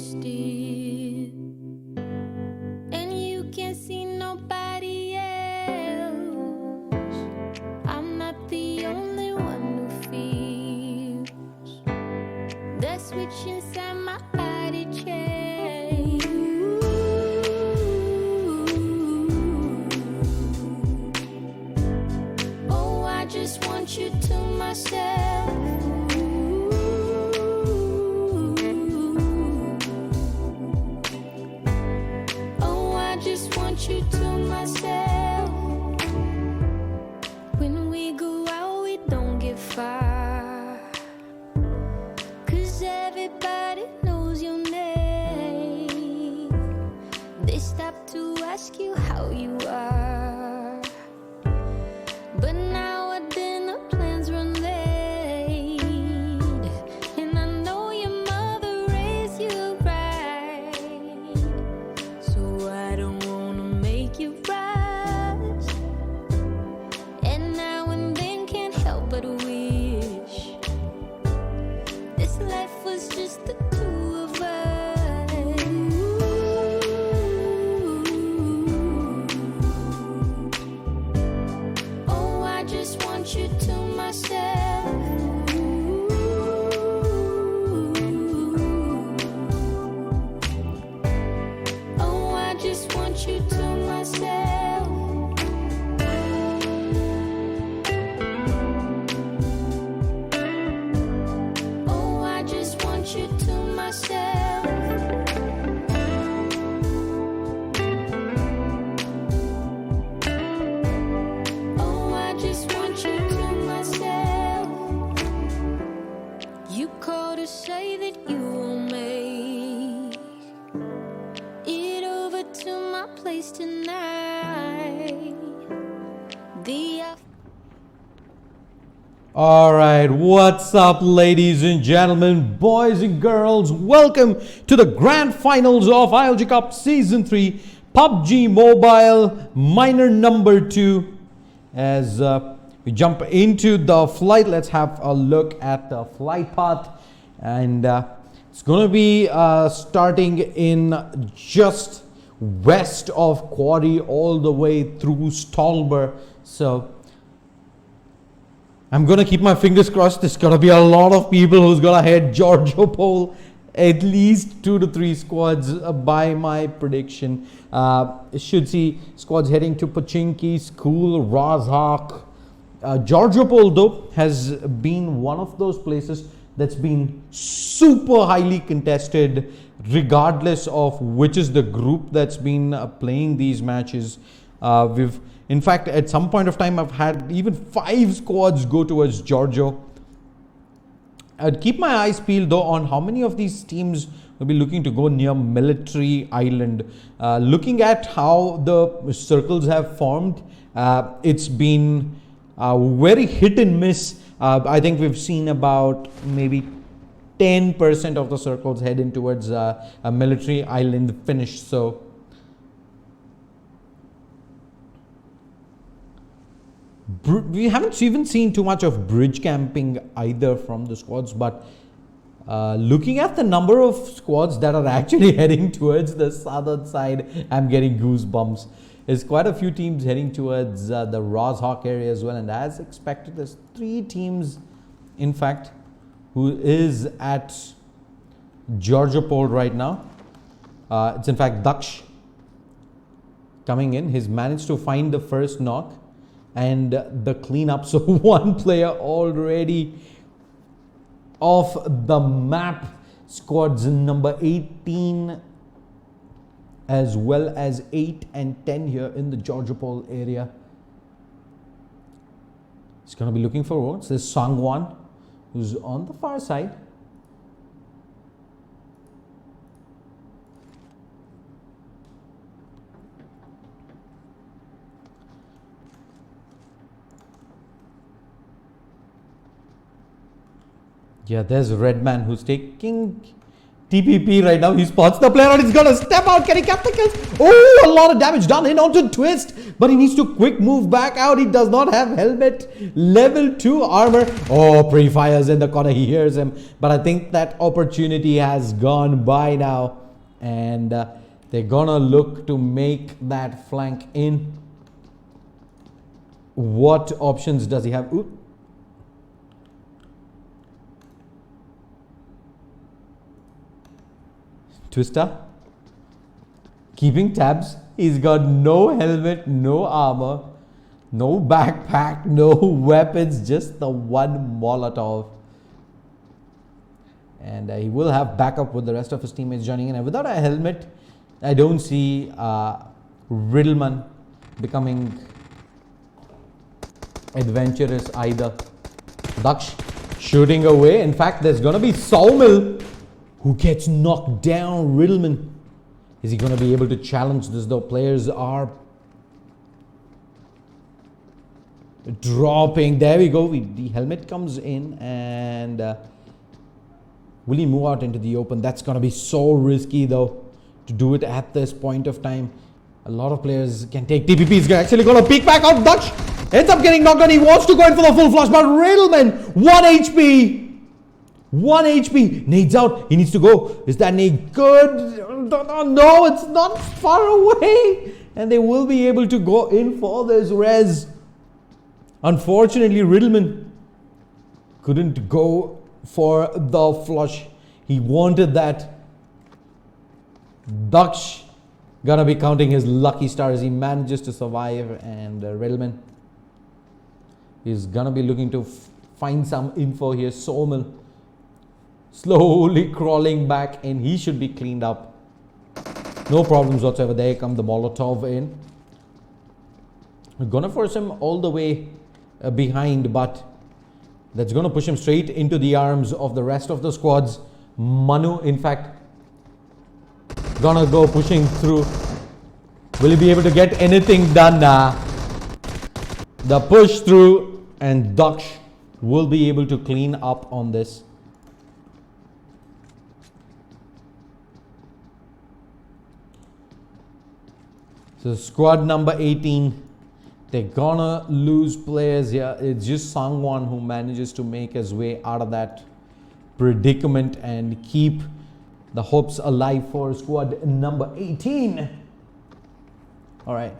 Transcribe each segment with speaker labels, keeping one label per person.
Speaker 1: still, and you can't see nobody else. I'm not the only one who feels the switch inside my body change. Oh, I just want you to myself. You to myself. When we go out, we don't get far, 'cause everybody knows your name. They stop to ask you how you are, but now our dinner plans run late, and I know your mother raised you right, so I don't you rise, and now and then can't help but wish this life was just the two of us. Oh, I just want you to myself. Oh, I just want you to myself. Oh, I just want you to myself. Oh, I just want you to myself. You called to say that you will make it over to my place tonight.
Speaker 2: All right, what's up, ladies and gentlemen, boys and girls? Welcome to the grand finals of ILG Cup Season 3 PUBG Mobile Minor number 2. As we jump into the flight, let's have a look at the flight path, and it's going to be starting in just west of Quarry all the way through Stolber. So I'm going to keep my fingers crossed. There's going to be a lot of people who's going to head Giorgio Pole, at least 2 to 3 squads by my prediction. Should see squads heading to Pochinki, School, Rozhok. Giorgio Pole though has been one of those places that's been super highly contested, regardless of which is the group that's been playing these matches. In fact, at some point of time, I've had even 5 squads go towards Giorgio. I'd keep my eyes peeled though on how many of these teams will be looking to go near Military Island. Looking at how the circles have formed, it's been very hit and miss. I think we've seen about maybe 10% of the circles heading towards a Military Island finish. So we haven't even seen too much of bridge camping either from the squads, but looking at the number of squads that are actually heading towards the southern side, I'm getting goosebumps. There's quite a few teams heading towards the Rozhok area as well, and as expected, there's 3 teams, in fact, who is at Giorgio Pole right now. It's in fact Daksh coming in. He's managed to find the first knock and the cleanup. So 1 player already off the map. Squads number 18 as well as 8 and 10 here in the Giorgio Pole area. He's going to be looking for votes. There's Sangwan, who's on the far side. Yeah, there's Redman, who's taking TPP right now. He spots the player and he's gonna step out. Can he cap the kills? Oh, a lot of damage done in onto Twist, but he needs to quick move back out. He does not have helmet, level 2 armor. Oh, pre-fires in the corner. He hears him, but I think that opportunity has gone by now, and they're gonna look to make that flank in. What options does he have? Ooh. Twister keeping tabs. He's got no helmet, no armor, no backpack, no weapons, just the one Molotov. And he will have backup with the rest of his teammates joining in. And without a helmet, I don't see Riddleman becoming adventurous either. Daksh shooting away. In fact, there's going to be Sawmill who gets knocked down. Riddleman. Is he going to be able to challenge this though? Players are dropping. There we go. The helmet comes in, and will he move out into the open? That's going to be so risky though to do it at this point of time. A lot of players can take TPP. He's actually going to peek back out. Dutch ends up getting knocked down. He wants to go in for the full flush, but Riddleman, 1 HP. 1 HP. Nade's out. He needs to go. Is that nade good? No, it's not far away. And they will be able to go in for this res. Unfortunately, Riddleman couldn't go for the flush. He wanted that. Daksh gonna be counting his lucky stars. He manages to survive, and Riddleman is gonna be looking to find some info here. Sawmill slowly crawling back, and he should be cleaned up. No problems whatsoever. There come the Molotov in. We're gonna force him all the way behind, but that's gonna push him straight into the arms of the rest of the squads. Manu, in fact, gonna go pushing through. Will he be able to get anything done? The push through, and Daksh will be able to clean up on this. So squad number 18, they're gonna lose players here. It's just Sangwon who manages to make his way out of that predicament and keep the hopes alive for squad number 18. All right,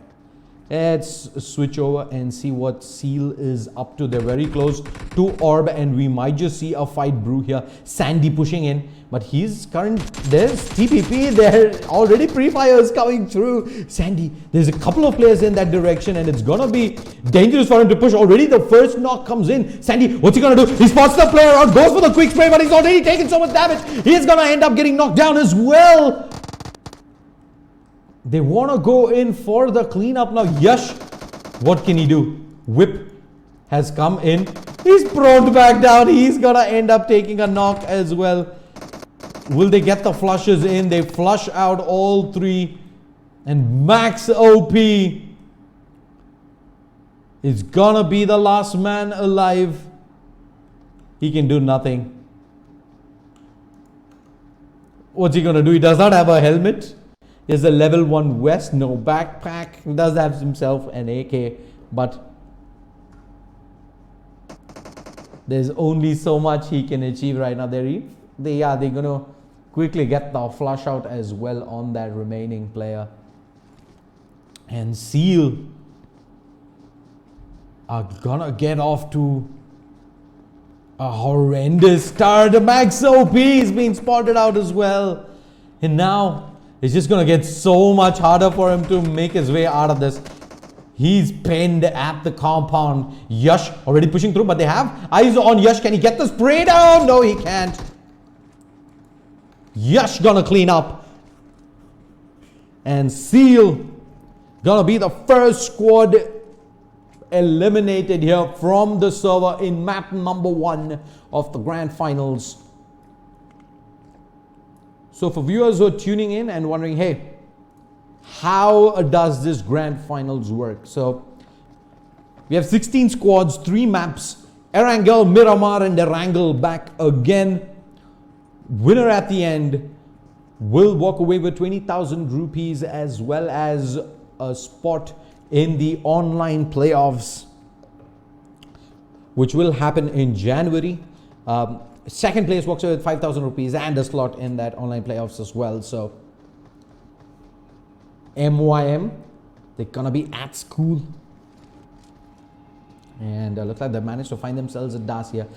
Speaker 2: let's switch over and see what Seal is up to. They're very close to Orb, and we might just see a fight brew here. Sandy pushing in, but he's current. There's TPP. There already pre-fires coming through. Sandy, there's a couple of players in that direction, and it's gonna be dangerous for him to push. Already the first knock comes in. Sandy, what's he gonna do? He spots the player out, goes for the quick spray, but he's already taken so much damage. He's gonna end up getting knocked down as well. They want to go in for the cleanup now. Yash, what can he do? Whip has come in. He's prone back down. He's gonna end up taking a knock as well. Will they get the flushes in? They flush out all three. And Max OP is gonna be the last man alive. He can do nothing. What's he gonna do? He does not have a helmet. He has a level 1 vest, no backpack. He does have himself an AK, but there's only so much he can achieve right now. They're gonna quickly get the flush out as well on that remaining player. And Seal are gonna get off to a horrendous start. Max OP is being spotted out as well. And now it's just gonna get so much harder for him to make his way out of this. He's pinned at the compound. Yash already pushing through, but they have eyes on Yash. Can he get the spray down? No, he can't. Yash gonna clean up. And Seal gonna be the first squad eliminated here from the server in map number 1 of the grand finals. So for viewers who are tuning in and wondering, hey, how does this grand finals work? So we have 16 squads, 3 maps, Erangel, Miramar, and Erangel back again. Winner at the end will walk away with 20,000 rupees as well as a spot in the online playoffs, which will happen in January. Second place walks away with 5,000 rupees and a slot in that online playoffs as well. So MYM, they're gonna be at school. And looks like they managed to find themselves a DAS here.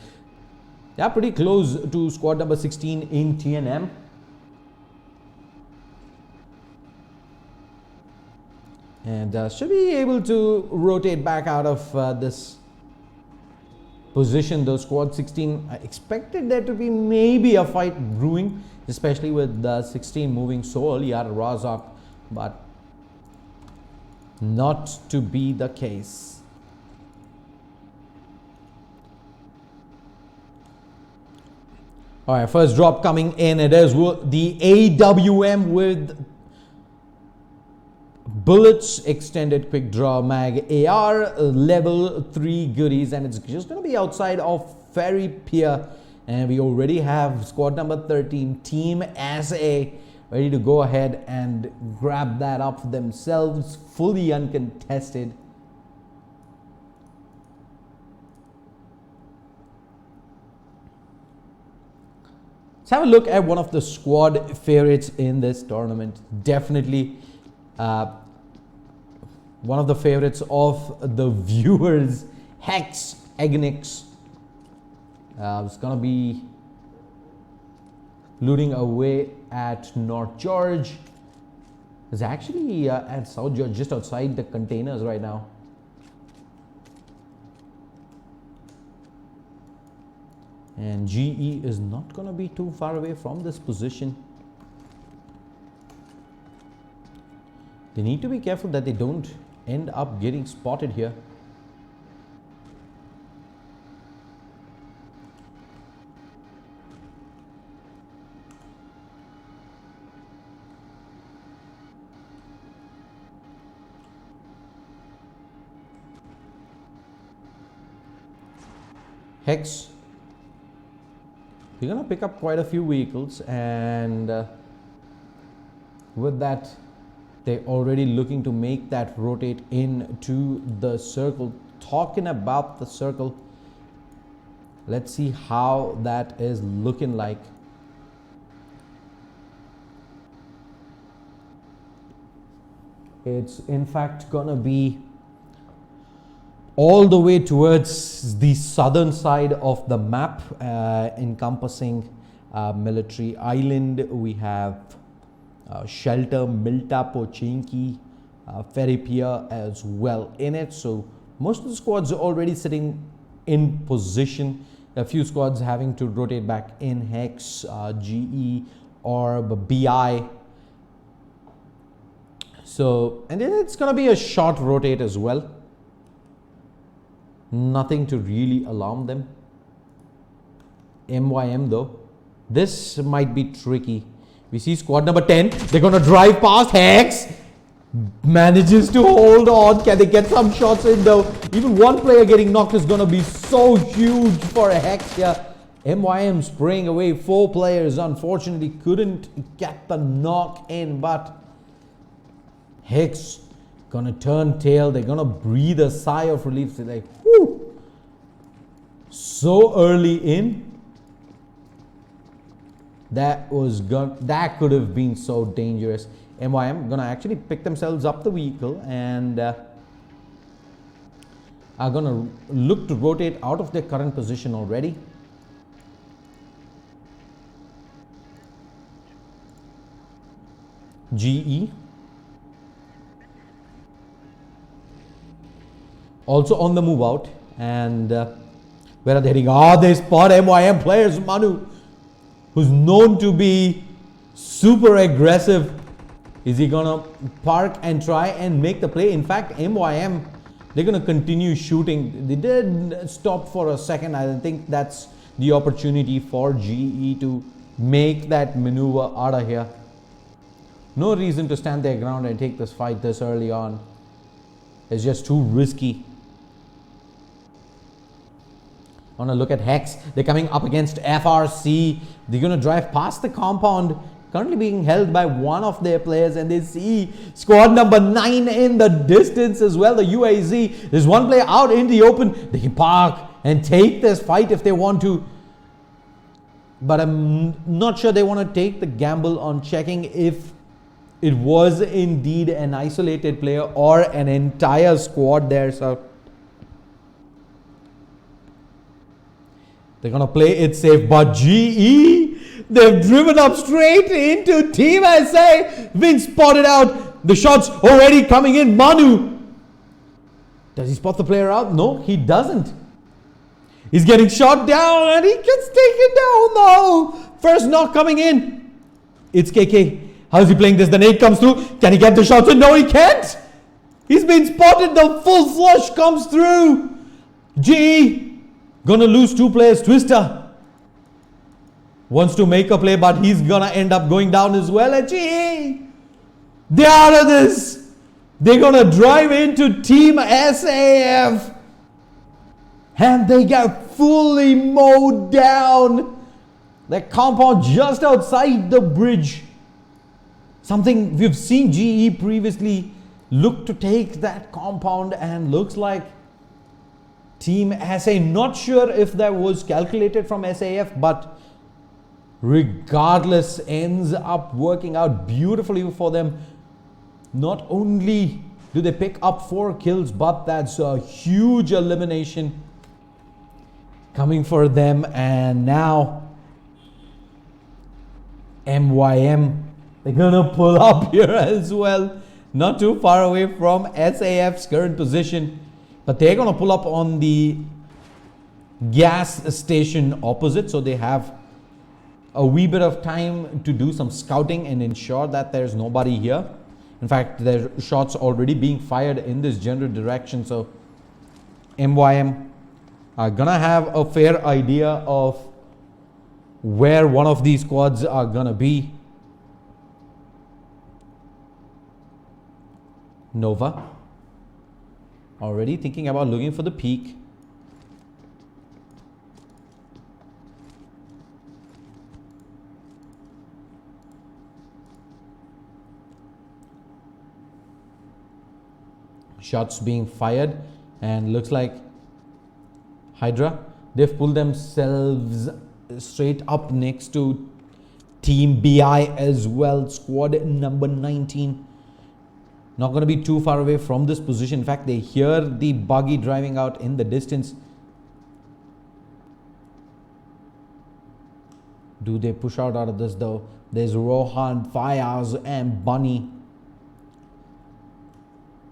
Speaker 2: They are pretty close to squad number 16 in TNM. And should be able to rotate back out of this position. Though squad 16, I expected there to be maybe a fight brewing, especially with 16 moving so early out of Razak, but not to be the case. All right, first drop coming in. It is the AWM with bullets, extended quick draw mag, AR, level 3 goodies, and it's just going to be outside of Ferry Pier. And we already have squad number 13, Team SA, ready to go ahead and grab that up themselves, fully uncontested. Let's have a look at one of the squad favorites in this tournament. Definitely one of the favorites of the viewers, Hex Egnix. It's gonna be looting away at North George. It's actually at South George, just outside the containers right now. And GE is not gonna be too far away from this position. They need to be careful that they don't end up getting spotted here. Hex, you're gonna pick up quite a few vehicles, and with that, they're already looking to make that rotate into the circle. Talking about the circle, let's see how that is looking like. It's in fact gonna be all the way towards the southern side of the map, encompassing Military Island. We have Shelter, Milta, Pochinki, Ferry Pier as well in it. So most of the squads are already sitting in position. A few squads having to rotate back in. Hex, GE, or BI. So, and then it's gonna be a short rotate as well. Nothing to really alarm them. MYM though, this might be tricky. We see squad number 10, they're gonna drive past. Hex manages to hold on. Can they get some shots in though? Even one player getting knocked is gonna be so huge for a Hex here. MYM spraying away 4 players. Unfortunately couldn't get the knock in, but Hex gonna turn tail. They're gonna breathe a sigh of relief. They're like, whew, so early in. That could have been so dangerous. MYM gonna actually pick themselves up the vehicle and are gonna look to rotate out of their current position already. GE also on the move out, and where are they heading? They spot MYM players. Manu, who's known to be super aggressive. Is he gonna park and try and make the play? In fact, MYM, they're gonna continue shooting. They did stop for a second. I think that's the opportunity for GE to make that maneuver out of here. No reason to stand their ground and take this fight this early on. It's just too risky. On a look at Hex, they're coming up against FRC. They're going to drive past the compound currently being held by one of their players, and they see squad number 9 in the distance as well, the UAZ. There's one player out in the open. They can park and take this fight if they want to. But I'm not sure they want to take the gamble on checking if it was indeed an isolated player or an entire squad there. So they're going to play it safe. But GE, they've driven up straight into Team SA. Being spotted out. The shots already coming in. Manu. Does he spot the player out? No, he doesn't. He's getting shot down and he gets taken down. No. First knock coming in. It's KK. How's he playing this? The nade comes through. Can he get the shots in? No, he can't. He's been spotted. The full flush comes through. GE gonna lose 2 players. Twister wants to make a play, but he's gonna end up going down as well. And GE, they're out of this. They're gonna drive into Team SAF. And they get fully mowed down. The compound just outside the bridge. Something we've seen GE previously look to take that compound, and looks like Team SA, not sure if that was calculated from SAF, but regardless ends up working out beautifully for them. Not only do they pick up 4 kills, but that's a huge elimination coming for them. And now MYM, they're gonna pull up here as well, not too far away from SAF's current position, but they're gonna pull up on the gas station opposite, so they have a wee bit of time to do some scouting and ensure that there's nobody here. In fact, there's shots already being fired in this general direction, so MYM are gonna have a fair idea of where one of these squads are gonna be. Nova already thinking about looking for the peak. Shots being fired, and looks like Hydra, they've pulled themselves straight up next to Team BI as well. Squad number 19 not going to be too far away from this position. In fact, they hear the buggy driving out in the distance. Do they push out of this though? There's Rohan, Fayaz and Bunny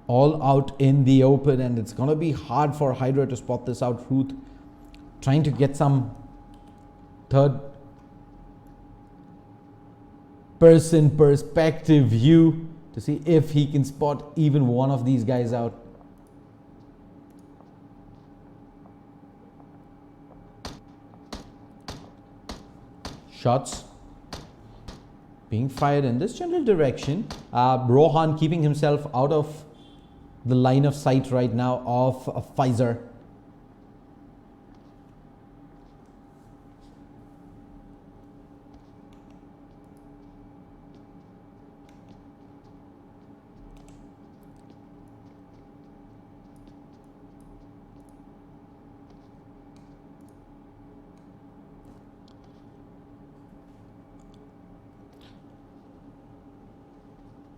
Speaker 2: all out in the open, and it's going to be hard for Hydra to spot this out. Ruth trying to get some third person perspective view to see if he can spot even one of these guys out. Shots being fired in this general direction. Rohan keeping himself out of the line of sight right now of Pfizer.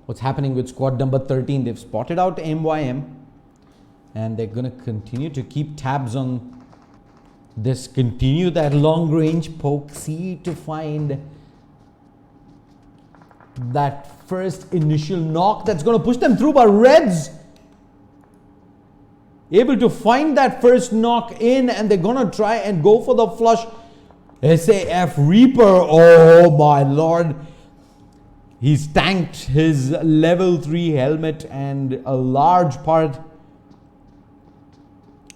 Speaker 2: What's happening with squad number 13? They've spotted out MYM, and they're going to continue to keep tabs on this, continue that long range poke, see to find that first initial knock that's going to push them through. But Reds able to find that first knock in, and they're going to try and go for the flush. SAF Reaper, oh my lord. He's tanked his level 3 helmet, and a large part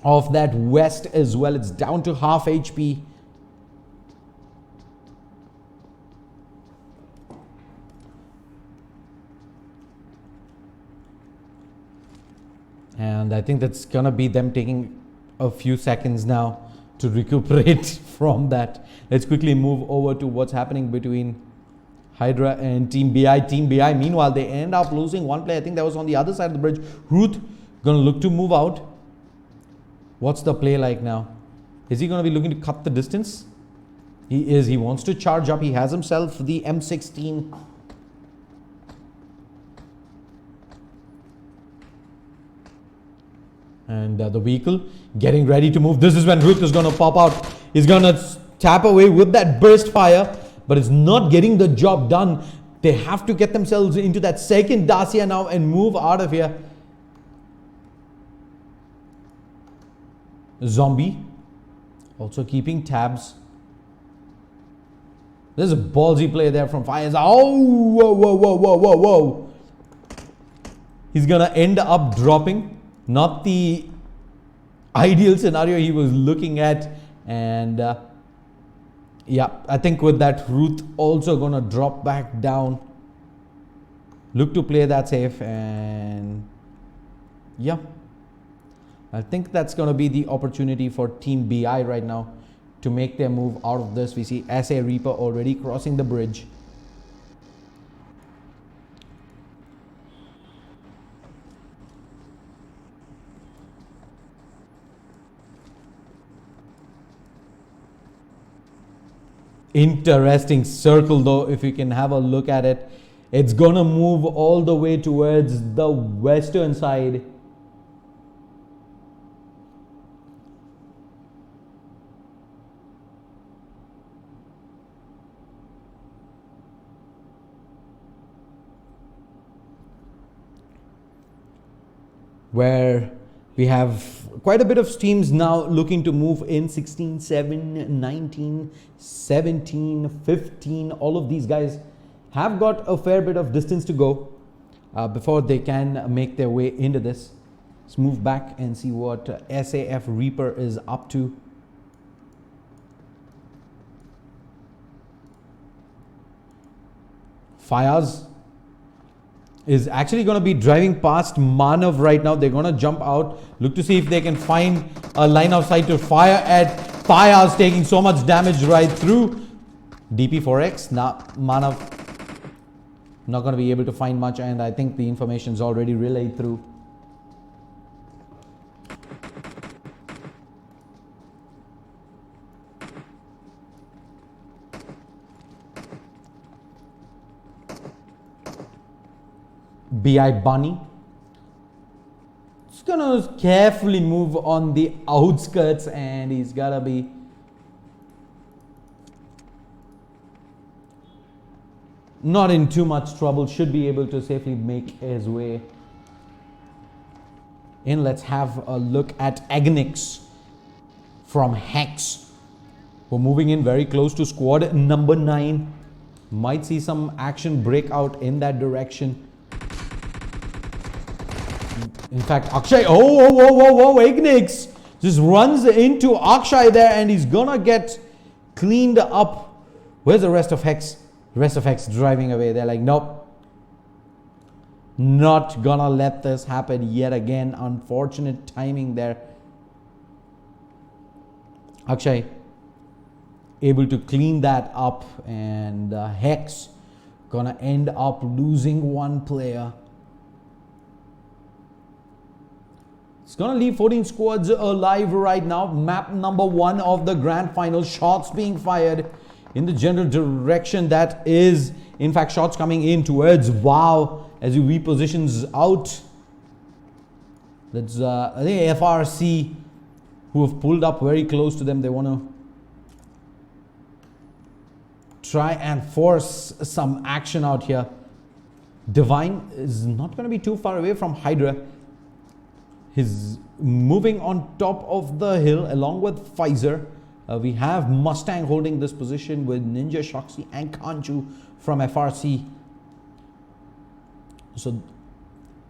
Speaker 2: of that vest as well. It's down to half HP. And I think that's gonna be them taking a few seconds now to recuperate from that. Let's quickly move over to what's happening between Hydra and Team BI. Team BI, meanwhile, they end up losing one play. I think that was on the other side of the bridge. Ruth gonna look to move out. What's the play like now? Is he gonna be looking to cut the distance? He is. He wants to charge up. He has himself the M16. And the vehicle getting ready to move. This is when Ruth is gonna pop out. He's gonna tap away with that burst fire, but it's not getting the job done. They have to get themselves into that second Dacia now and move out of here. Zombie also keeping tabs. There's a ballsy play there from Fires. Oh, whoa. He's gonna end up dropping. Not the ideal scenario he was looking at. And yeah, I think with that, Ruth also gonna drop back down. Look to play that safe. And yeah, I think that's gonna be the opportunity for Team BI right now to make their move out of this. We see SA Reaper already crossing the bridge. Interesting circle though, if you can have a look at it. It's gonna move all the way towards the western side. Where we have quite a bit of teams now looking to move in. 16, 7, 19, 17, 15. All of these guys have got a fair bit of distance to go before they can make their way into this. Let's move back and see what SAF Reaper is up to. Fires is actually going to be driving past Manav right now. They're going to jump out, look to see if they can find a line of sight to fire at. Fires taking so much damage right through. DP4X, now Manav not going to be able to find much, and I think the information is already relayed through. BI Bunny. Just gonna carefully move on the outskirts, and he's gotta be not in too much trouble. Should be able to safely make his way in. Let's have a look at Agonix from Hex. We're moving in very close to squad number 9. Might see some action break out in that direction. In fact, Akshay, Agonix just runs into Akshay there, and he's gonna get cleaned up. Where's the rest of Hex? The rest of Hex driving away. They're like, nope, not gonna let this happen yet again. Unfortunate timing there. Akshay able to clean that up, and Hex gonna end up losing one player. It's gonna leave 14 squads alive right now. Map number 1 of the grand final. Shots being fired in the general direction. That is, in fact, shots coming in towards Wow as he repositions out. That's I think FRC, who have pulled up very close to them. They want to try and force some action out here. Divine is not going to be too far away from Hydra. He's moving on top of the hill along with Pfizer. We have Mustang holding this position with Ninja, Shoxi and Kanju from FRC. So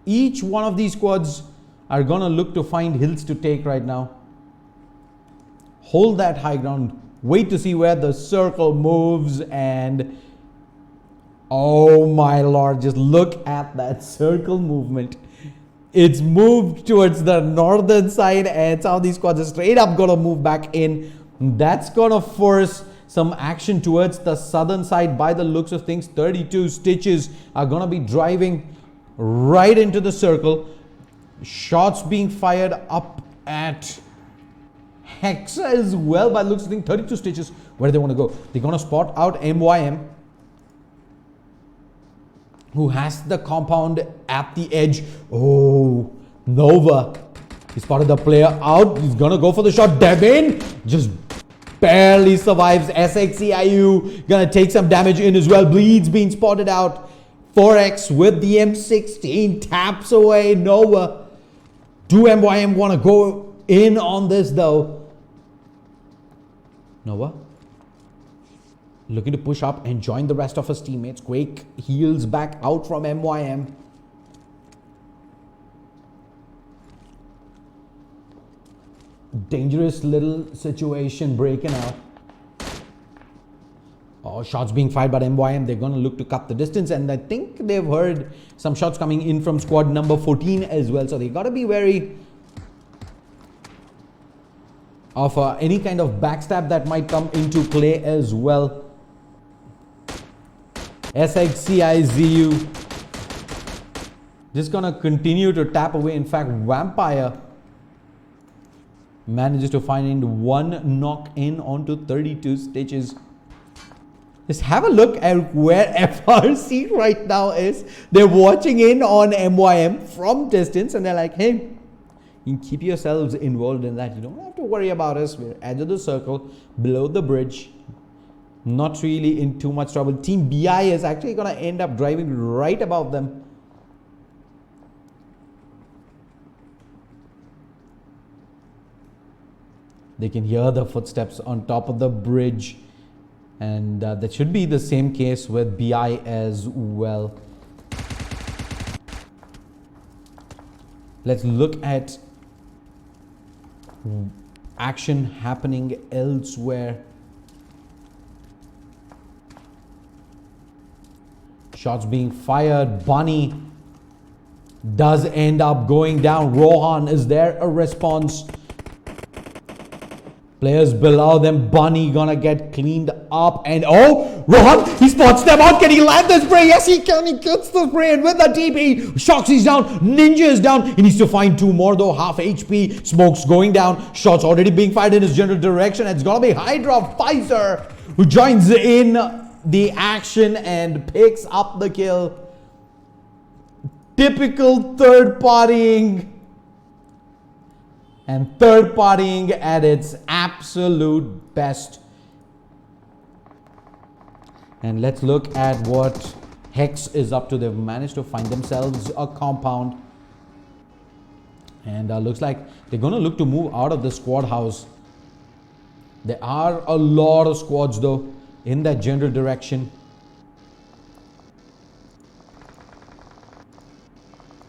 Speaker 2: each one of these squads are going to look to find hills to take right now. Hold that high ground. Wait to see where the circle moves, and oh my lord, just look at that circle movement. It's moved towards the northern side, and some of these squads are straight up gonna move back in. That's gonna force some action towards the southern side by the looks of things. 32 Stitches are gonna be driving right into the circle. Shots being fired up at Hex as well by the looks of things. 32 Stitches, where do they want to go? They're gonna spot out MYM, who has the compound at the edge. Oh, Nova. He spotted the player out. He's gonna go for the shot. Devin just barely survives. SXEIU gonna take some damage in as well. Bleeds being spotted out. 4X with the M16 taps away Nova. Do MYM wanna go in on this though? Nova looking to push up and join the rest of his teammates. Quake heals back out from MYM. Dangerous little situation breaking out. Oh, shots being fired by MYM. They're going to look to cut the distance, and I think they've heard some shots coming in from squad number 14 as well. So they got to be wary of any kind of backstab that might come into play as well. SXCIZU just gonna continue to tap away. In fact, Vampire manages to find one knock in onto 32 Stitches. Just have a look at where FRC right now is. They're watching in on MYM from distance, and they're like, hey, you can keep yourselves involved in that. You don't have to worry about us. We're edge of the circle, below the bridge. Not really in too much trouble. Team BI is actually going to end up driving right above them. They can hear the footsteps on top of the bridge. And that should be the same case with BI as well. Let's look at action happening elsewhere. Shots being fired. Bunny does end up going down. Rohan, is there a response? Players below them. Bunny gonna get cleaned up. And oh, Rohan, he spots them out. Can he land the spray? Yes, he can. He gets the spray. And with the TP, Shoxy's down. Ninja is down. He needs to find two more though. Half HP. Smoke's going down. Shots already being fired in his general direction. It's gonna be Hydra Pfizer who joins in the action and picks up the kill. Typical third partying. And third partying at its absolute best. And let's look at what Hex is up to. They've managed to find themselves a compound. And looks like they're going to look to move out of the squad house. There are a lot of squads though in that general direction.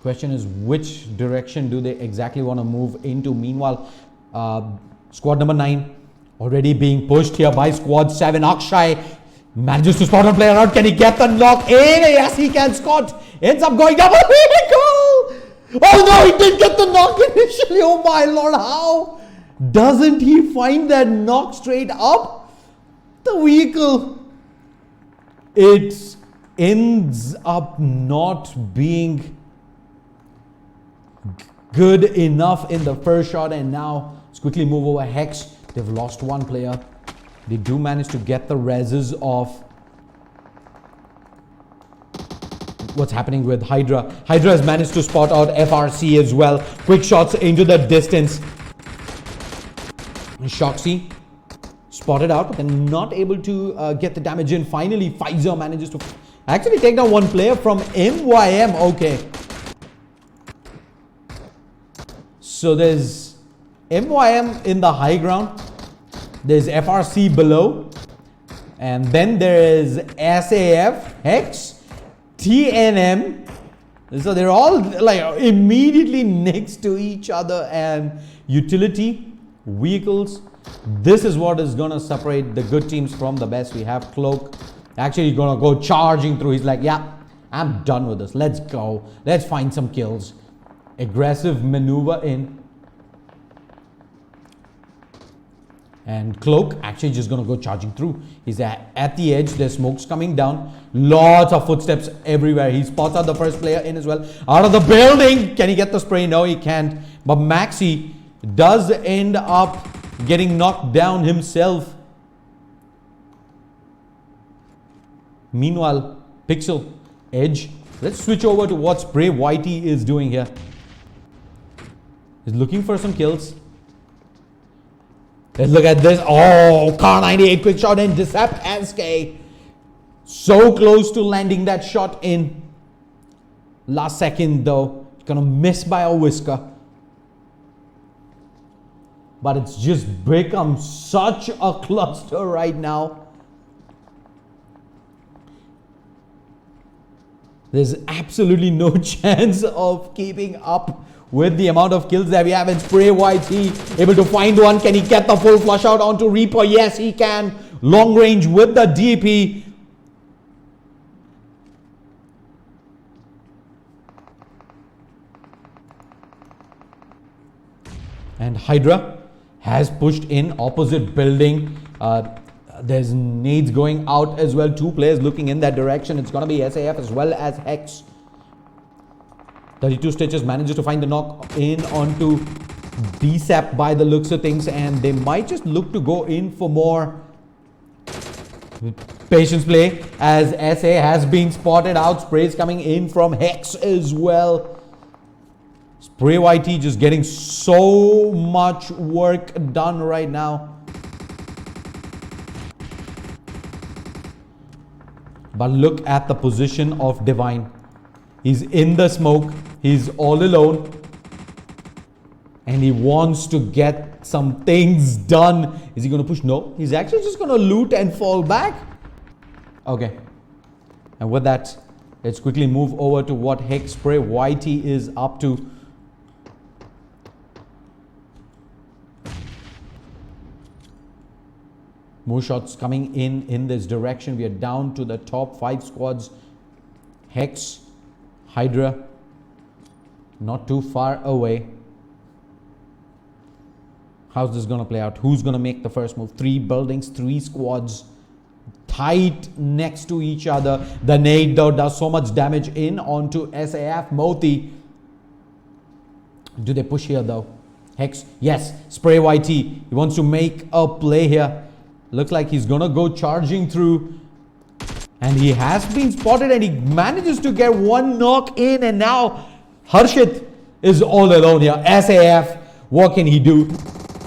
Speaker 2: Question is, which direction do they exactly want to move into? Meanwhile, squad number 9 already being pushed here by squad 7. Akshay manages to spot a player out. Can he get the knock in? Yes, he can. Scott ends up going double vehicle. Oh no, he didn't get the knock initially. Oh my lord, how doesn't he find that knock straight up the vehicle? It ends up not being good enough in the first shot, and now let's quickly move over Hex. They've lost one player. They do manage to get the reses off. What's happening with Hydra? Hydra has managed to spot out FRC as well. Quick shots into the distance. Shoxy spotted out, but they're not able to get the damage in. Finally, Pfizer manages to actually take down one player from MYM. Okay. So there's MYM in the high ground. There's FRC below. And then there is SAF, Hex, TNM. So they're all like immediately next to each other, and utility vehicles. This is what is going to separate the good teams from the best. We have Cloak actually going to go charging through. He's like, yeah, I'm done with this. Let's go. Let's find some kills. Aggressive maneuver in. And Cloak actually just gonna go charging through. He's at the edge. There's smokes coming down. Lots of footsteps everywhere. He spots out the first player in as well. Out of the building. Can he get the spray? No, he can't. But Maxi does end up getting knocked down himself. Meanwhile, Pixel, Edge. Let's switch over to what Spray Whitey is doing here. He's looking for some kills. Let's look at this. Oh, Car 98 quick shot and Decept SK. So close to landing that shot in. Last second though. Gonna miss by a whisker. But it's just become such a cluster right now. There's absolutely no chance of keeping up with the amount of kills that we have. And Spray YT able to find one. Can he get the full flush out onto Reaper? Yes, he can. Long range with the DP. And Hydra has pushed in opposite building. There's nades going out as well. Two players looking in that direction. It's going to be SAF as well as Hex. 32 Stitches manages to find the knock in onto DSAP by the looks of things. And they might just look to go in for more patience play as SA has been spotted out. Sprays coming in from Hex as well. Spray YT just getting so much work done right now. But look at the position of Divine. He's in the smoke. He's all alone. And he wants to get some things done. Is he going to push? No. He's actually just going to loot and fall back. Okay. And with that, let's quickly move over to what Hex Spray YT is up to. More shots coming in this direction. We are down to the top 5 squads. Hex, Hydra, not too far away. How's this going to play out? Who's going to make the first move? 3 buildings, 3 squads, tight next to each other. The nade though does so much damage in onto SAF. Moti. Do they push here though? Hex, yes. Spray YT. He wants to make a play here. Looks like he's gonna go charging through. And he has been spotted and he manages to get one knock in. And now Harshit is all alone here. SAF, what can he do?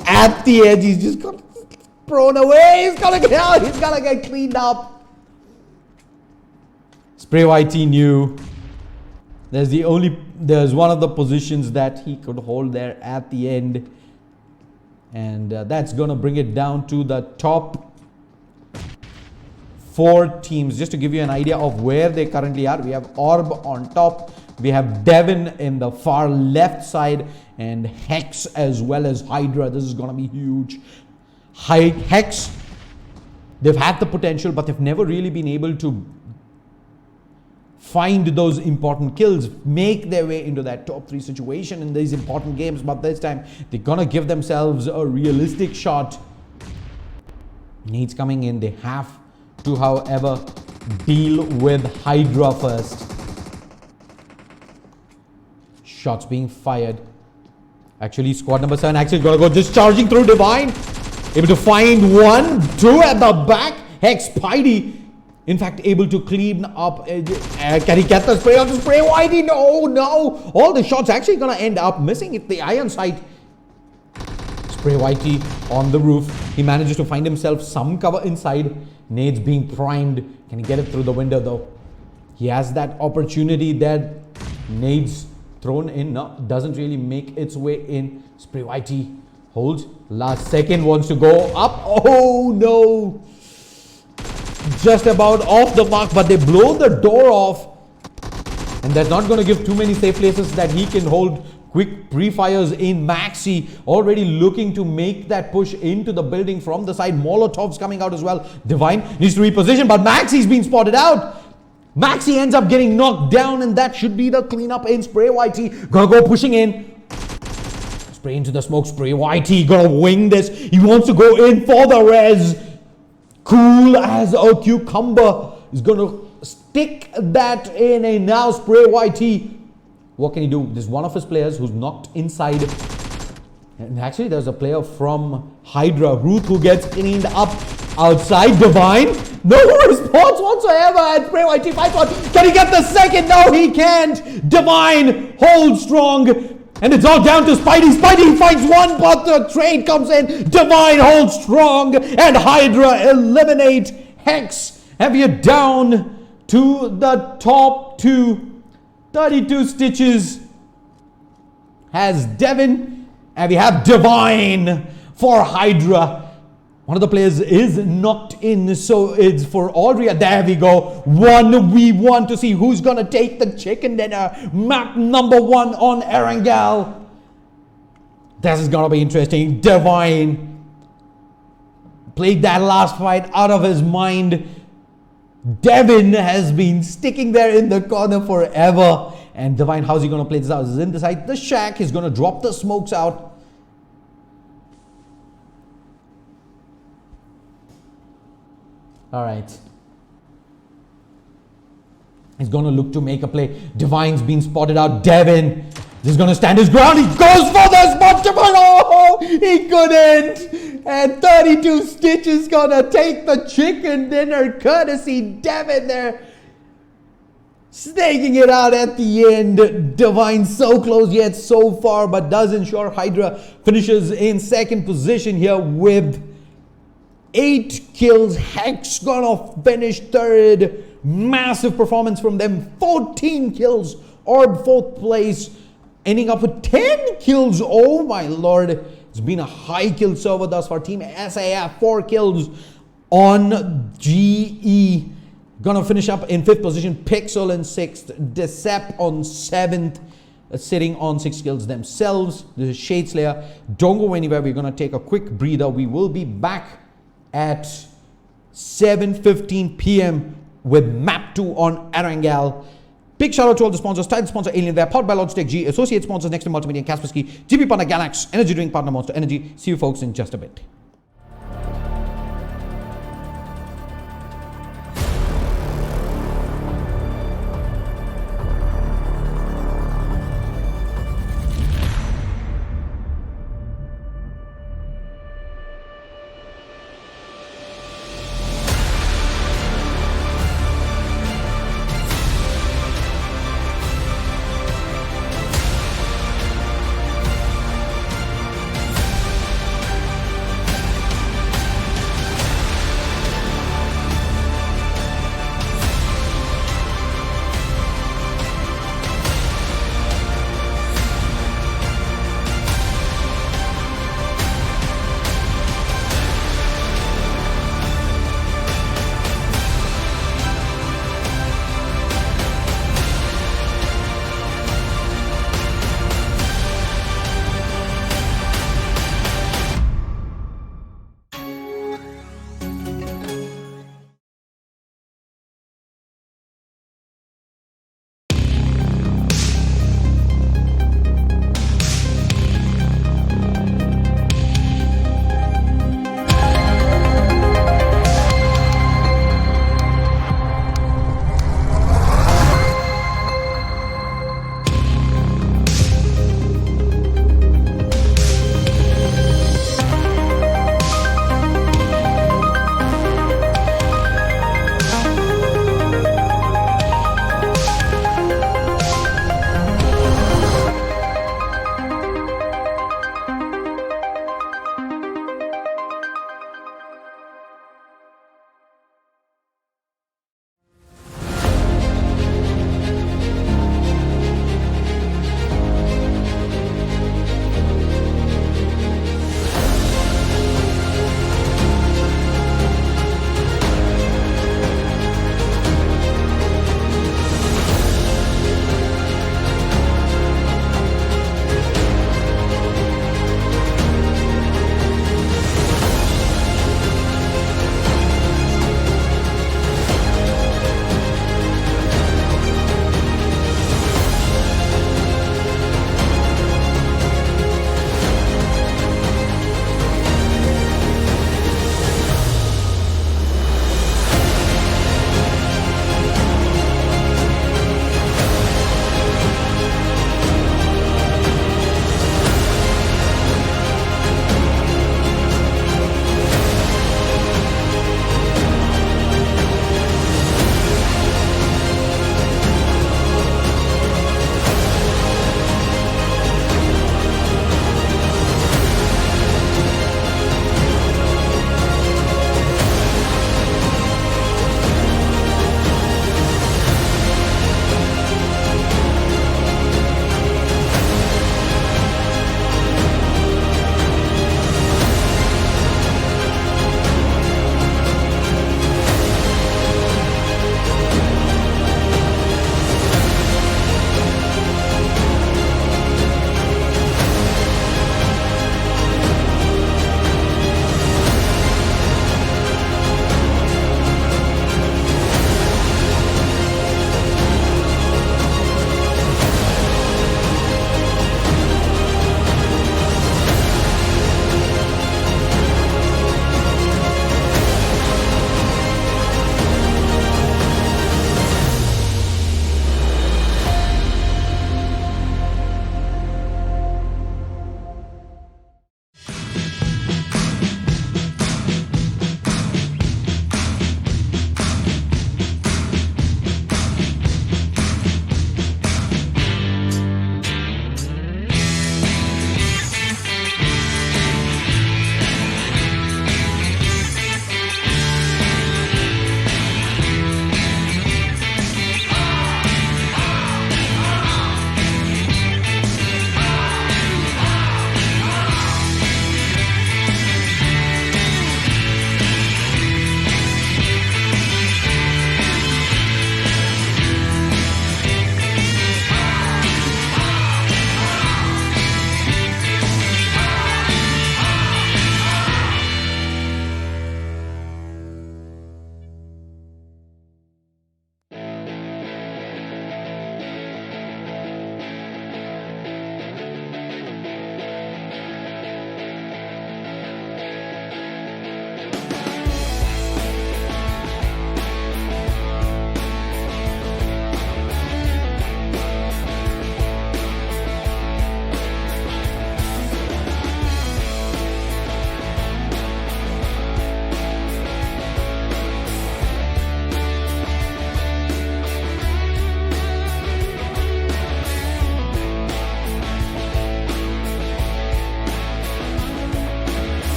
Speaker 2: At the edge, he's just got thrown away. He's gonna get cleaned up. Spray YT knew there's one of the positions that he could hold there at the end. And that's going to bring it down to the top 4 teams. Just to give you an idea of where they currently are. We have Orb on top. We have Devon in the far left side. And Hex as well as Hydra. This is going to be huge. Hex, they've had the potential, but they've never really been able to find those important kills, make their way into that top 3 situation in these important games. But this time they're gonna give themselves a realistic shot. Needs coming in. They have to, however, deal with Hydra first. Shots being fired. Actually, squad number 7 actually gonna go just charging through. Divine able to find 1, 2 at the back. Hex Spidey, in fact, able to clean up. Can he get the spray on the Spray YT? No. All the shots actually going to end up missing it. The iron sight. Spray YT on the roof. He manages to find himself some cover inside. Nades being primed. Can he get it through the window though? He has that opportunity there. Nades thrown in. No, doesn't really make its way in. Spray YT holds. Last second wants to go up. Oh no. Just about off the mark, but they blow the door off. And that's not going to give too many safe places that he can hold quick pre-fires in. Maxi already looking to make that push into the building from the side. Molotovs coming out as well. Divine needs to reposition, but Maxi's been spotted out. Maxi ends up getting knocked down, and that should be the cleanup in. Spray YT gonna go pushing in. Spray into the smoke. Spray YT. Gonna wing this. He wants to go in for the res. Cool as a cucumber. He's gonna stick that in, and now Spray YT. What can he do? There's one of his players who's knocked inside. And actually, there's a player from Hydra, Ruth, who gets cleaned up outside. Divine, no response whatsoever. And Spray YT fights one. Can he get the second? No, he can't. Divine holds strong. And it's all down to Spidey. Spidey finds one, but the trade comes in. Divine holds strong. And Hydra eliminate Hex. Have you down to the top two. 32 stitches has Devin, and we have Divine for Hydra. One of the players is knocked in, so it's for Aldria. There we go. 1v1 to see who's gonna take the chicken dinner. Map number 1 on Erangel. This is gonna be interesting. Divine played that last fight out of his mind. Devin has been sticking there in the corner forever. And Divine, how's he going to play this out? He's in the side. The shack. He's going to drop the smokes out. All right. He's going to look to make a play. Divine's been spotted out. Devin is going to stand his ground. He goes for the spot. Oh, he couldn't. And 32 stitches gonna take the chicken dinner, courtesy Devin there. Snaking it out at the end. Divine so close yet so far, but does ensure Hydra finishes in second position here with 8 kills. Hex gonna finish third. Massive performance from them. 14 kills. Orb fourth place. Ending up with 10 kills. Oh my lord. It's been a high kill server thus far. Team SAF 4 kills on GE. Gonna finish up in 5th position. Pixel in 6th. Decep on 7th. Sitting on 6 kills themselves. This is Shadeslayer. Don't go anywhere. We're gonna take a quick breather. We will be back at 7:15 p.m. with map 2 on Erangel. Big shout out to all the sponsors. Title sponsor Alienware, powered by Logitech G. Associate sponsors Next to Multimedia and Kaspersky. GP partner Galax. Energy drink partner Monster Energy. See you folks in just a bit.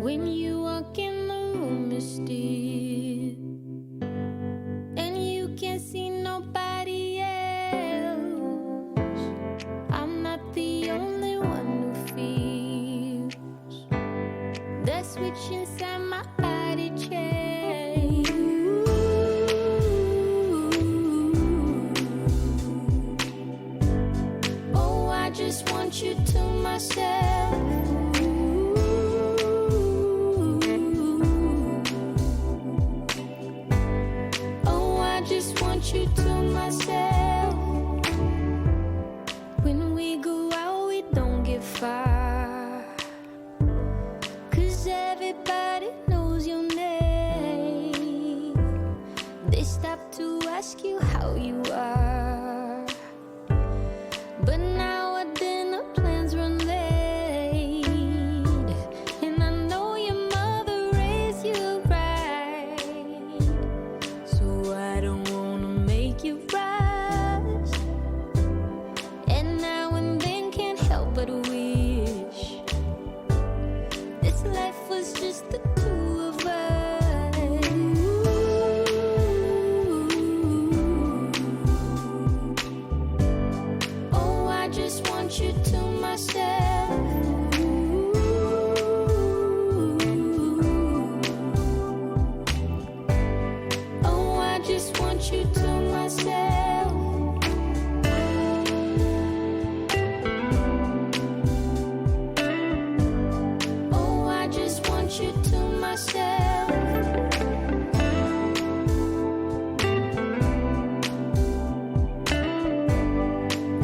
Speaker 1: When you walk in the room, it's still, and you can't see nobody else. I'm not the only one who feels that switch inside my body change. Oh, I just want you to myself. Oh, I just want you to myself. When we go out, we don't get far, 'cause everybody knows your name. They stop to ask you how you are, but now our dinner plans run late, and I know your mother raised you right, so I don't wanna make you rush. And now and then can't help but wish this life was just the two of us. Oh, I just want you to myself. Oh, I just want you to myself. Oh, I just want you to myself.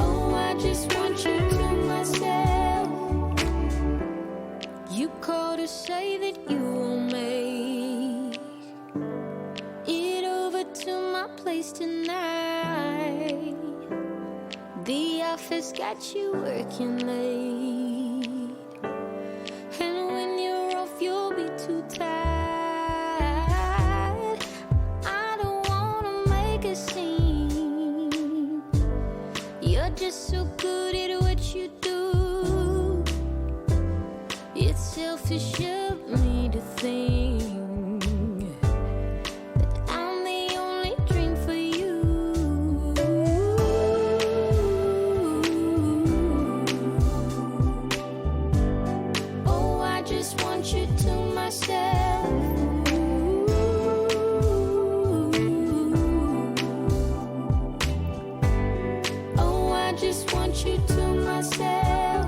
Speaker 1: Oh, I just want you to myself. You called to say that you will make it over to my place tonight. The office got you working late, and when you're off, you'll be too tired. I don't wanna make a scene. You're just so good at what you do. It's selfish of me to think that I'm the only dream for you. Oh, I just want you to myself. Oh, I just want you to myself.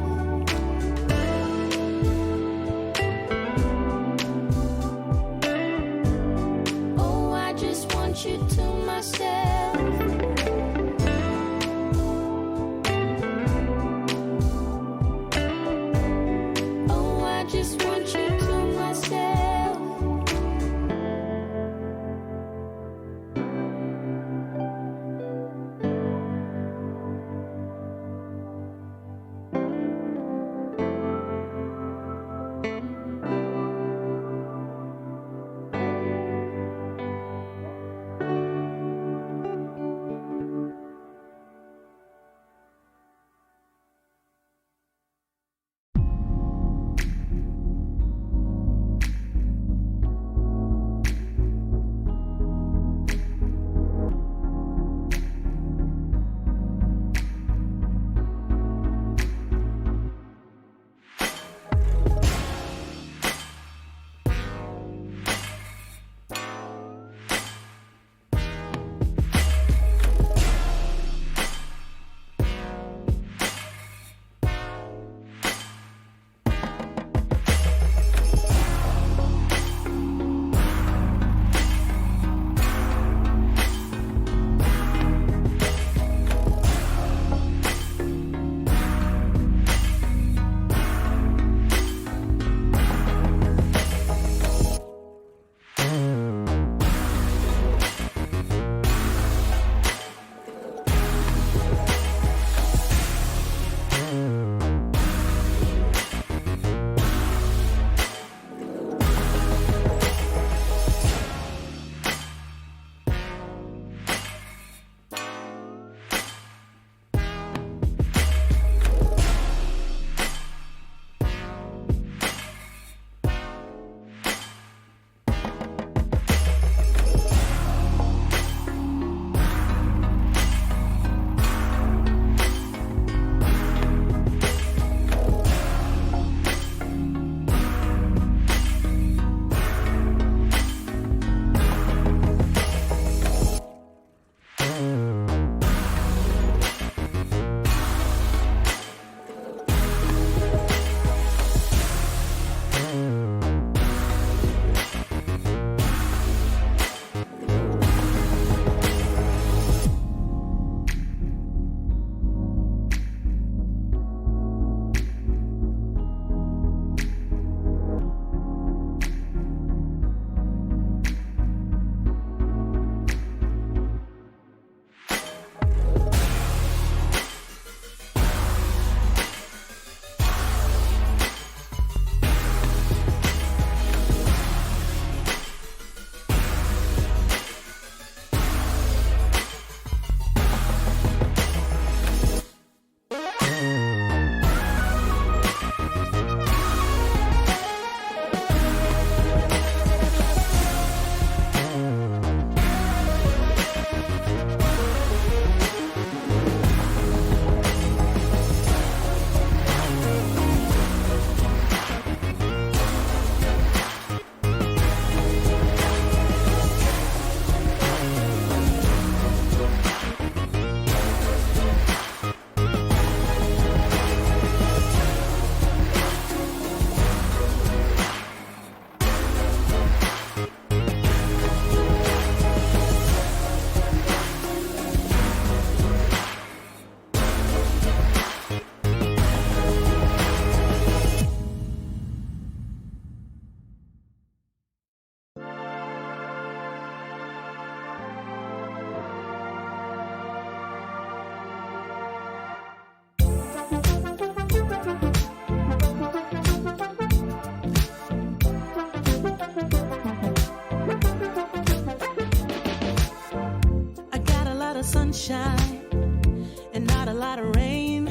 Speaker 3: sunshine and not a lot of rain.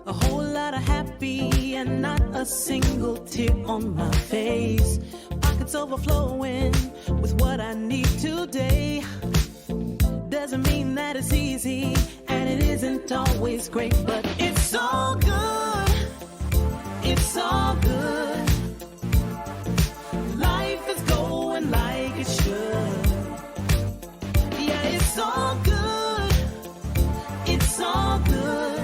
Speaker 3: A whole lot of happy and not a single tear on my face. Pockets overflowing with what I need today. Doesn't mean that it's easy and it isn't always great, but it's all good. It's all good. Life is going like it should. Yeah, it's all good. It's all good.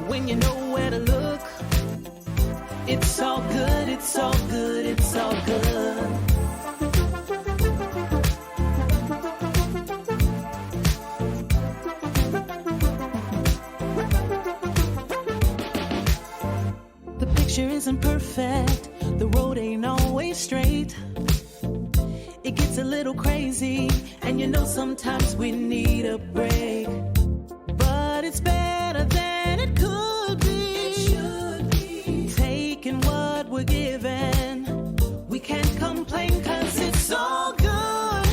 Speaker 3: When you know where to look, it's all good, it's all good, it's all good. The picture isn't perfect, the road ain't always straight. It gets a little crazy, and you know sometimes we need a break. But it's better than it could be. It should be. Taking what we're given, we can't complain 'cause it's all good.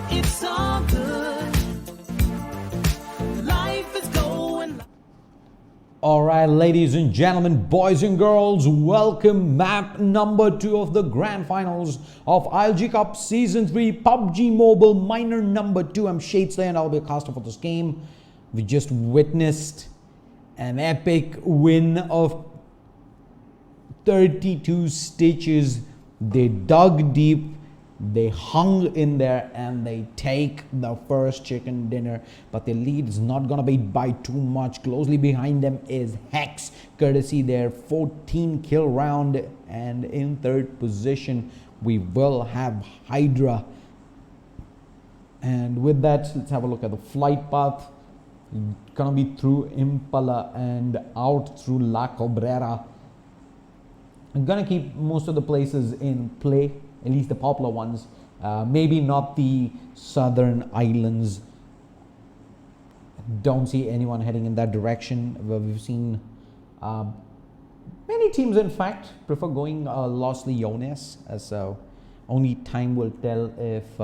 Speaker 3: It's all good. Life is going.
Speaker 2: All right, ladies and gentlemen, boys and girls, welcome map number 2 of the grand finals of ILG Cup Season 3 PUBG Mobile Minor number 2. I'm Shadeslayer and I'll be a caster for this game. We just witnessed an epic win of 32 stitches. They dug deep, they hung in there, and they take the first chicken dinner. But the lead is not gonna be by too much. Closely behind them is Hex, courtesy their 14 kill round. And in third position, we will have Hydra. And with that, let's have a look at the flight path. Gonna be through Impala and out through La Cabrera. I'm gonna keep most of the places in play, at least the popular ones. Maybe not the southern islands. Don't see anyone heading in that direction. Where we've seen many teams, in fact, prefer going Los Leones, as only time will tell if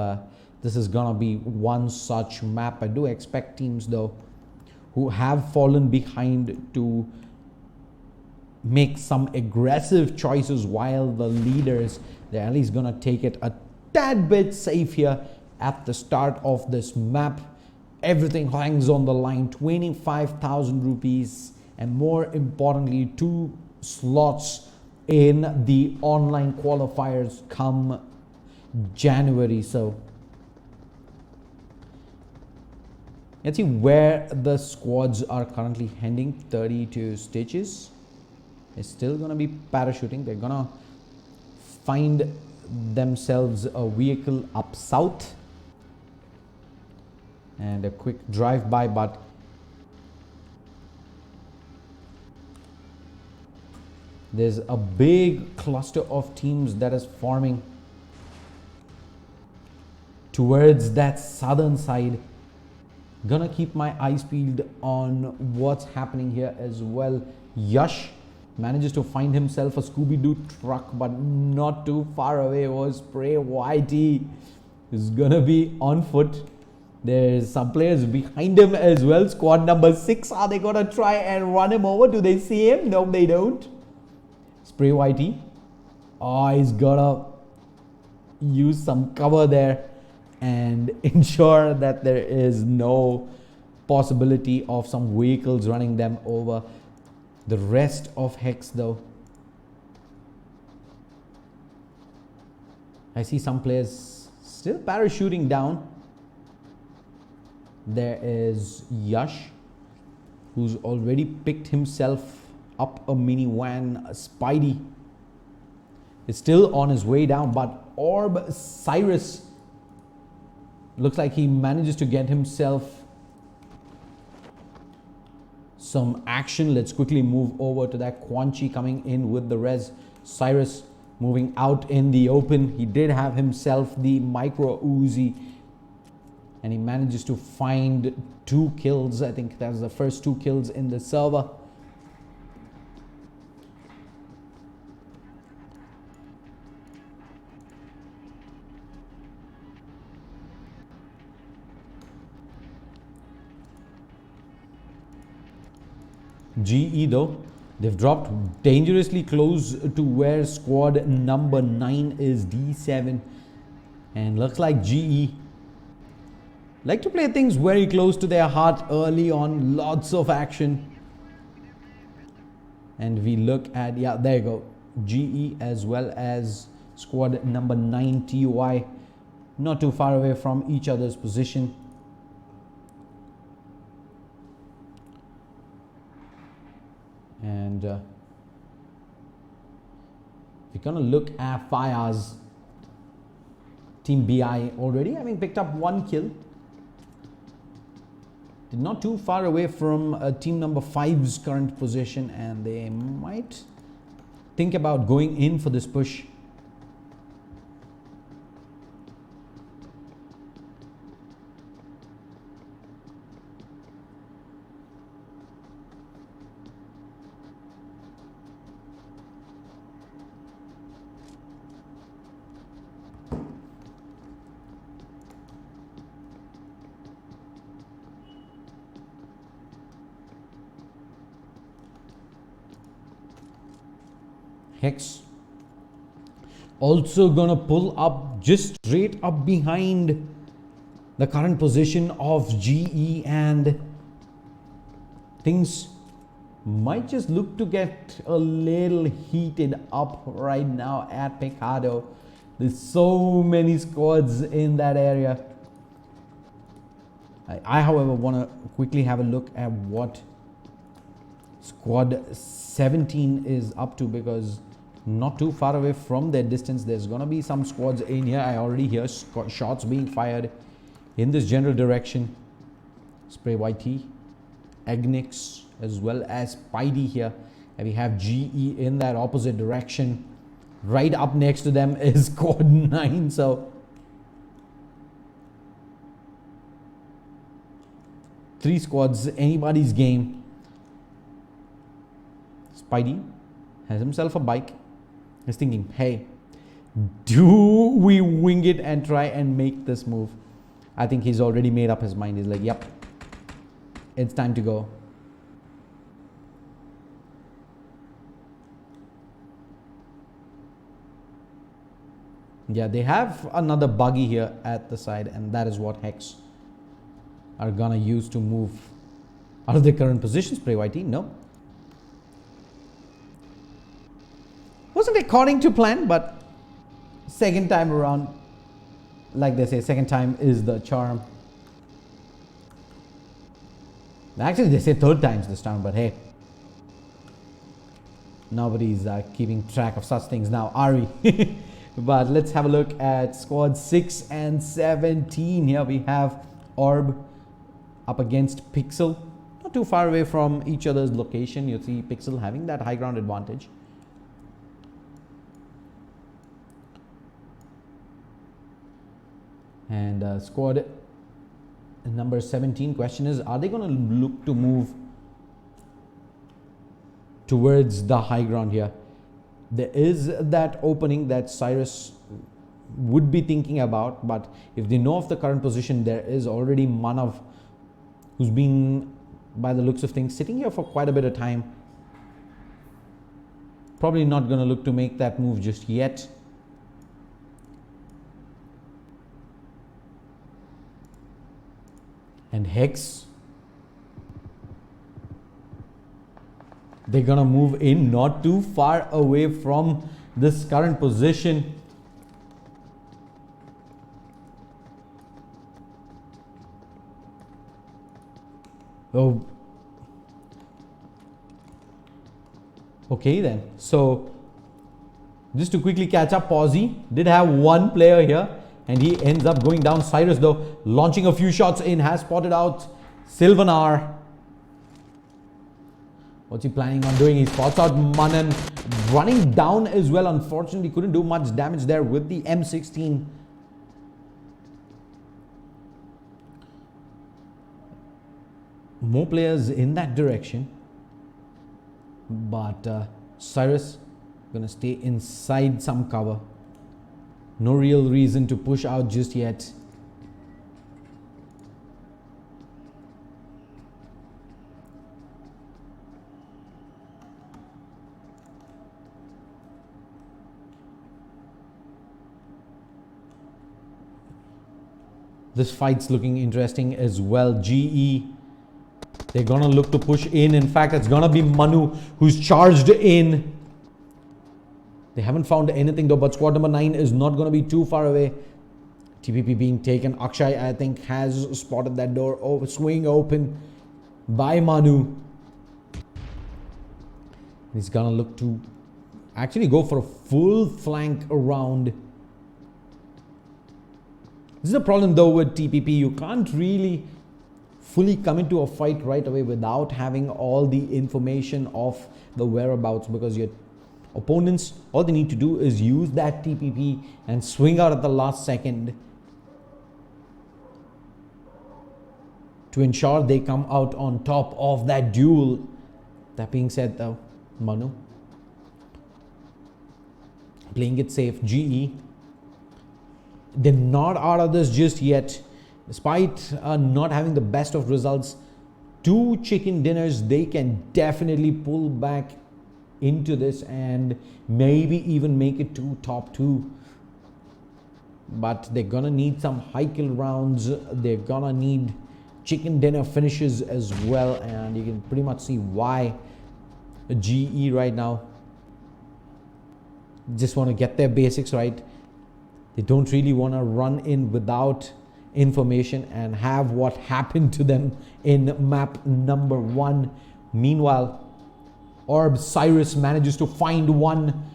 Speaker 2: this is gonna be one such map. I do expect teams, though, who have fallen behind to make some aggressive choices, while the leaders, they're at least gonna take it a tad bit safe here at the start of this map. Everything hangs on the line. 25,000 rupees, and more importantly, 2 slots in the online qualifiers come January. So let's see where the squads are currently heading. 32 stitches. They're still going to be parachuting. They're going to find themselves a vehicle up south. And a quick drive-by, but there's a big cluster of teams that is forming towards that southern side. Gonna keep my eyes peeled on what's happening here as well. Yash manages to find himself a Scooby-Doo truck, but not too far away was Spray YT. He's gonna be on foot. There's some players behind him as well. Squad number 6. Are they gonna try and run him over? Do they see him? No, they don't. Spray YT. Oh, he's gotta use some cover there and ensure that there is no possibility of some vehicles running them over. The rest of Hex, though, I see some players still parachuting down. There is Yash, who's already picked himself up a minivan. Spidey is still on his way down, but Orb Cyrus looks like he manages to get himself some action. Let's quickly move over to that. Quanchi coming in with the res. Cyrus moving out in the open. He did have himself the micro Uzi, and he manages to find 2 kills. I think that's the first 2 kills in the server. GE though, they've dropped dangerously close to where squad number 9 is, D7, and looks like GE like to play things very close to their heart early on. Lots of action. And we look at, yeah, there you go, GE as well as squad number 9 TUI, not too far away from each other's position. And we're gonna look at Fires. Team BI already having picked up 1 kill. They're not too far away from team number 5's current position, and they might think about going in for this push. Hex also gonna pull up just straight up behind the current position of GE, and things might just look to get a little heated up right now at Picado. There's so many squads in that area. I however want to quickly have a look at what squad 17 is up to, because not too far away from their distance there's gonna be some squads in here. I already hear shots being fired in this general direction. Spray YT, Agnix as well as Spidey here, and we have GE in that opposite direction. Right up next to them is squad 9, so 3 squads, anybody's game. Spidey has himself a bike. He's thinking, hey, do we wing it and try and make this move? I think he's already made up his mind. He's like, yep, it's time to go. Yeah, they have another buggy here at the side, and that is what Hex are gonna use to move out of their current position. Spray YT, no. Wasn't according to plan, but second time around, like they say, second time is the charm. Actually, they say third time's this time, but hey, nobody's keeping track of such things now, are we? But let's have a look at squad 6 and 17. Here we have Orb up against Pixel, not too far away from each other's location. You see Pixel having that high ground advantage. And squad number 17, question is, are they going to look to move towards the high ground here? There is that opening that Cyrus would be thinking about, but if they know of the current position, there is already Manav, who's been, by the looks of things, sitting here for quite a bit of time. Probably not going to look to make that move just yet. And Hex, they're gonna move in not too far away from this current position. Oh, okay then. So just to quickly catch up, Posy did have one player here, and he ends up going down. Cyrus though, launching a few shots in, has spotted out Sylvanar. What's he planning on doing? He spots out Manan, running down as well. Unfortunately, couldn't do much damage there with the M16. More players in that direction, but Cyrus gonna stay inside some cover. No real reason to push out just yet. This fight's looking interesting as well. GE, they're gonna look to push in. In fact, it's gonna be Manu who's charged in. They haven't found anything though, but squad number 9 is not gonna be too far away. TPP being taken. Akshay, I think, has spotted that door. Oh, swing open by Manu. He's gonna look to actually go for a full flank around. This is a problem though with TPP. You can't really fully come into a fight right away without having all the information of the whereabouts, because your opponents, all they need to do is use that TPP and swing out at the last second to ensure they come out on top of that duel. That being said though, Manu playing it safe. GE, they're not out of this just yet. Despite not having the best of results, 2 chicken dinners, they can definitely pull back into this and maybe even make it to top 2. But they're gonna need some high kill rounds. They're gonna need chicken dinner finishes as well, and you can pretty much see why GE right now just want to get their basics right. They don't really want to run in without information and have what happened to them in map number 1. Meanwhile, Orb Cyrus manages to find one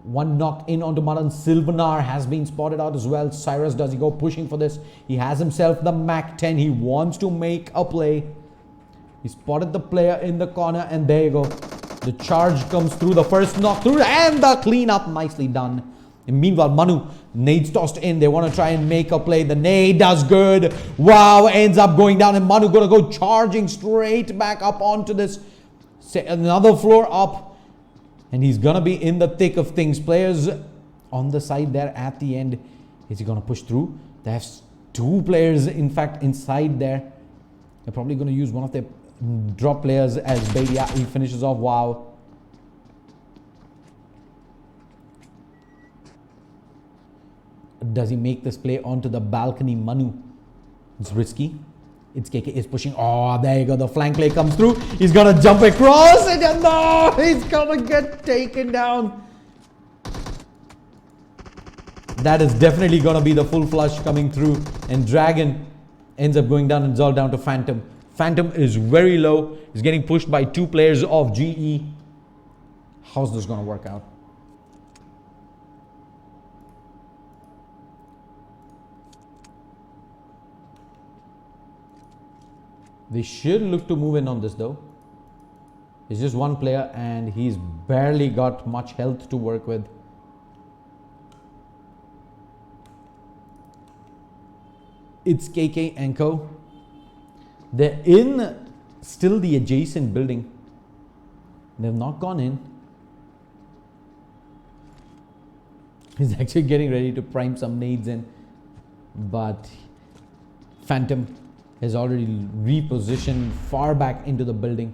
Speaker 2: knock in onto Madan. Silvanar has been spotted out as well. Cyrus, does he go pushing for this? He has himself the Mac 10. He wants to make a play. He spotted the player in the corner, and there you go. The charge comes through, the first knock through, and the cleanup, nicely done. And meanwhile, Manu, nades tossed in. They want to try and make a play. The nade does good. Wow, ends up going down, and Manu gonna go charging straight back up onto this, another floor up, and he's gonna be in the thick of things. Players on the side there at the end. Is he gonna push through? They have 2 players, in fact, inside there. They're probably gonna use one of their drop players as bait. Yeah, he finishes off. Wow. Does he make this play onto the balcony? Manu. It's risky. It's KK is pushing. Oh, there you go. The flank play comes through. He's gonna jump across it, and no, he's gonna get taken down. That is definitely gonna be the full flush coming through, and Dragon ends up going down, and it's all down to Phantom. Phantom is very low. He's getting pushed by 2 players of GE. How's this gonna work out? They should look to move in on this though. It's just 1 player, and he's barely got much health to work with. It's KK and Co. They're in still the adjacent building. They've not gone in. He's actually getting ready to prime some nades in, but Phantom has already repositioned far back into the building.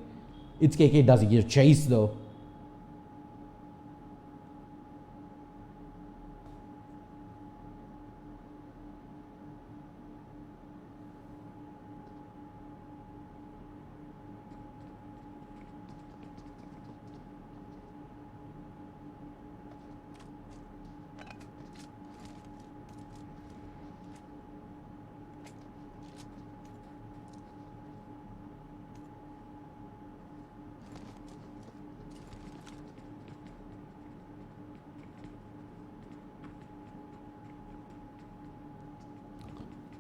Speaker 2: It's KK. Does he get chased though?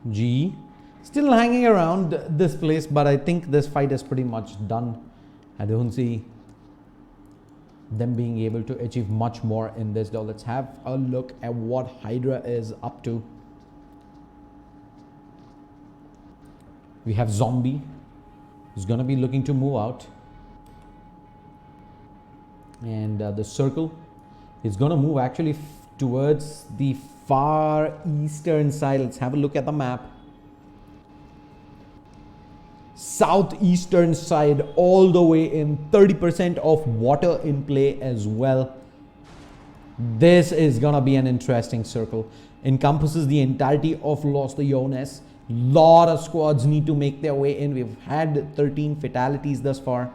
Speaker 2: G still hanging around this place, but I think this fight is pretty much done. I don't see them being able to achieve much more in this though. Let's have a look at what Hydra is up to. We have Zombie, who's gonna be looking to move out, and the Circle is gonna move actually towards the far eastern side. Let's have a look at the map. Southeastern side all the way in, 30% of water in play as well. This is gonna be an interesting circle. Encompasses the entirety of Los Leones. Lot of squads need to make their way in. We've had 13 fatalities thus far.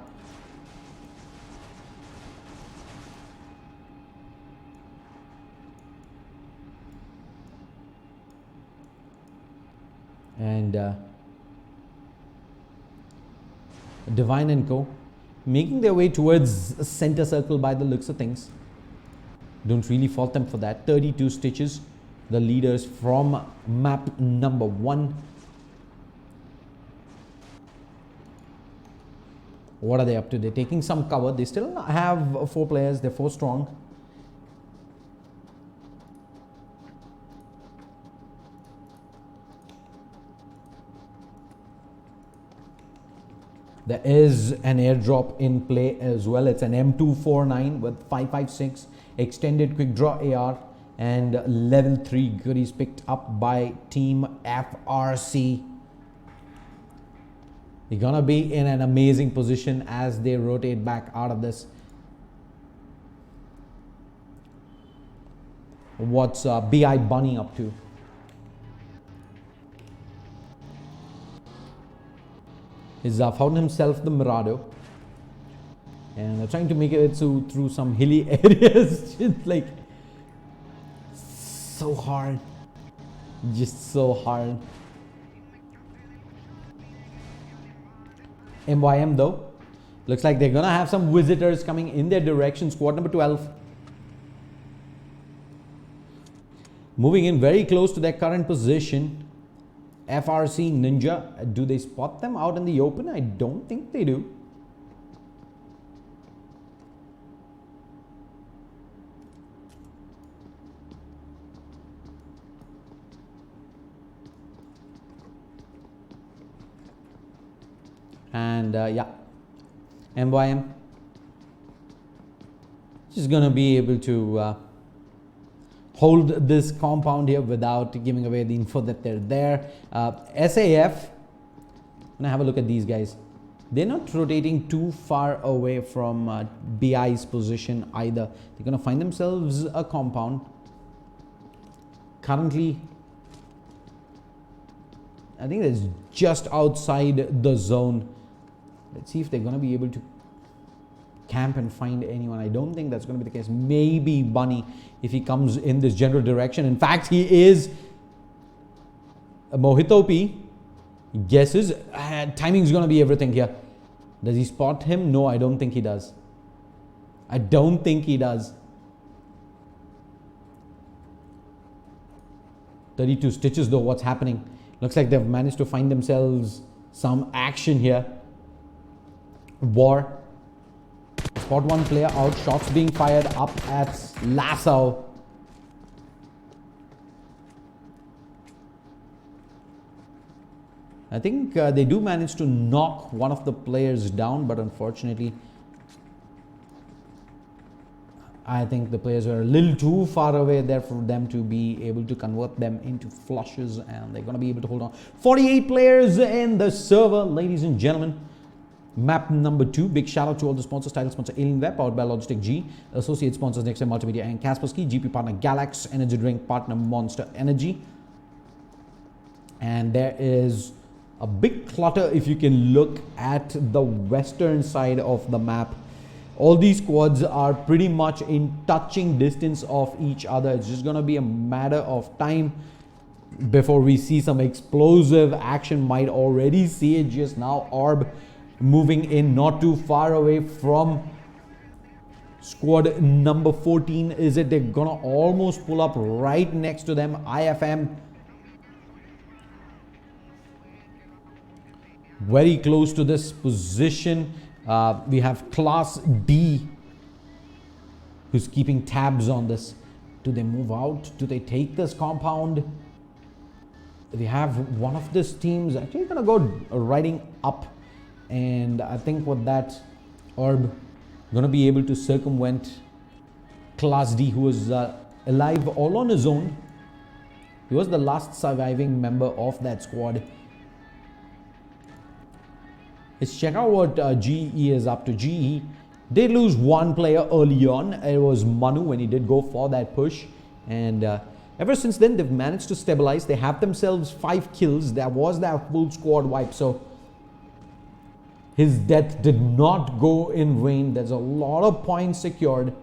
Speaker 2: And Divine and Co. making their way towards a center circle by the looks of things. Don't really fault them for that. 32 stitches, the leaders from map number 1. What are they up to? They're taking some cover. They still have 4 players. They're 4 strong. There is an airdrop in play as well. It's an M249 with 5.56 extended quick draw AR and level 3 goodies picked up by Team FRC. They're gonna be in an amazing position as they rotate back out of this. What's BI Bunny up to? He's found himself the Mirado and trying to make it through some hilly areas. Just like so hard, just so hard. MYM though, looks like they're gonna have some visitors coming in their direction. Squad number 12 moving in very close to their current position. FRC Ninja, do they spot them out in the open? I don't think they do. And yeah, MYM just gonna be able to hold this compound here without giving away the info that they're there. SAF, and have a look at these guys. They're not rotating too far away from BI's position either. They're gonna find themselves a compound. Currently, I think it's just outside the zone. Let's see if they're gonna be able to camp and find anyone. I don't think that's going to be the case. Maybe Bunny if he comes in this general direction. In fact, he is. Mojito P guesses. Timing is going to be everything here. Does he spot him? No, I don't think he does. I don't think he does. 32 stitches though. What's happening? Looks like they've managed to find themselves some action here. War. Spot one player out, shots being fired up at Lasso. I think they do manage to knock one of the players down, but unfortunately, I think the players are a little too far away there for them to be able to convert them into flushes, and they're going to be able to hold on. 48 players in the server, ladies and gentlemen. Map number 2. Big shout out to all the sponsors. Title sponsor Alienware, powered by Logitech G. Associate sponsors Nextwave Multimedia and Kaspersky. GP partner Galax. Energy drink partner Monster Energy. And there is a big clutter if you can look at the western side of the map. All these squads are pretty much in touching distance of each other. It's just going to be a matter of time before we see some explosive action. Might already see it just now. Orb moving in not too far away from squad number 14. Is it? They're gonna almost pull up right next to them. IFM very close to this position. We have Class D who's keeping tabs on this. Do they move out? Do they take this compound? We have one of these teams actually gonna go riding up. And I think with that, Orb going to be able to circumvent Class D, who was alive all on his own. He was the last surviving member of that squad. Let's check out what GE is up to. GE Did lose one player early on. It was Manu when he did go for that push. And ever since then, they've managed to stabilize. They have themselves 5 kills. That was their full squad wipe. So his death did not go in vain. There's a lot of points secured.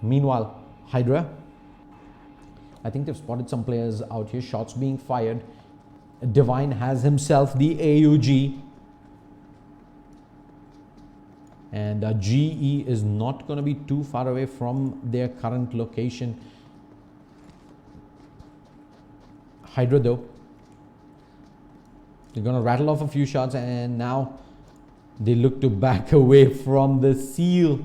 Speaker 2: Meanwhile, Hydra, I think they've spotted some players out here. Shots being fired. Divine has himself the AUG. And GE is not going to be too far away from their current location. Hydra though, they're going to rattle off a few shots, and now they look to back away from the Seal.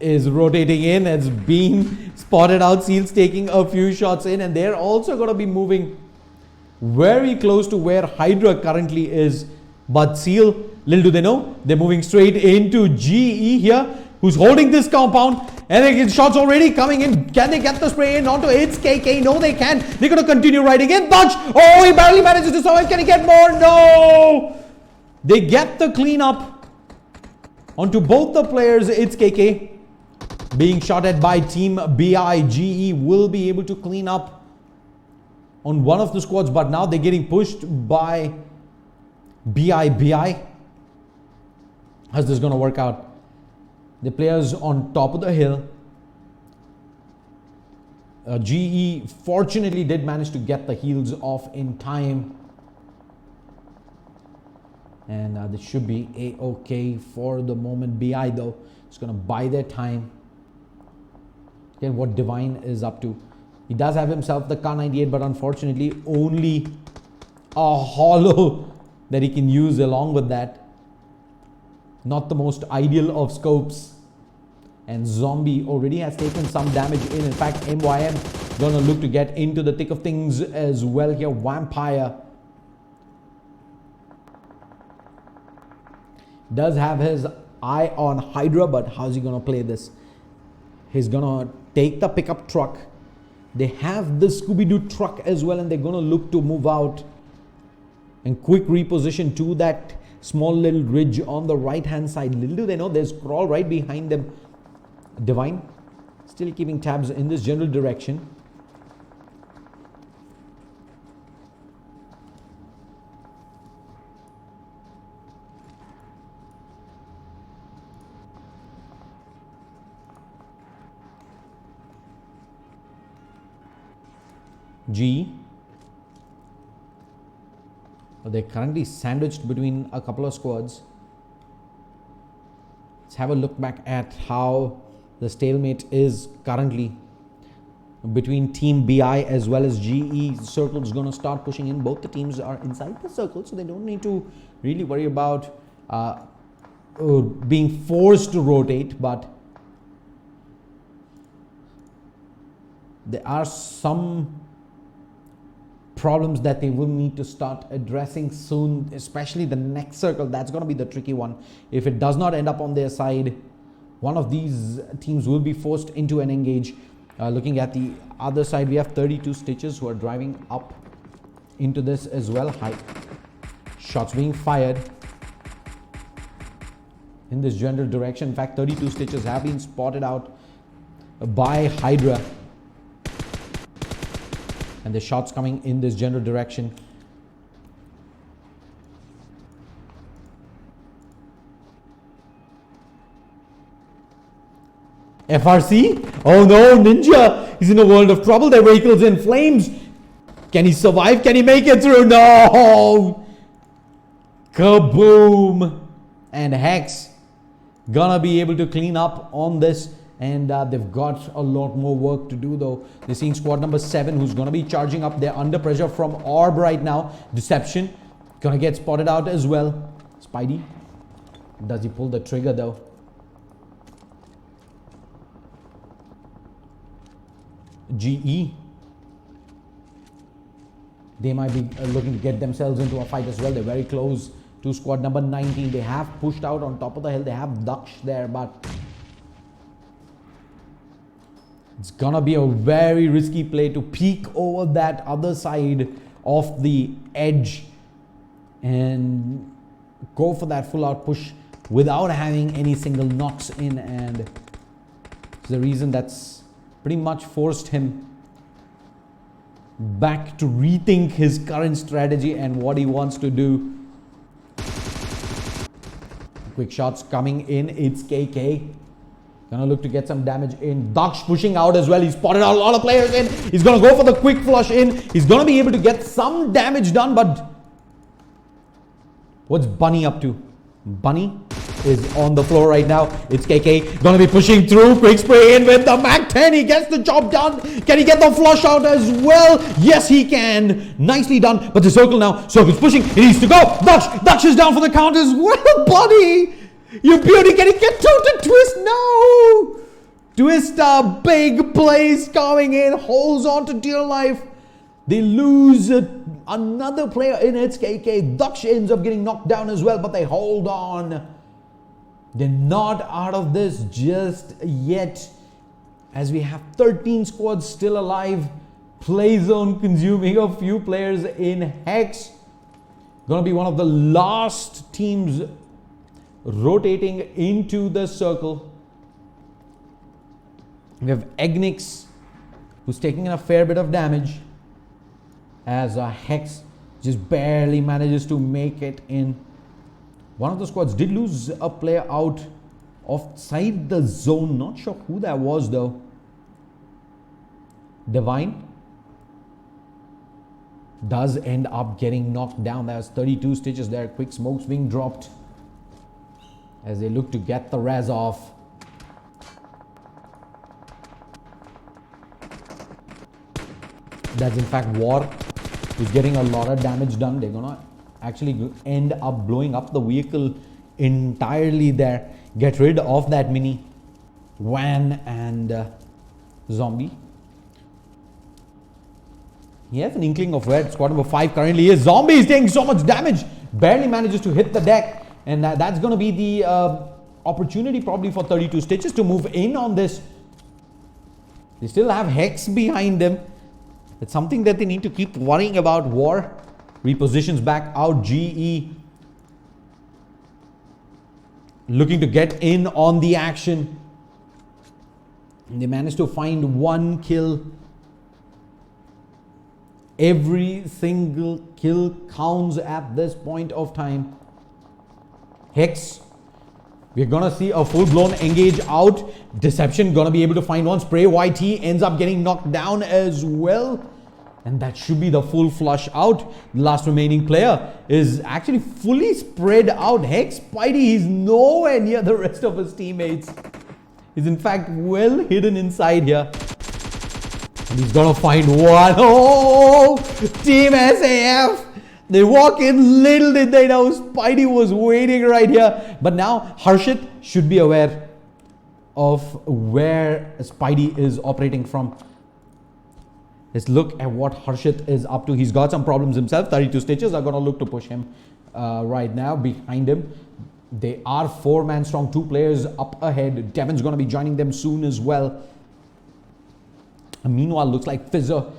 Speaker 2: Is rotating in. It's been spotted out. Seal's taking a few shots in, and they're also going to be moving very close to where Hydra currently is. But Seal, little do they know, they're moving straight into GE here, who's holding this compound. And they get shots already coming in. Can they get the spray in onto its KK? No, they can. They're going to continue riding in. Dodge! Oh, he barely manages to survive. Can he get more? No! They get the cleanup onto both the players. It's KK being shot at by Team BI. GE will be able to clean up on one of the squads, but now they're getting pushed by BI. How's this going to work out? The players on top of the hill. GE fortunately did manage to get the heals off in time. And this should be A-okay for the moment. BI though, it's going to buy their time. Again, what Divine is up to. He does have himself the Kar 98, but unfortunately only a hollow that he can use along with that. Not the most ideal of scopes. And Zombie already has taken some damage in. In fact, MYM gonna look to get into the thick of things as well here. Vampire does have his eye on Hydra, but how's he gonna play this? He's gonna take the pickup truck. They have the Scooby-Doo truck as well, and they're gonna look to move out and quick reposition to that small little ridge on the right hand side. Little do they know, there's Crawl right behind them. Divine still keeping tabs in this general direction. G. They're currently sandwiched between a couple of squads. Let's have a look back at how the stalemate is currently between Team BI as well as GE. Circle is going to start pushing in. Both the teams are inside the circle, so they don't need to really worry about being forced to rotate, but there are some problems that they will need to start addressing soon, especially the next circle. That's going to be the tricky one. If it does not end up on their side, one of these teams will be forced into an engage. Looking at the other side, we have 32 Stitches who are driving up into this as well. High shots being fired in this general direction. In fact, 32 Stitches have been spotted out by Hydra, and the shots coming in this general direction. FRC? Oh no, Ninja! He's in a world of trouble. Their vehicle's in flames. Can he survive? Can he make it through? No! Kaboom! And Hex gonna be able to clean up on this. And they've got a lot more work to do though. They're seeing squad number 7 who's going to be charging up. They're under pressure from Orb right now. Deception going to get spotted out as well. Spidey, does he pull the trigger though? GE, they might be looking to get themselves into a fight as well. They're very close to squad number 19. They have pushed out on top of the hill. They have Daksh there, but it's gonna be a very risky play to peek over that other side of the edge and go for that full out push without having any single knocks in, and it's the reason that's pretty much forced him back to rethink his current strategy and what he wants to do. Quick shots coming in. It's KK. Gonna look to get some damage in. Daksh pushing out as well. He spotted out a lot of players in. He's gonna go for the quick flush in. He's gonna be able to get some damage done, but what's Bunny up to? Bunny is on the floor right now. It's KK. Gonna be pushing through. Quick spray in with the Mac 10. He gets the job done. Can he get the flush out as well? Yes, he can. Nicely done. But the circle now. Circle's pushing. He needs to go. Daksh is down for the count as well, buddy. You beauty. Can he get through to Twist? No. Twist, big plays coming in. Holds on to dear life. They lose another player in. It's KK. Daksh ends up getting knocked down as well, but they hold on. They're not out of this just yet, as we have 13 squads still alive. Play zone consuming a few players in Hex. Gonna be one of the last teams rotating into the circle. We have Egnix, who's taking a fair bit of damage, as Hex just barely manages to make it in. One of the squads did lose a player out outside the zone. Not sure who that was though. Divine does end up getting knocked down. There's 32 stitches there. Quick smokes being dropped as they look to get the res off. That's in fact War, who's getting a lot of damage done. They're gonna actually end up blowing up the vehicle entirely there. Get rid of that mini. Wan and Zombie. He has an inkling of where squad number 5 currently is. Zombie is taking so much damage. Barely manages to hit the deck. And that's going to be the opportunity probably for 32 stitches to move in on this. They still have Hex behind them. It's something that they need to keep worrying about. War repositions back out. GE looking to get in on the action. And they managed to find one kill. Every single kill counts at this point of time. Hex, we're gonna see a full-blown engage out. Deception gonna be able to find one. Spray YT ends up getting knocked down as well. And that should be the full flush out. The last remaining player is actually fully spread out. Hex, Spidey, he's nowhere near the rest of his teammates. He's in fact well hidden inside here. And he's gonna find one. Oh, Team SAF. They walk in, little did they know Spidey was waiting right here. But now Harshit should be aware of where Spidey is operating from. Let's look at what Harshit is up to. He's got some problems himself. 32 stitches are going to look to push him right now. Behind him, they are 4-man strong, 2 players up ahead. Devin's going to be joining them soon as well. And meanwhile, looks like Fizzer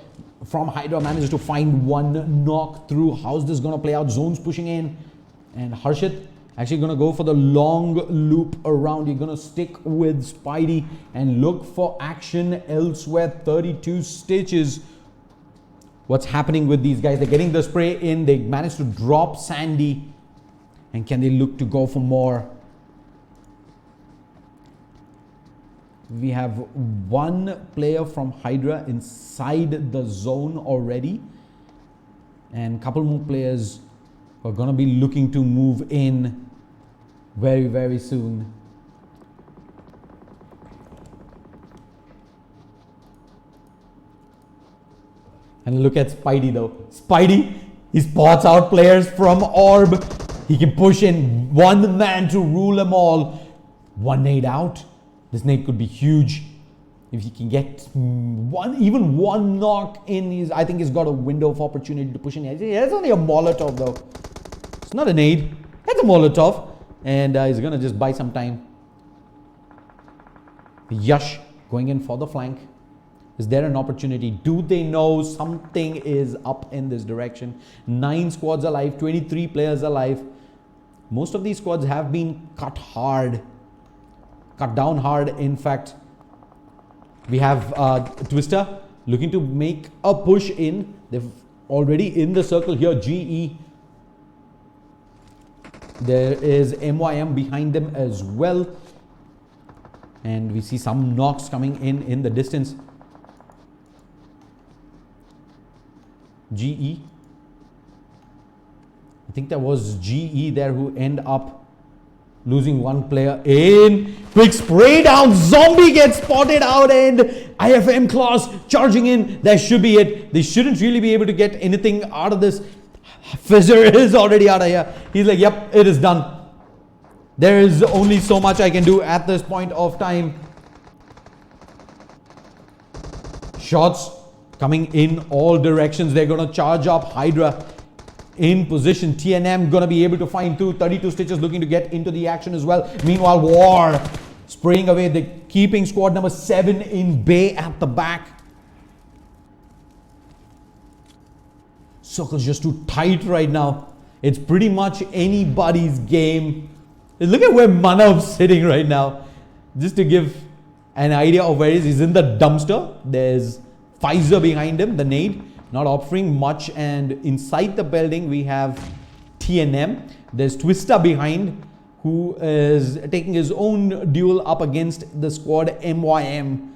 Speaker 2: from Hydra manages to find one knock through. How's this going to play out? Zones pushing in. And Harshit actually going to go for the long loop around. You're going to stick with Spidey and look for action elsewhere. 32 stitches. What's happening with these guys? They're getting the spray in. They managed to drop Sandy. And can they look to go for more? We have one player from Hydra inside the zone already. And a couple more players are going to be looking to move in very, very soon. And look at Spidey though. Spidey, he spots out players from Orb. He can push in one man to rule them all. One nade out. This nade could be huge. If he can get even one knock in, I think he's got a window of opportunity to push in. It's only a Molotov though. It's not a nade. It's a Molotov. And he's going to just buy some time. Yash going in for the flank. Is there an opportunity? Do they know something is up in this direction? 9 squads alive, 23 players alive. Most of these squads have been cut down hard. In fact, we have Twister looking to make a push in. They've already in the circle here. GE. There is MYM behind them as well. And we see some knocks coming in the distance. GE. I think that was GE there who end up losing one player in. Quick spray down. Zombie gets spotted out and IFM class charging in. That should be it. They shouldn't really be able to get anything out of this. Fizzer is already out of here. He's like, yep, it is done. There is only so much I can do at this point of time. Shots coming in all directions. They're going to charge up. Hydra in position. TNM going to be able to find 32 Stitches looking to get into the action as well. Meanwhile, War spraying away. They're keeping squad number 7 in bay at the back. Circle's just too tight right now. It's pretty much anybody's game. Look at where Manav's sitting right now. Just to give an idea of where he is. He's in the dumpster. There's Pfizer behind him, the nade. Not offering much. And inside the building, we have TNM. There's Twister behind, who is taking his own duel up against the squad MYM.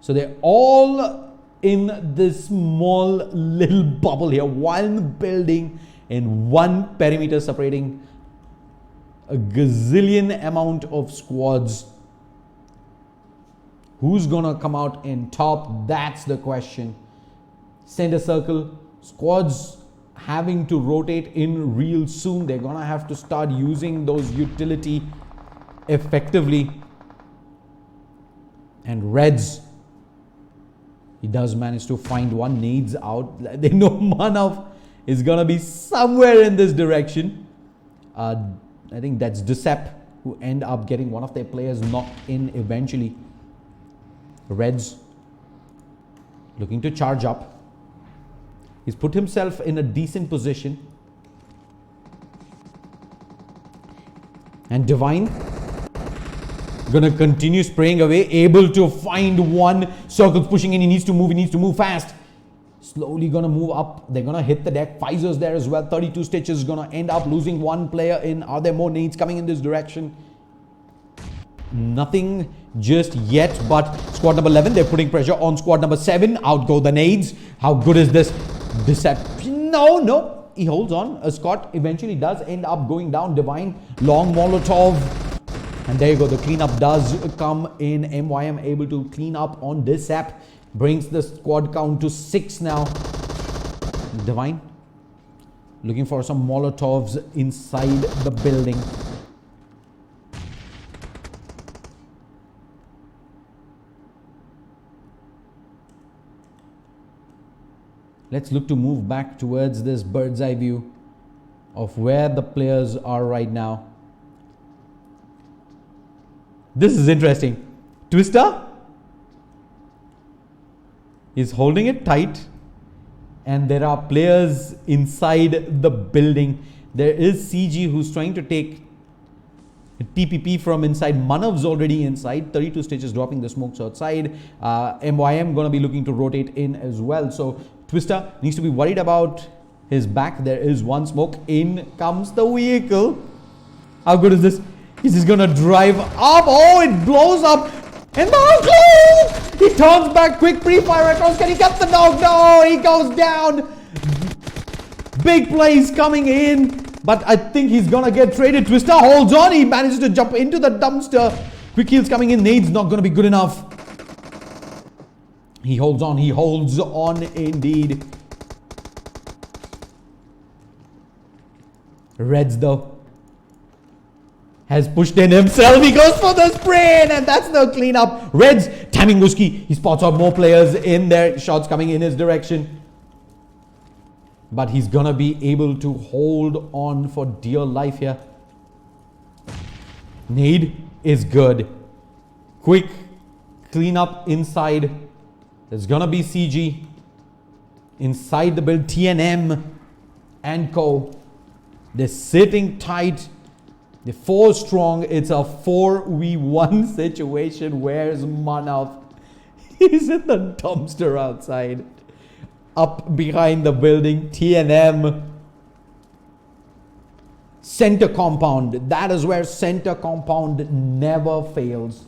Speaker 2: So they're all in this small little bubble here. One building and one perimeter separating a gazillion amount of squads. Who's gonna come out in top? That's the question. Center circle, squads having to rotate in real soon. They're gonna have to start using those utility effectively. And Reds, he does manage to find one. Nades out. They know Manav is gonna be somewhere in this direction. I think that's Decep who end up getting one of their players knocked in eventually. Reds looking to charge up. He's put himself in a decent position. And Divine gonna continue spraying away, able to find one. Circle's pushing in. He needs to move fast. Slowly gonna move up. They're gonna hit the deck. Pfizer's there as well. 32 Stitches gonna end up losing one player in. Are there more nades coming in this direction? Nothing just yet, but squad number 11, they're putting pressure on squad number 7. Out go the nades. How good is this? Deception. No. He holds on. Scott eventually does end up going down. Divine. Long Molotov. And there you go. The cleanup does come in. MYM able to clean up on Decep. Brings the squad count to 6 now. Divine looking for some Molotovs inside the building. Let's look to move back towards this bird's eye view of where the players are right now. This is interesting. Twister is holding it tight, and there are players inside the building. There is CG who's trying to take a TPP from inside. Manav's already inside. 32 Stitches dropping the smokes outside. MYM gonna be looking to rotate in as well. So Twister needs to be worried about his back. There is one smoke. In comes the vehicle. How good is this? He's just gonna drive up. Oh, it blows up. And the he turns back. Quick pre-fire across. Can he get the knock? No, he goes down. Big plays coming in. But I think he's gonna get traded. Twister holds on. He manages to jump into the dumpster. Quick heals coming in. Nade's not gonna be good enough. He holds on. He holds on indeed. Reds though has pushed in himself. He goes for the spray, and that's the cleanup. Reds, Taminguski, he spots out more players in there. Shots coming in his direction. But he's gonna be able to hold on for dear life here. Nade is good. Quick cleanup inside. There's gonna be CG inside the build. TNM and Co. They're sitting tight. The 4 strong. It's a 4v1 situation. Where's Manav? He's in the dumpster outside. Up behind the building. TNM. Center compound. That is where center compound never fails.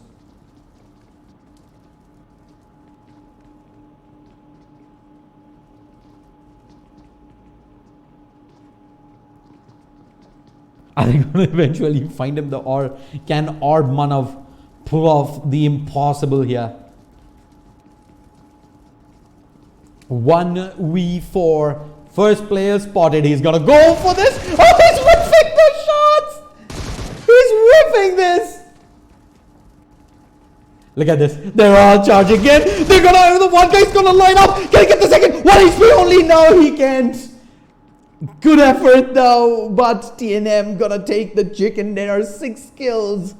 Speaker 2: Are they going to eventually find him, or can Ard Manav pull off the impossible here? 1v4. First player spotted. He's going to go for this. Oh, he's whiffing the shots. He's whiffing this. Look at this. They're all charging in. They're going to, the one guy's going to line up. Can he get the second? 1 HP only. No, he can't. Good effort though, but TNM gonna take the chicken dinner. 6 kills.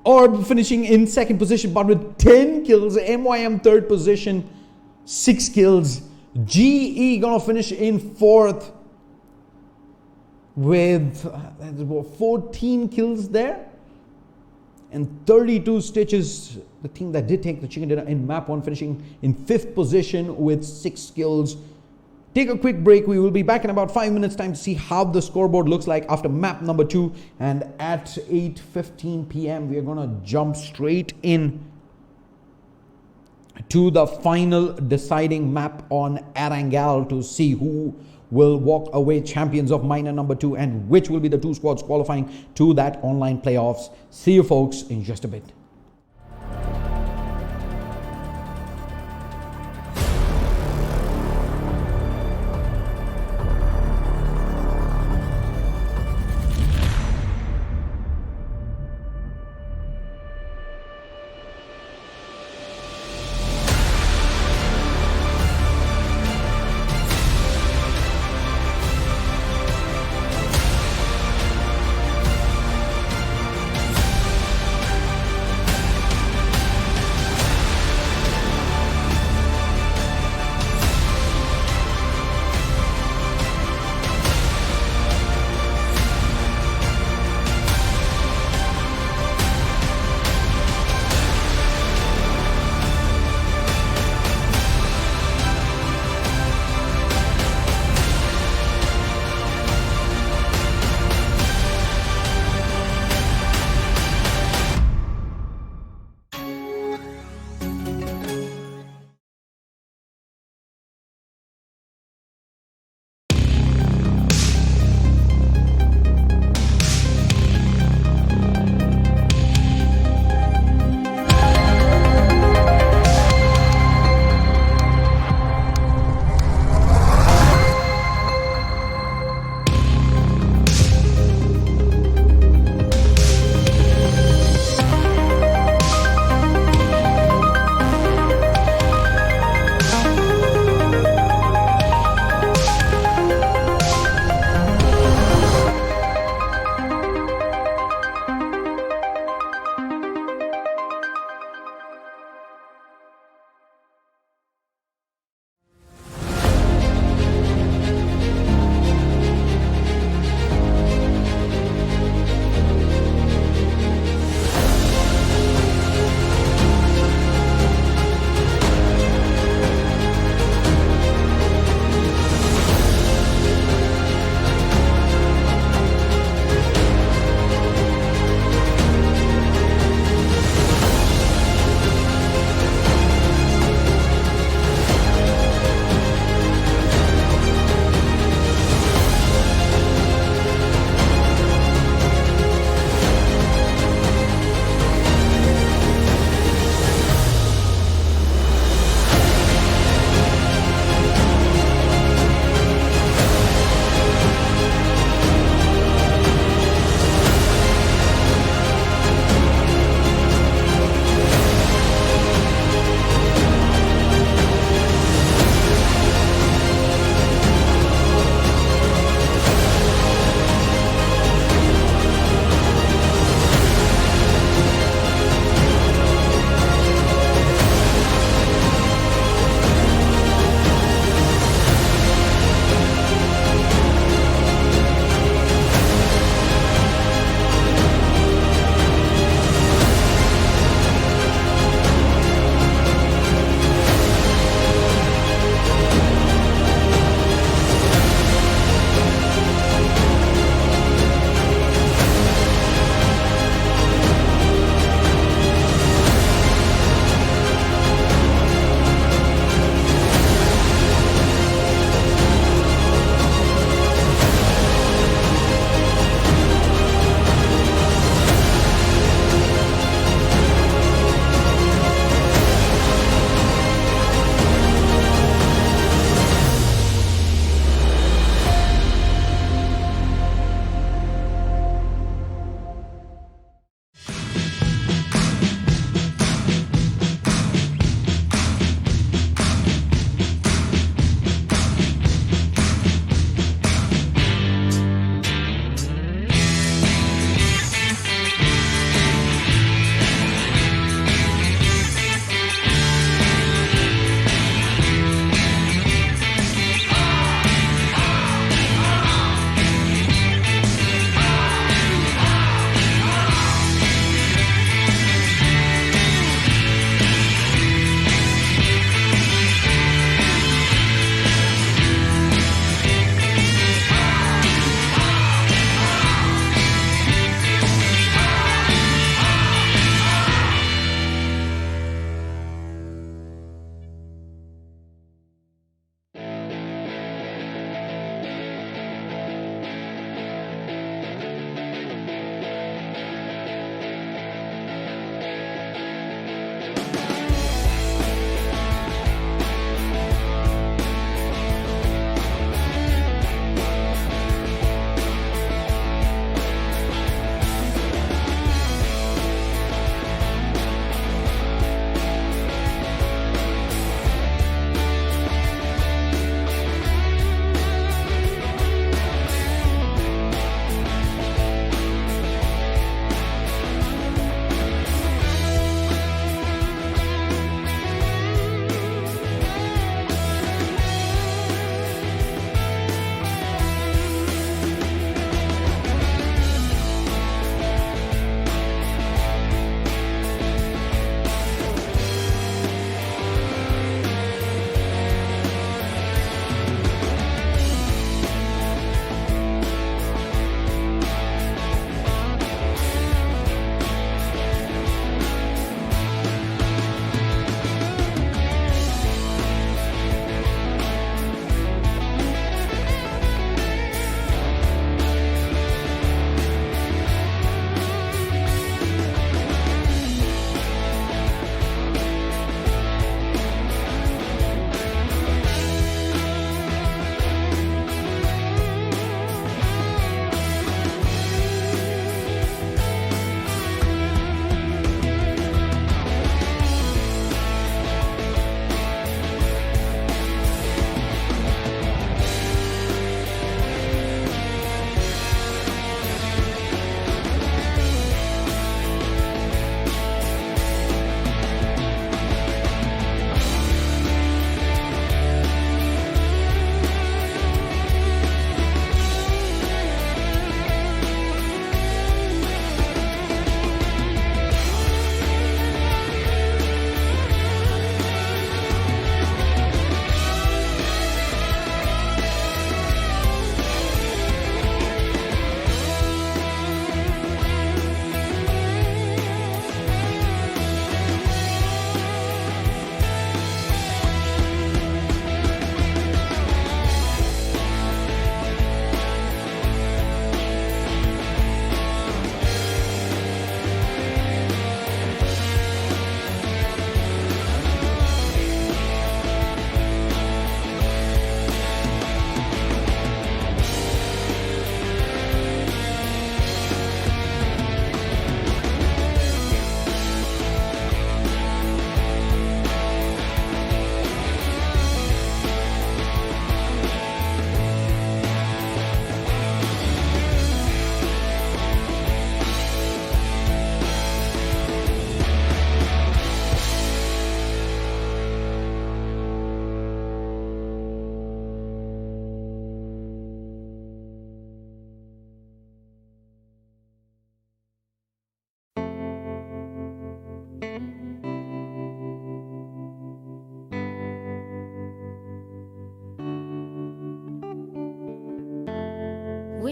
Speaker 2: Orb finishing in second position, but with 10 kills. MYM third position, 6 kills. GE gonna finish in fourth with 14 kills there. And 32 stitches. The team that did take the chicken dinner in map 1 finishing in 5th position with 6 kills. Take a quick break. We will be back in about 5 minutes time to see how the scoreboard looks like after map number 2. And at 8:15 p.m. we are going to jump straight in to the final deciding map on Arangal to see who will walk away champions of minor number 2 and which will be the 2 squads qualifying to that online playoffs. See you folks in just a bit.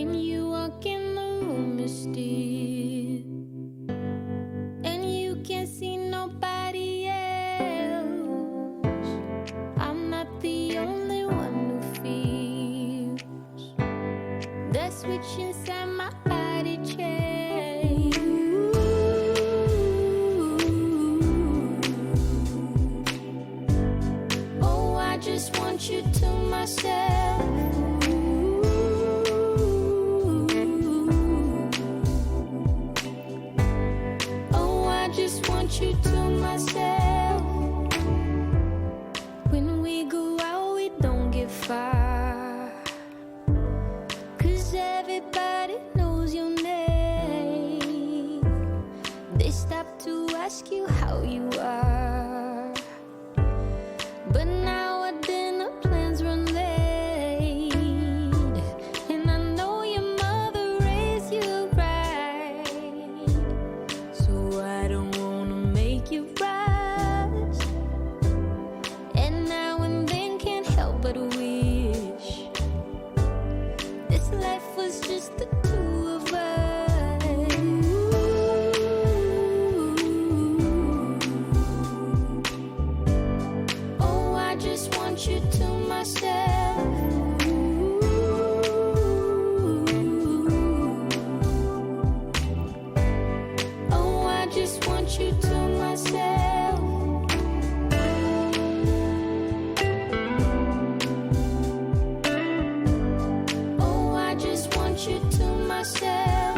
Speaker 1: When you walk in the room, you're still, and you can't see nobody else. I'm not the only one who feels the switch inside my body change. Oh, I just want you to myself. Oh, I just want you to myself. When we go out, we don't get far, 'cause everybody knows your name. They stop to ask you how you are, but now our dinner plans run late, and I know your mother raised you right, so I don't wanna make you rush. And now and then can't help but wish this life was just the two of us. Oh, I just want you to myself. Oh, I just want you to myself. Oh, I just want you to myself.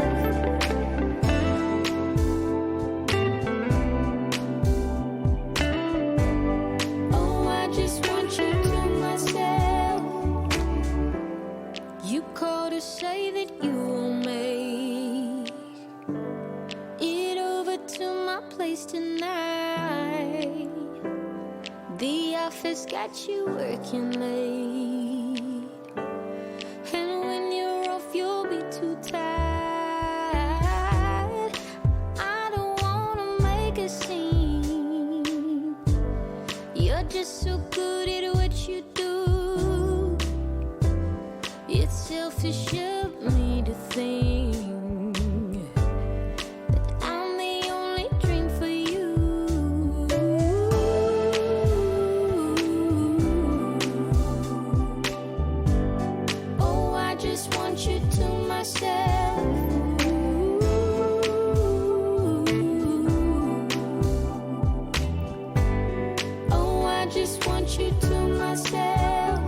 Speaker 1: Oh, I just want you to myself. You called to say that you will make it over to my place tonight. The office got you working late, and when you're off, you'll be too tired. I don't wanna make a scene. You're just so good at what you do. It's selfish of me to think that I'm the only dream for you. Oh, I just want you to myself. Oh, I just want you to myself.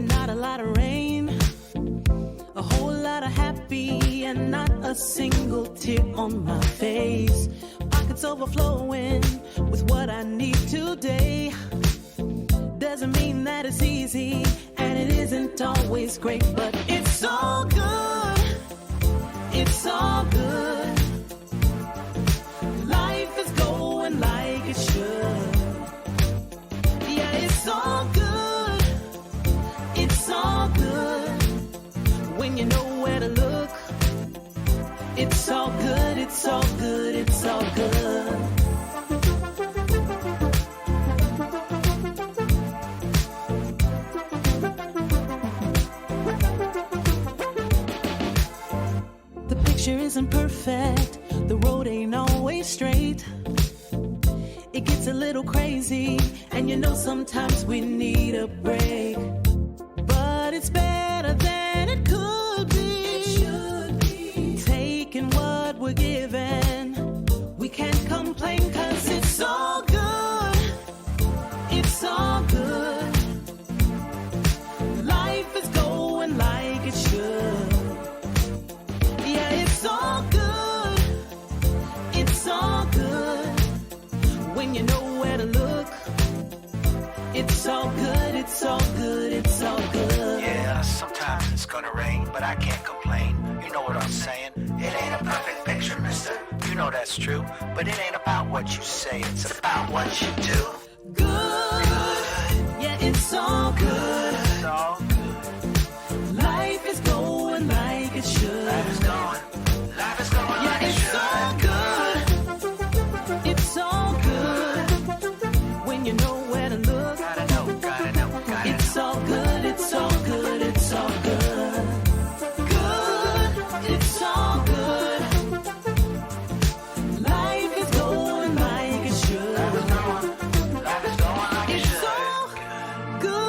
Speaker 3: and not a lot of rain. A whole lot of happy and not a single tear on my face. Pockets overflowing with what I need today. Doesn't mean that it's easy, and it isn't always great, but it's all good. It's all good. Life is going like it should. Yeah, it's all good. It's all good. When you know where to look, it's all good. It's all good. It's all good. Isn't perfect, the road ain't always straight. It gets a little crazy, and you know sometimes we need a break. But it's better than it could be. It should be. Taking what we're given, we can't complain, 'cause it's all good. It's all good. Life is going like it should. It's all good. It's all good. When you know where to look, it's all good. It's all good. It's all good.
Speaker 4: Yeah, sometimes it's gonna rain, but I can't complain. You know what I'm saying? It ain't a perfect picture, mister. You know that's true. But it ain't about what you say, it's about what you do.
Speaker 3: Good. Yeah, it's all good.
Speaker 4: It's all good.
Speaker 3: Life is going like it should.
Speaker 4: Life is going. Life is going like it
Speaker 3: it's all
Speaker 4: should.
Speaker 3: good. It's all good. When you know where to look,
Speaker 4: Gotta know, gotta know, gotta
Speaker 3: it's all good. It's all good. It's all good. Good. It's all good. Life is going like it should.
Speaker 4: Life is going like it
Speaker 3: It's
Speaker 4: should.
Speaker 3: all good.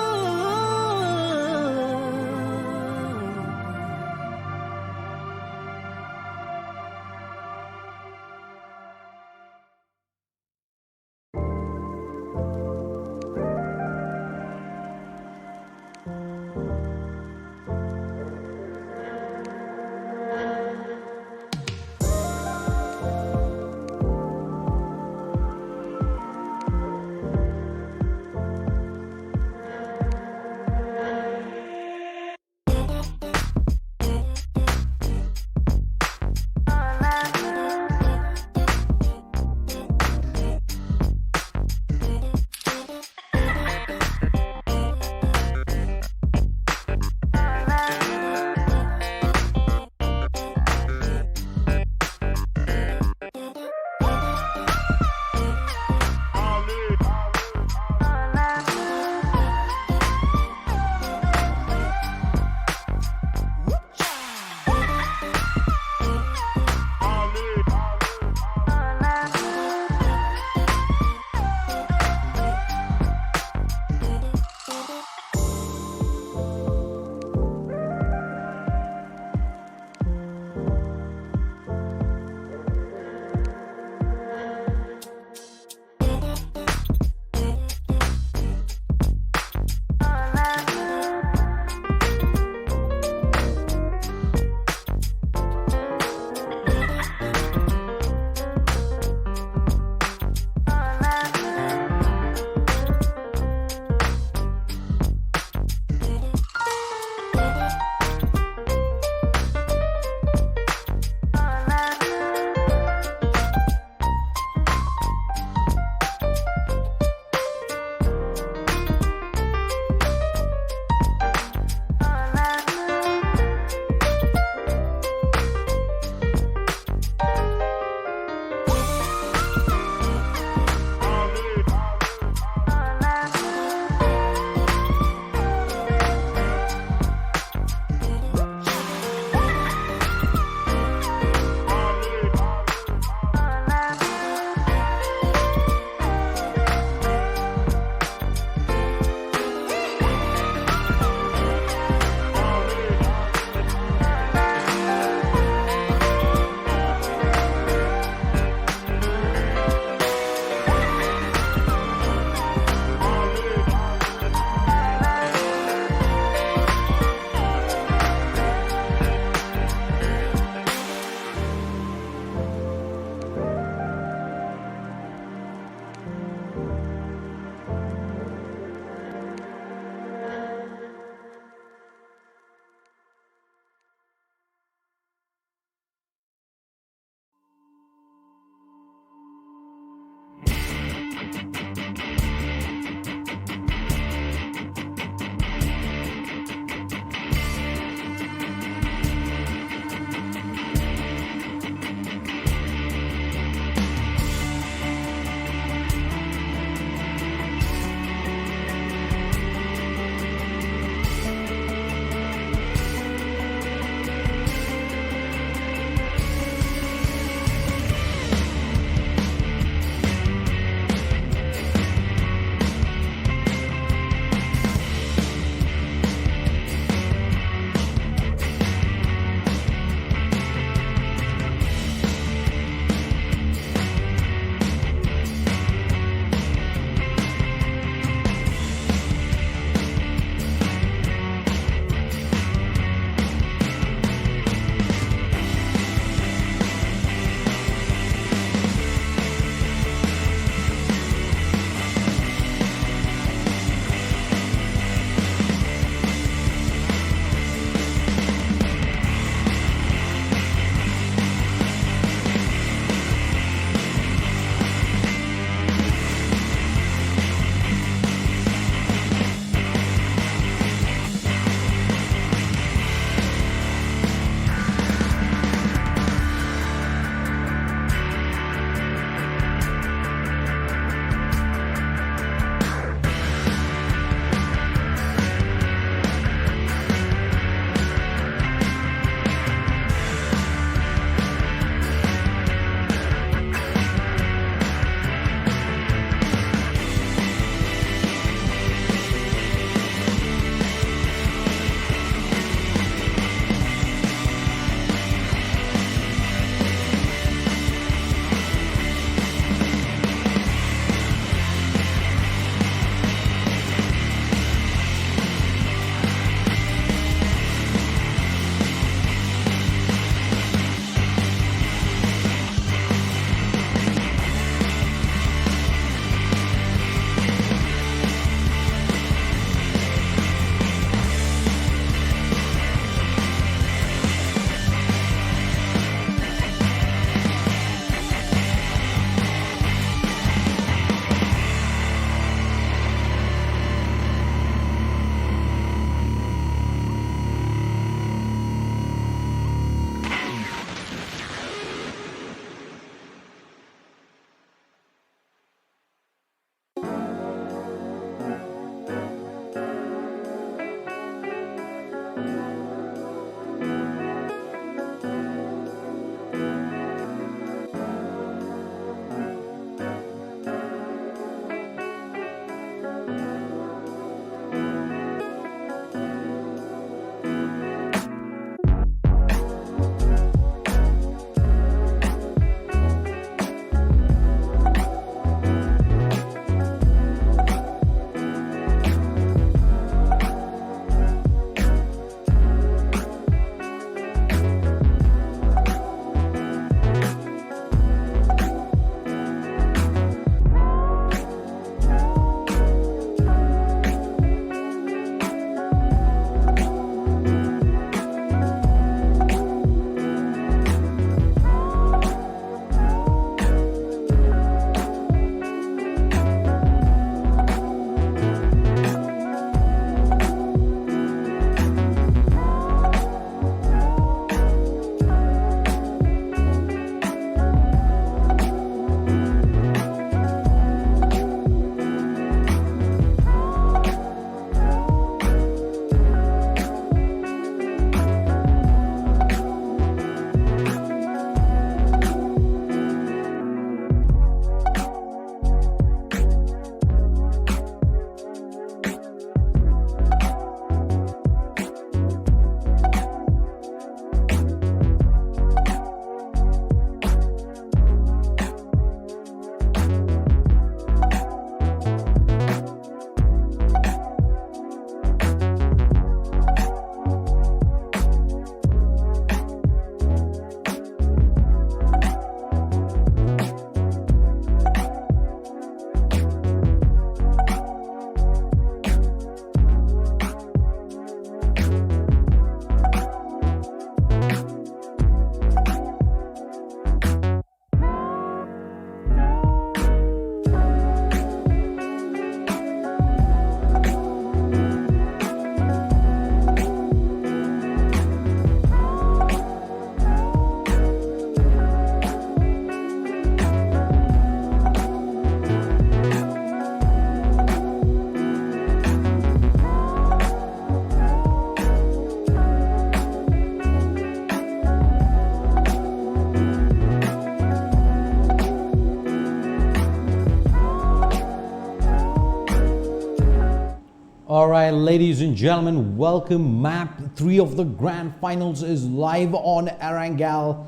Speaker 2: All right, ladies and gentlemen, welcome. Map 3 of the grand finals is live on Arangal.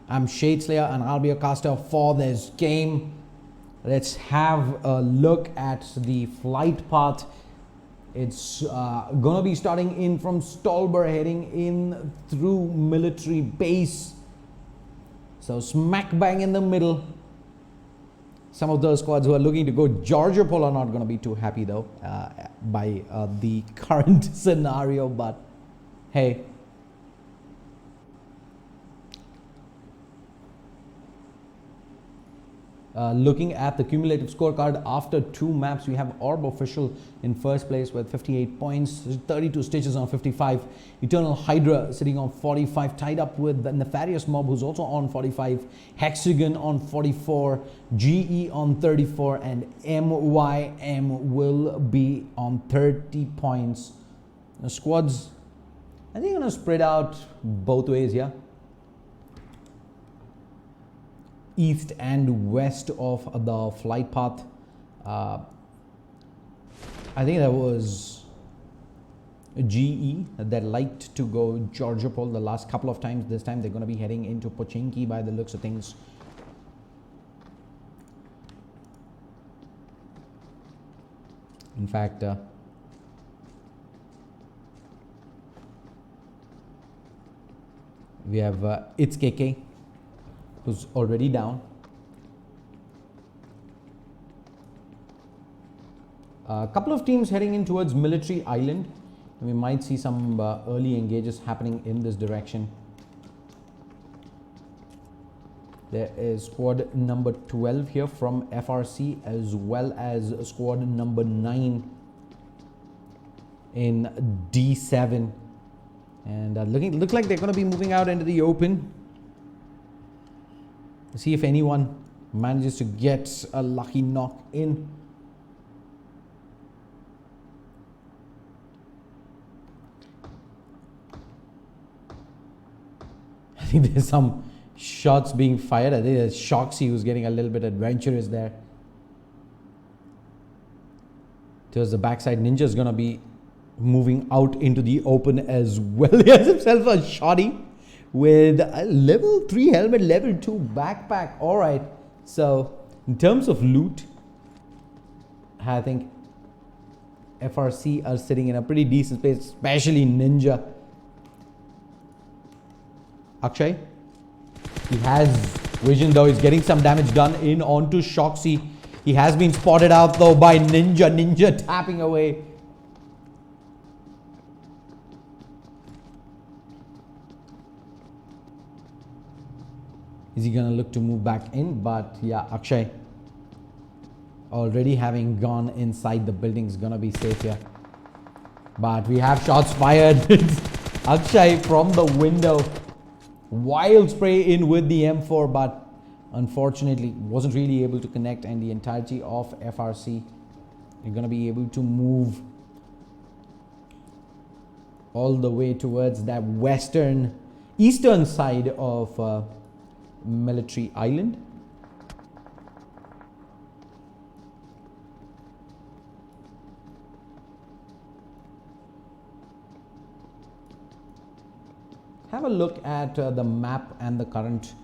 Speaker 2: I'm Shadeslayer and I'll be a caster for this game. Let's have a look at the flight path. It's gonna be starting in from Stolber, heading in through military base. So smack bang in the middle. Some of those squads who are looking to go Georgia Pole are not going to be too happy though by the current scenario, but hey. Looking at the cumulative scorecard after 2 maps, we have Orb Official in first place with 58 points, 32 Stitches on 55, Eternal Hydra sitting on 45, tied up with the Nefarious Mob who's also on 45, Hexagon on 44, GE on 34, and MYM will be on 30 points. The squads, I think, are going to spread out both ways here. East and west of the flight path. I think there was a GE that liked to go Georgia Pole the last couple of times. This time they're going to be heading into Pochinki by the looks of things. In fact, we have It's KK, who's already down. A couple of teams heading in towards Military Island. We might see some early engages happening in this direction. There is squad number 12 here from FRC, as well as squad number 9 in D7. And look like they're going to be moving out into the open. See if anyone manages to get a lucky knock in. I think there's some shots being fired. I think there's Shoxy who's getting a little bit adventurous there. Towards the backside, Ninja's gonna be moving out into the open as well. He has himself a shoddy with a level 3 helmet, level 2 backpack. All right, so in terms of loot, I think FRC are sitting in a pretty decent space, especially Ninja. Akshay, he has vision though. He's getting some damage done in onto Shoxy. He has been spotted out though by Ninja. Ninja tapping away. Is he gonna look to move back in? But yeah, Akshay, already having gone inside the building, is gonna be safe here. But we have shots fired. Akshay from the window. Wild spray in with the M4, but unfortunately wasn't really able to connect, and the entirety of FRC are gonna be able to move all the way towards that eastern side of Military Island. Have a look at the map and the current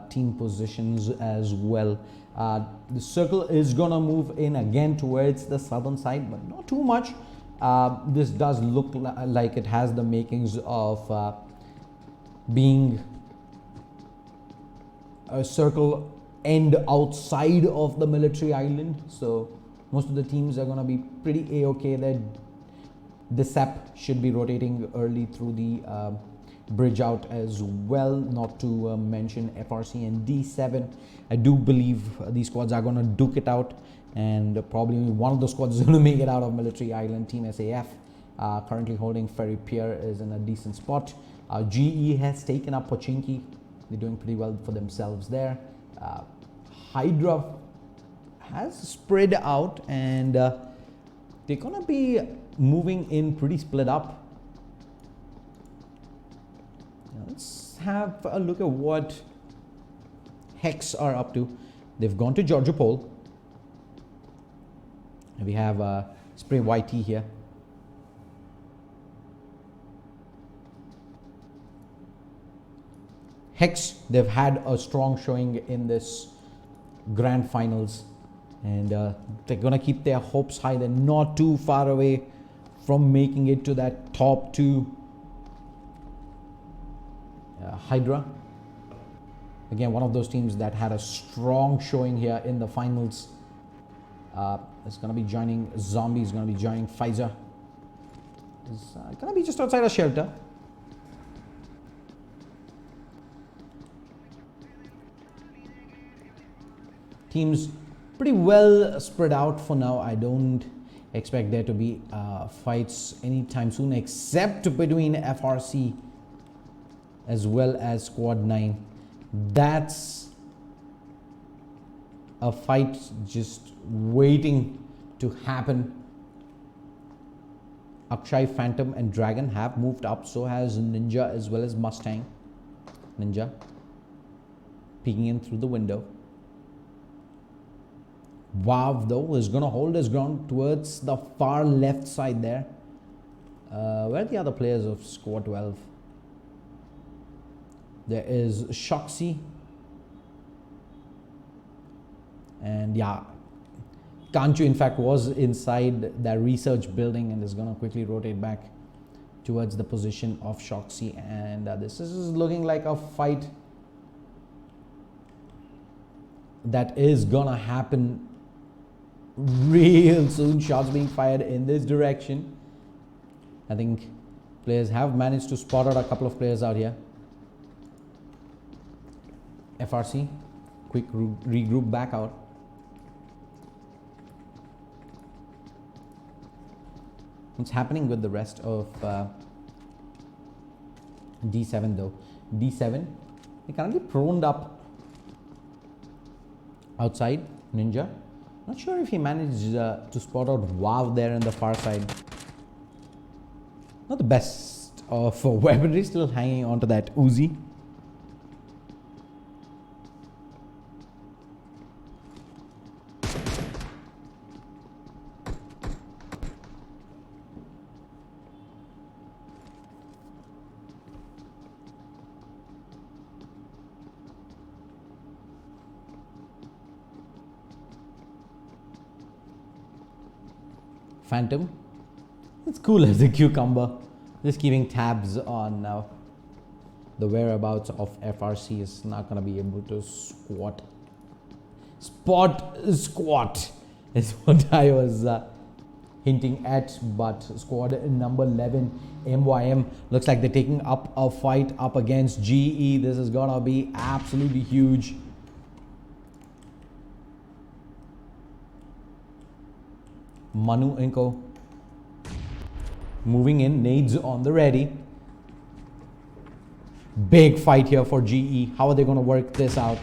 Speaker 2: team positions as well. The circle is gonna move in again towards the southern side, but not too much. This does look like it has the makings of being a circle end outside of the Military Island, so most of the teams are going to be pretty a-okay there. The SEP should be rotating early through the bridge out as well, not to mention FRC and D7. I do believe these squads are going to duke it out, and probably only one of the squads is going to make it out of Military Island. Team SAF currently holding Ferry Pier is in a decent spot. GE has taken up Pochinki. They're doing pretty well for themselves there. Hydra has spread out, and they're gonna be moving in pretty split up. Now let's have a look at what Hex are up to. They've gone to Georgia Pole. And we have Spray YT here. Hex, they've had a strong showing in this grand finals, and they're gonna keep their hopes high. They're not too far away from making it to that top 2. Hydra, again, one of those teams that had a strong showing here in the finals. It's gonna be joining Zombie, is gonna be joining Pfizer. It's gonna be just outside a shelter. Teams pretty well spread out for now. I don't expect there to be fights anytime soon, except between FRC as well as Squad 9. That's a fight just waiting to happen. Akshay, Phantom and Dragon have moved up. So has Ninja as well as Mustang. Ninja peeking in through the window. Wow, though, is going to hold his ground towards the far left side there. Where are the other players of Squad 12? There is Shoxy. And yeah, Kanchu in fact was inside that research building and is going to quickly rotate back towards the position of Shoxy. And this is looking like a fight that is going to happen real soon. Shots being fired in this direction. I think players have managed to spot out a couple of players out here. FRC, quick regroup back out. What's happening with the rest of D7 though? D7, they currently proned up outside. Ninja, not sure if he managed to spot out Wow there in the far side. Not the best of weaponry, still hanging onto that Uzi. Phantom, it's cool as a cucumber, just keeping tabs on now. The whereabouts of FRC is not going to be able to squat is what I was hinting at. But squad number 11 MYM looks like they're taking up a fight up against GE. This is gonna be absolutely huge. Manu Inko moving in, nades on the ready. Big fight here for GE. How are they going to work this out?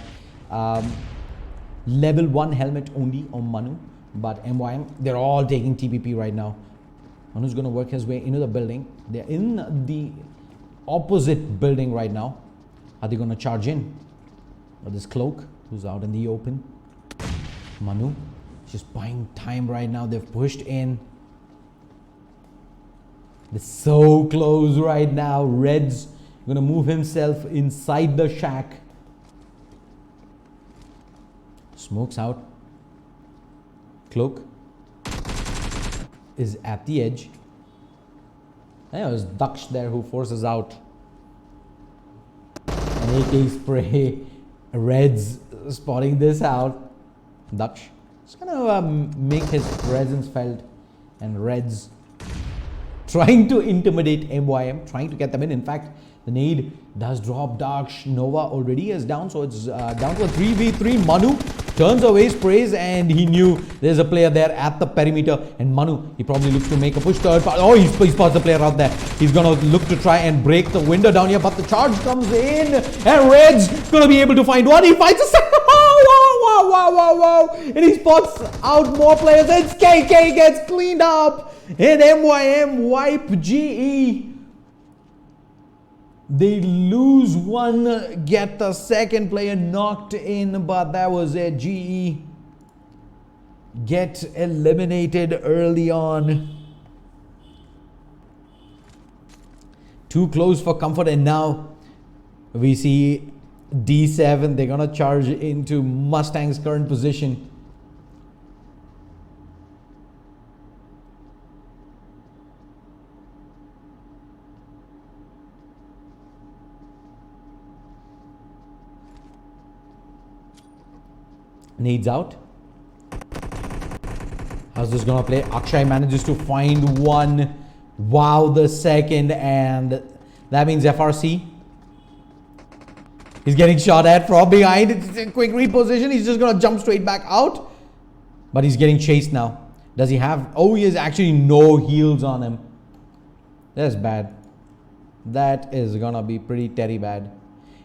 Speaker 2: Level 1 helmet only on Manu, but MYM, they're all taking TPP right now. Manu's going to work his way into the building. They're in the opposite building right now. Are they going to charge in? Or this cloak who's out in the open. Manu just buying time right now. They've pushed in. They're so close right now. Red's going to move himself inside the shack. Smokes out. Cloak is at the edge. And it was Daksh there who forces out an AK spray. Red's spotting this out. Daksh is going to make his presence felt, and Red's trying to intimidate MYM, trying to get them in. In fact, the nade does drop. Daksh Nova already is down, so it's down to a 3v3. Manu turns away, sprays, and he knew there's a player there at the perimeter. And Manu, he probably looks to make a push. Oh, he spots the player out there. He's going to look to try and break the window down here, but the charge comes in, and Red's going to be able to find one. He fights a second. Wow. And he spots out more players, and KK gets cleaned up. And MYM wipe GE. They lose one, get the second player knocked in, but that was it. GE get eliminated early on. Too close for comfort, and now we see D7. They're gonna charge into Mustang's current position. Needs out. How's this gonna play? Akshay manages to find one. Wow, the second, and that means FRC. He's getting shot at from behind. It's a quick reposition. He's just gonna jump straight back out. But he's getting chased now. Does he have... Oh, he has actually no heals on him. That's bad. That is gonna be pretty terry bad.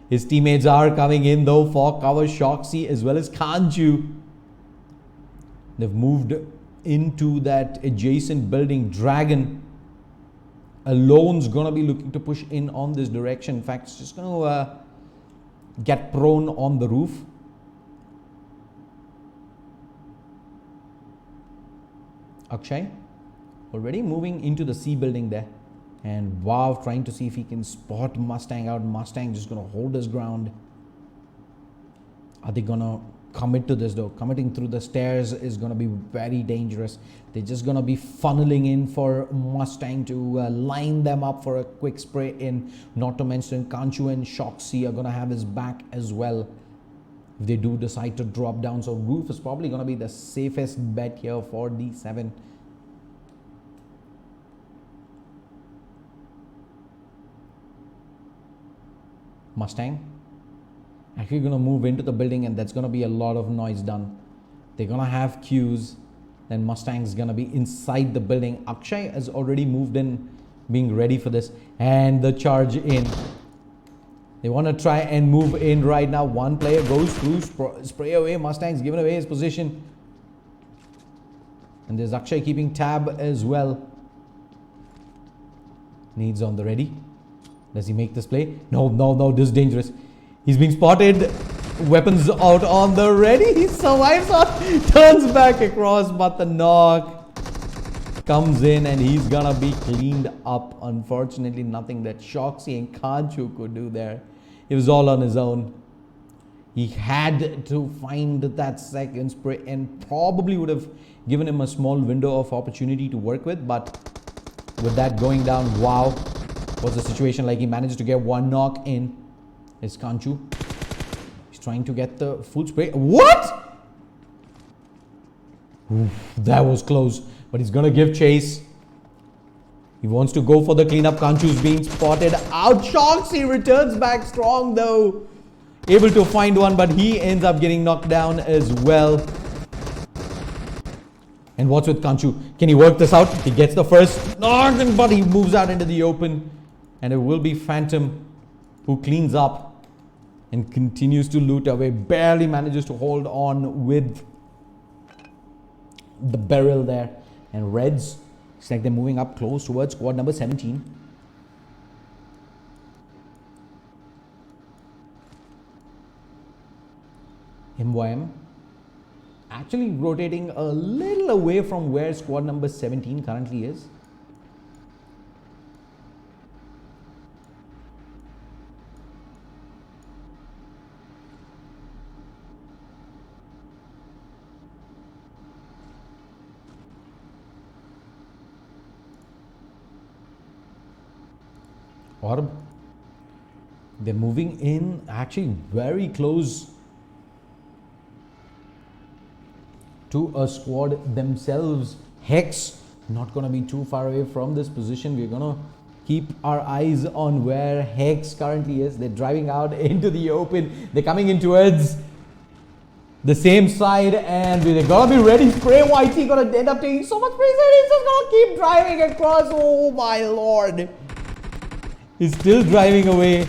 Speaker 2: His teammates are coming in though for cover. Shoxy as well as Kanju. They've moved into that adjacent building. Dragon alone's gonna be looking to push in on this direction. In fact, it's just gonna get prone on the roof. Akshay already moving into the C building there. And wow, trying to see if he can spot Mustang out. Mustang just gonna hold his ground. Are they gonna commit to this though? Committing through the stairs is gonna be very dangerous. They're just gonna be funneling in for Mustang to line them up for a quick spray in. Not to mention Kanchu and Shoxy are gonna have his back as well if they do decide to drop down. So roof is probably gonna be the safest bet here for D7. Mustang actually gonna move into the building, and that's gonna be a lot of noise done. They're gonna have queues. Then Mustang's gonna be inside the building. Akshay has already moved in, being ready for this, and the charge in. They want to try and move in right now. One player goes through, spray away. Mustang's given away his position, and there's Akshay keeping tab as well. Needs on the ready. Does he make this play? No, no, no, this is dangerous. He's being spotted. Weapons out on the ready. He survives on, turns back across, but the knock comes in and he's gonna be cleaned up. Unfortunately, nothing that Shoxy and Kanchu could do there. It was all on his own. He had to find that second spray and probably would have given him a small window of opportunity to work with, but with that going down, wow. What's the situation like? He managed to get one knock in. It's Kanchu. He's trying to get the full spray. What? Oof, that was close. But he's gonna give chase. He wants to go for the cleanup. Kanchu's being spotted out. Shoxy returns back strong though. Able to find one, but he ends up getting knocked down as well. And what's with Kanchu? Can he work this out? He gets the first knock, but he moves out into the open. And it will be Phantom who cleans up and continues to loot away. Barely manages to hold on with the barrel there. And Reds, it's like they're moving up close towards squad number 17. MYM actually rotating a little away from where squad number 17 currently is. Orb, they're moving in actually very close to a squad themselves. Hex not gonna be too far away from this position. We're gonna keep our eyes on where Hex currently is. They're driving out into the open. They're coming in towards the same side, and they're gonna be ready. Spray YT gonna end up taking so much spray. He's just gonna keep driving across. Oh my lord. He's still driving away.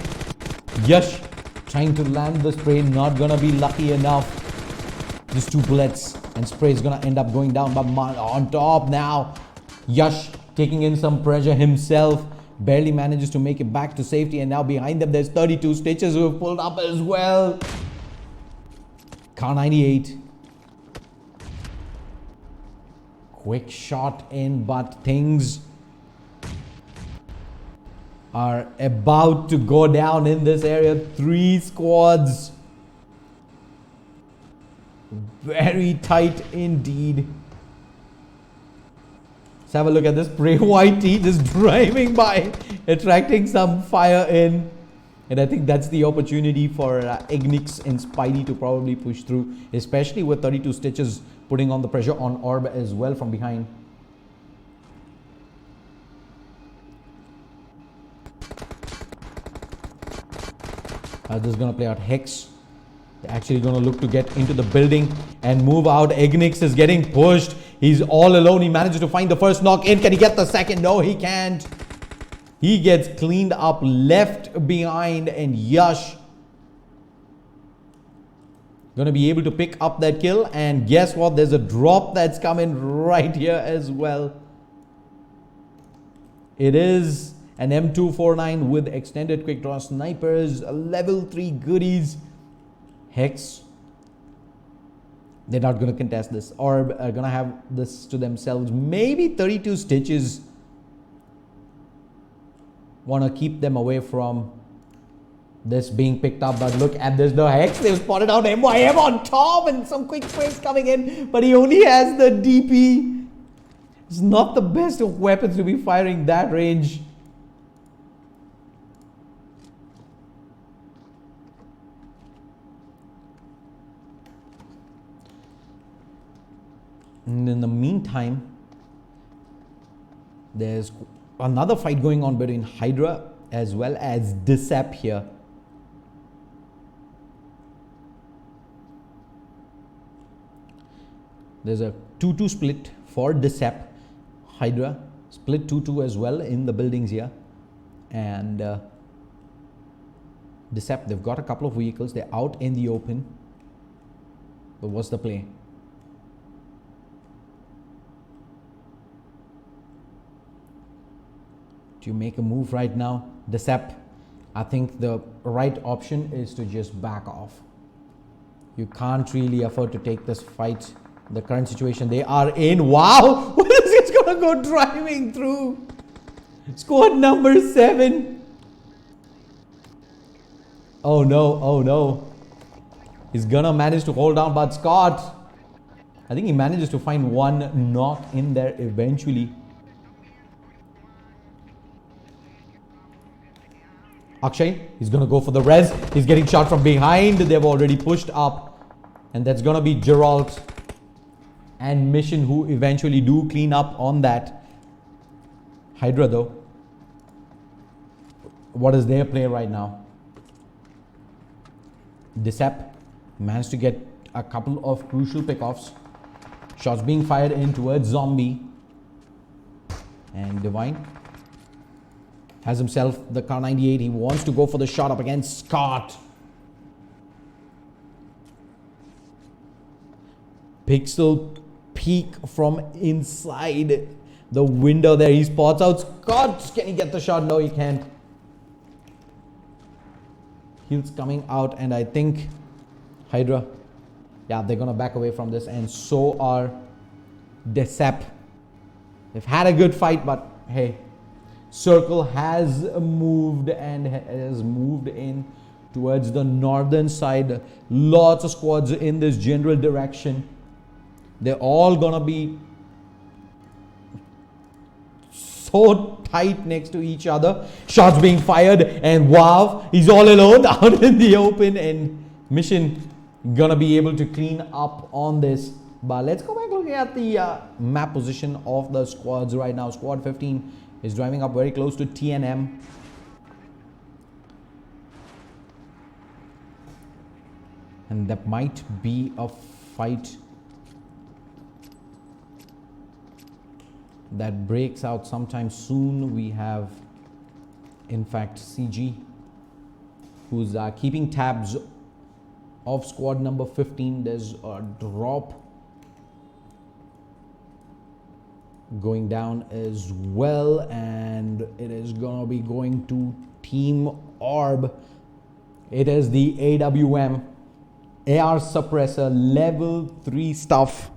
Speaker 2: Yash trying to land the spray, not gonna be lucky enough. Just 2 bullets and spray is gonna end up going down, but on top now. Yash taking in some pressure himself, barely manages to make it back to safety, and now behind them there's 32 Stitches who have pulled up as well. Car 98. Quick shot in, but things are about to go down in this area. 3 squads. Very tight indeed. Let's have a look at this. Bray White T just driving by, attracting some fire in. And I think that's the opportunity for Ignix and Spidey to probably push through, especially with 32 Stitches putting on the pressure on Orb as well from behind. This is going to play out Hex. They're actually going to look to get into the building and move out. Ignix is getting pushed. He's all alone. He manages to find the first knock in. Can he get the second? No, he can't. He gets cleaned up, left behind, and Yash gonna be able to pick up that kill. And guess what? There's a drop that's coming right here as well. It is an M249 with extended quick draw snipers, level 3 goodies. Hex, they're not gonna contest this. Orb are gonna have this to themselves. Maybe 32 Stitches want to keep them away from this being picked up. But look at this, the Hex, they've spotted out MYM on top and some quick sprays coming in, but he only has the DP. It's not the best of weapons to be firing that range. And in the meantime, there's another fight going on between Hydra as well as Dissep here. There's a 2-2 split for Dissep. Hydra split 2-2 as well in the buildings here. And Dissep, they've got a couple of vehicles. They're out in the open. But what's the play? Do you make a move right now? Dissep, I think the right option is to just back off. You can't really afford to take this fight. The current situation they are in. Wow! What is it gonna go driving through? Squad number 7. Oh no, oh no. He's gonna manage to hold down, but Scott, I think he manages to find one knock in there eventually. Akshay, he's gonna go for the res. He's getting shot from behind. They've already pushed up. And that's gonna be Geralt and Mission who eventually do clean up on that. Hydra though, what is their play right now? Dissep managed to get a couple of crucial pickoffs. Shots being fired in towards Zombie. And Divine has himself the Kar 98. He wants to go for the shot up against Scott. Pixel peek from inside the window there. He spots out Scott. Can he get the shot? No, he can't. Heels coming out, and I think Hydra, yeah, they're gonna back away from this, and so are Dissep. They've had a good fight, but hey, Circle has moved and has moved in towards the northern side. Lots of squads in this general direction. They're all gonna be so tight next to each other. Shots being fired, and wow, he's all alone out in the open, and Mission gonna be able to clean up on this. But let's go back looking at the map position of the squads right now. Squad 15 is driving up very close to TNM. And that might be a fight that breaks out sometime soon. We have, in fact, CG, who's keeping tabs of squad number 15. There's a drop going down as well, and it is gonna be going to Team Orb. It is the AWM AR suppressor level 3 stuff.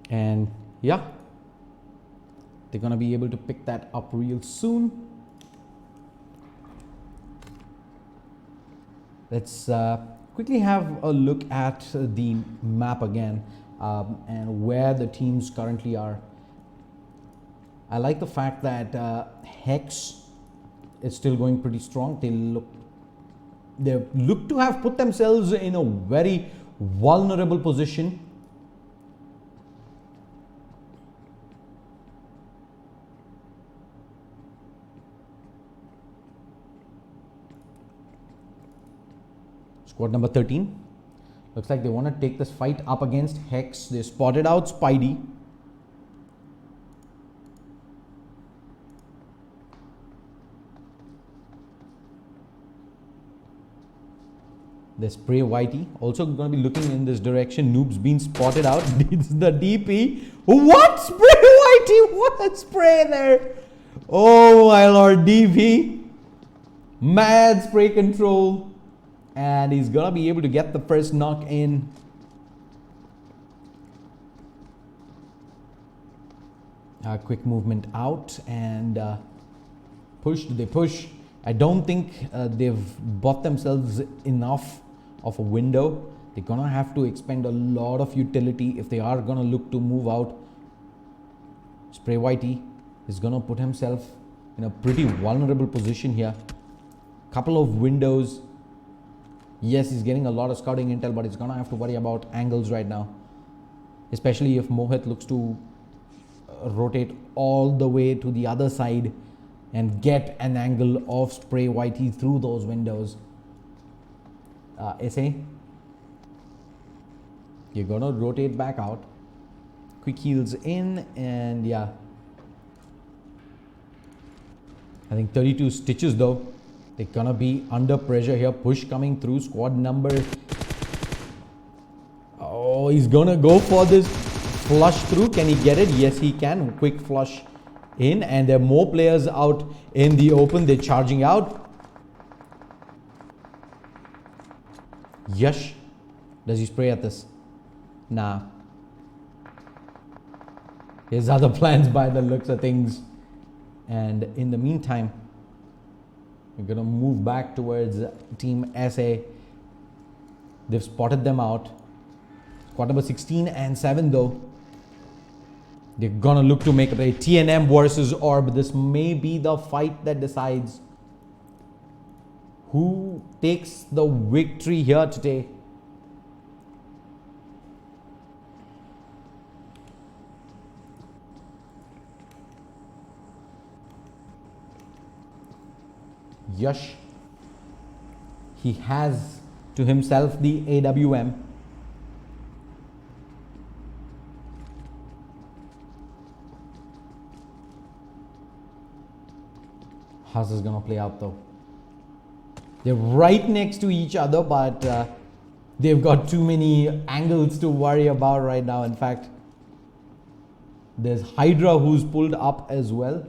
Speaker 2: And yeah, they're gonna be able to pick that up real soon. Let's quickly have a look at the map again, and where the teams currently are. I like the fact that Hex is still going pretty strong. They look to have put themselves in a very vulnerable position. Squad number 13. Looks like they want to take this fight up against Hex. They spotted out Spidey. They spray Whitey. Also going to be looking in this direction. Noob's been spotted out. It's the DP. What? Spray Whitey? What spray there? Oh my lord, DP. Mad spray control. And he's going to be able to get the first knock in. Quick movement out and push. They push. I don't think they've bought themselves enough of a window. They're gonna have to expend a lot of utility if they are gonna look to move out. Spray Whitey is gonna put himself in a pretty vulnerable position here. Couple of windows. Yes, he's getting a lot of scouting intel, but he's gonna have to worry about angles right now, especially if Mohit looks to rotate all the way to the other side and get an angle of Spray Whitey through those windows. SA, you're gonna rotate back out. Quick heals in, and yeah, I think 32 stitches though. They're gonna be under pressure here. Push coming through. Squad number. Oh, he's gonna go for this flush through. Can he get it? Yes, he can. Quick flush in, and there are more players out in the open. They're charging out. Yash, does he spray at this? Nah. His other plans by the looks of things. And in the meantime, we're gonna move back towards Team SA. They've spotted them out. Squad number 16 and 7 though. They're gonna look to make it a TNM versus Orb. This may be the fight that decides who takes the victory here today. Yash, he has to himself the AWM. How's this gonna play out though? They're right next to each other, but they've got too many angles to worry about right now. In fact, there's Hydra who's pulled up as well.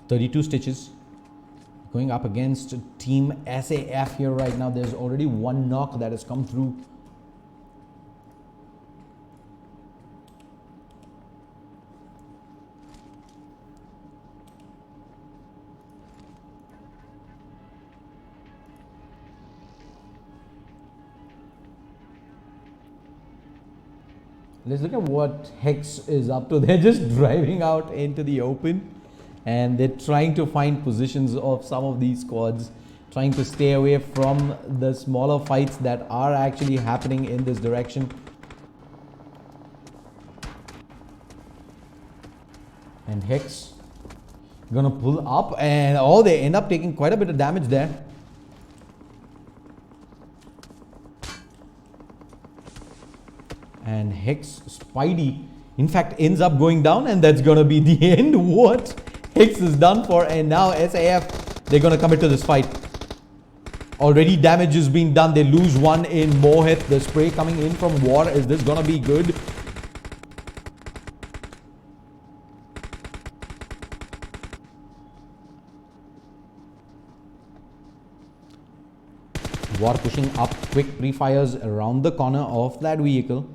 Speaker 2: .32 stitches going up against Team SAF here right now. There's already one knock that has come through. Let's look at what Hex is up to. They're just driving out into the open. And they're trying to find positions of some of these squads, trying to stay away from the smaller fights that are actually happening in this direction. And Hex gonna pull up, and oh, they end up taking quite a bit of damage there. And Hex Spidey in fact ends up going down, and that's gonna be the end. What Hex is done for, and now SAF, they're gonna commit to this fight. Already damage has been done. They lose one in Mohit. The spray coming in from War. Is this gonna be good? War pushing up, quick pre-fires around the corner of that vehicle.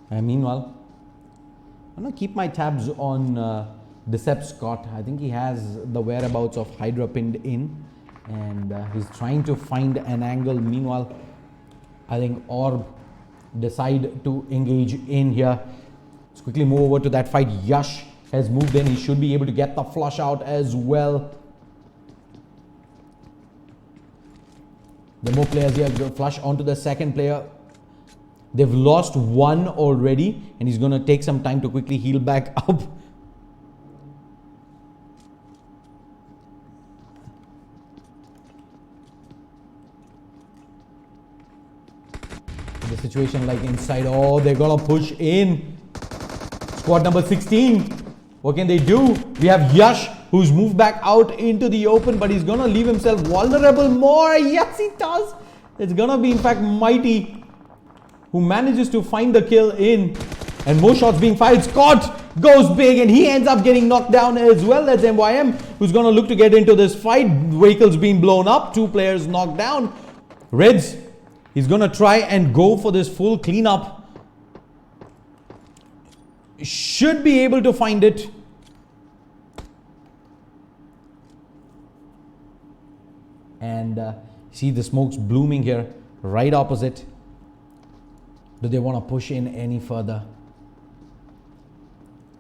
Speaker 2: And meanwhile, I'm gonna keep my tabs on Decept Scott. I think he has the whereabouts of Hydra pinned in, and he's trying to find an angle. Meanwhile, I think Orb decide to engage in here. Let's quickly move over to that fight. Yash has moved in. He should be able to get the flush out as well. The more players here go flush onto the second player. They've lost one already, and he's going to take some time to quickly heal back up. The situation like inside. Oh, they're going to push in. Squad number 16. What can they do? We have Yash, who's moved back out into the open, but he's going to leave himself vulnerable more. Yes, he does. It's going to be, in fact, Mighty, who manages to find the kill in, and more shots being fired. Scott goes big, and he ends up getting knocked down as well. That's MYM, who's going to look to get into this fight. Vehicles being blown up, 2 players knocked down. Reds, he's going to try and go for this full cleanup. Should be able to find it. And see the smokes blooming here, right opposite. Do they want to push in any further?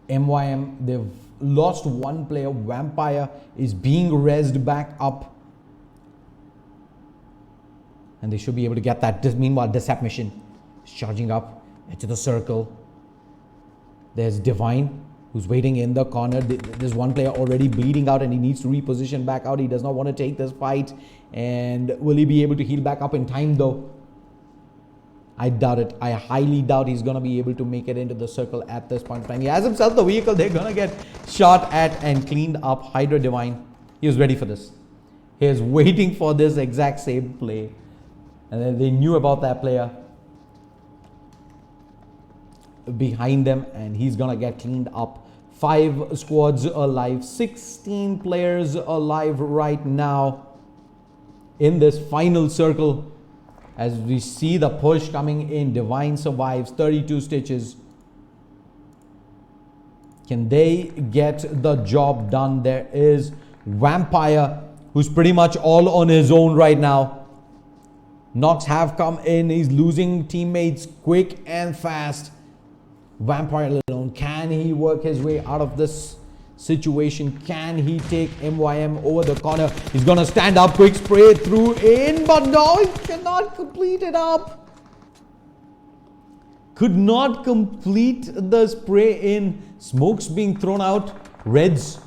Speaker 2: MYM, they've lost one player. Vampire is being rezzed back up. And they should be able to get that. Meanwhile, Decept Mission is charging up into the circle. There's Divine, who's waiting in the corner. There's one player already bleeding out, and he needs to reposition back out. He does not want to take this fight. And will he be able to heal back up in time though? I doubt it. I highly doubt he's going to be able to make it into the circle at this point in time. He has himself the vehicle. They're going to get shot at and cleaned up. Hydra Divine, he was ready for this. He was waiting for this exact same play. And then they knew about that player behind them, and he's going to get cleaned up. 5 squads alive. 16 players alive right now in this final circle. As we see the push coming in, Divine survives, 32 stitches. Can they get the job done? There is Vampire, who's pretty much all on his own right now. Knocks have come in. He's losing teammates quick and fast. Vampire alone. Can he work his way out of this situation? Can he take MYM over the corner? He's gonna stand up, quick spray through in, but no, he cannot complete it up. Could not complete the spray in. Smokes being thrown out. Reds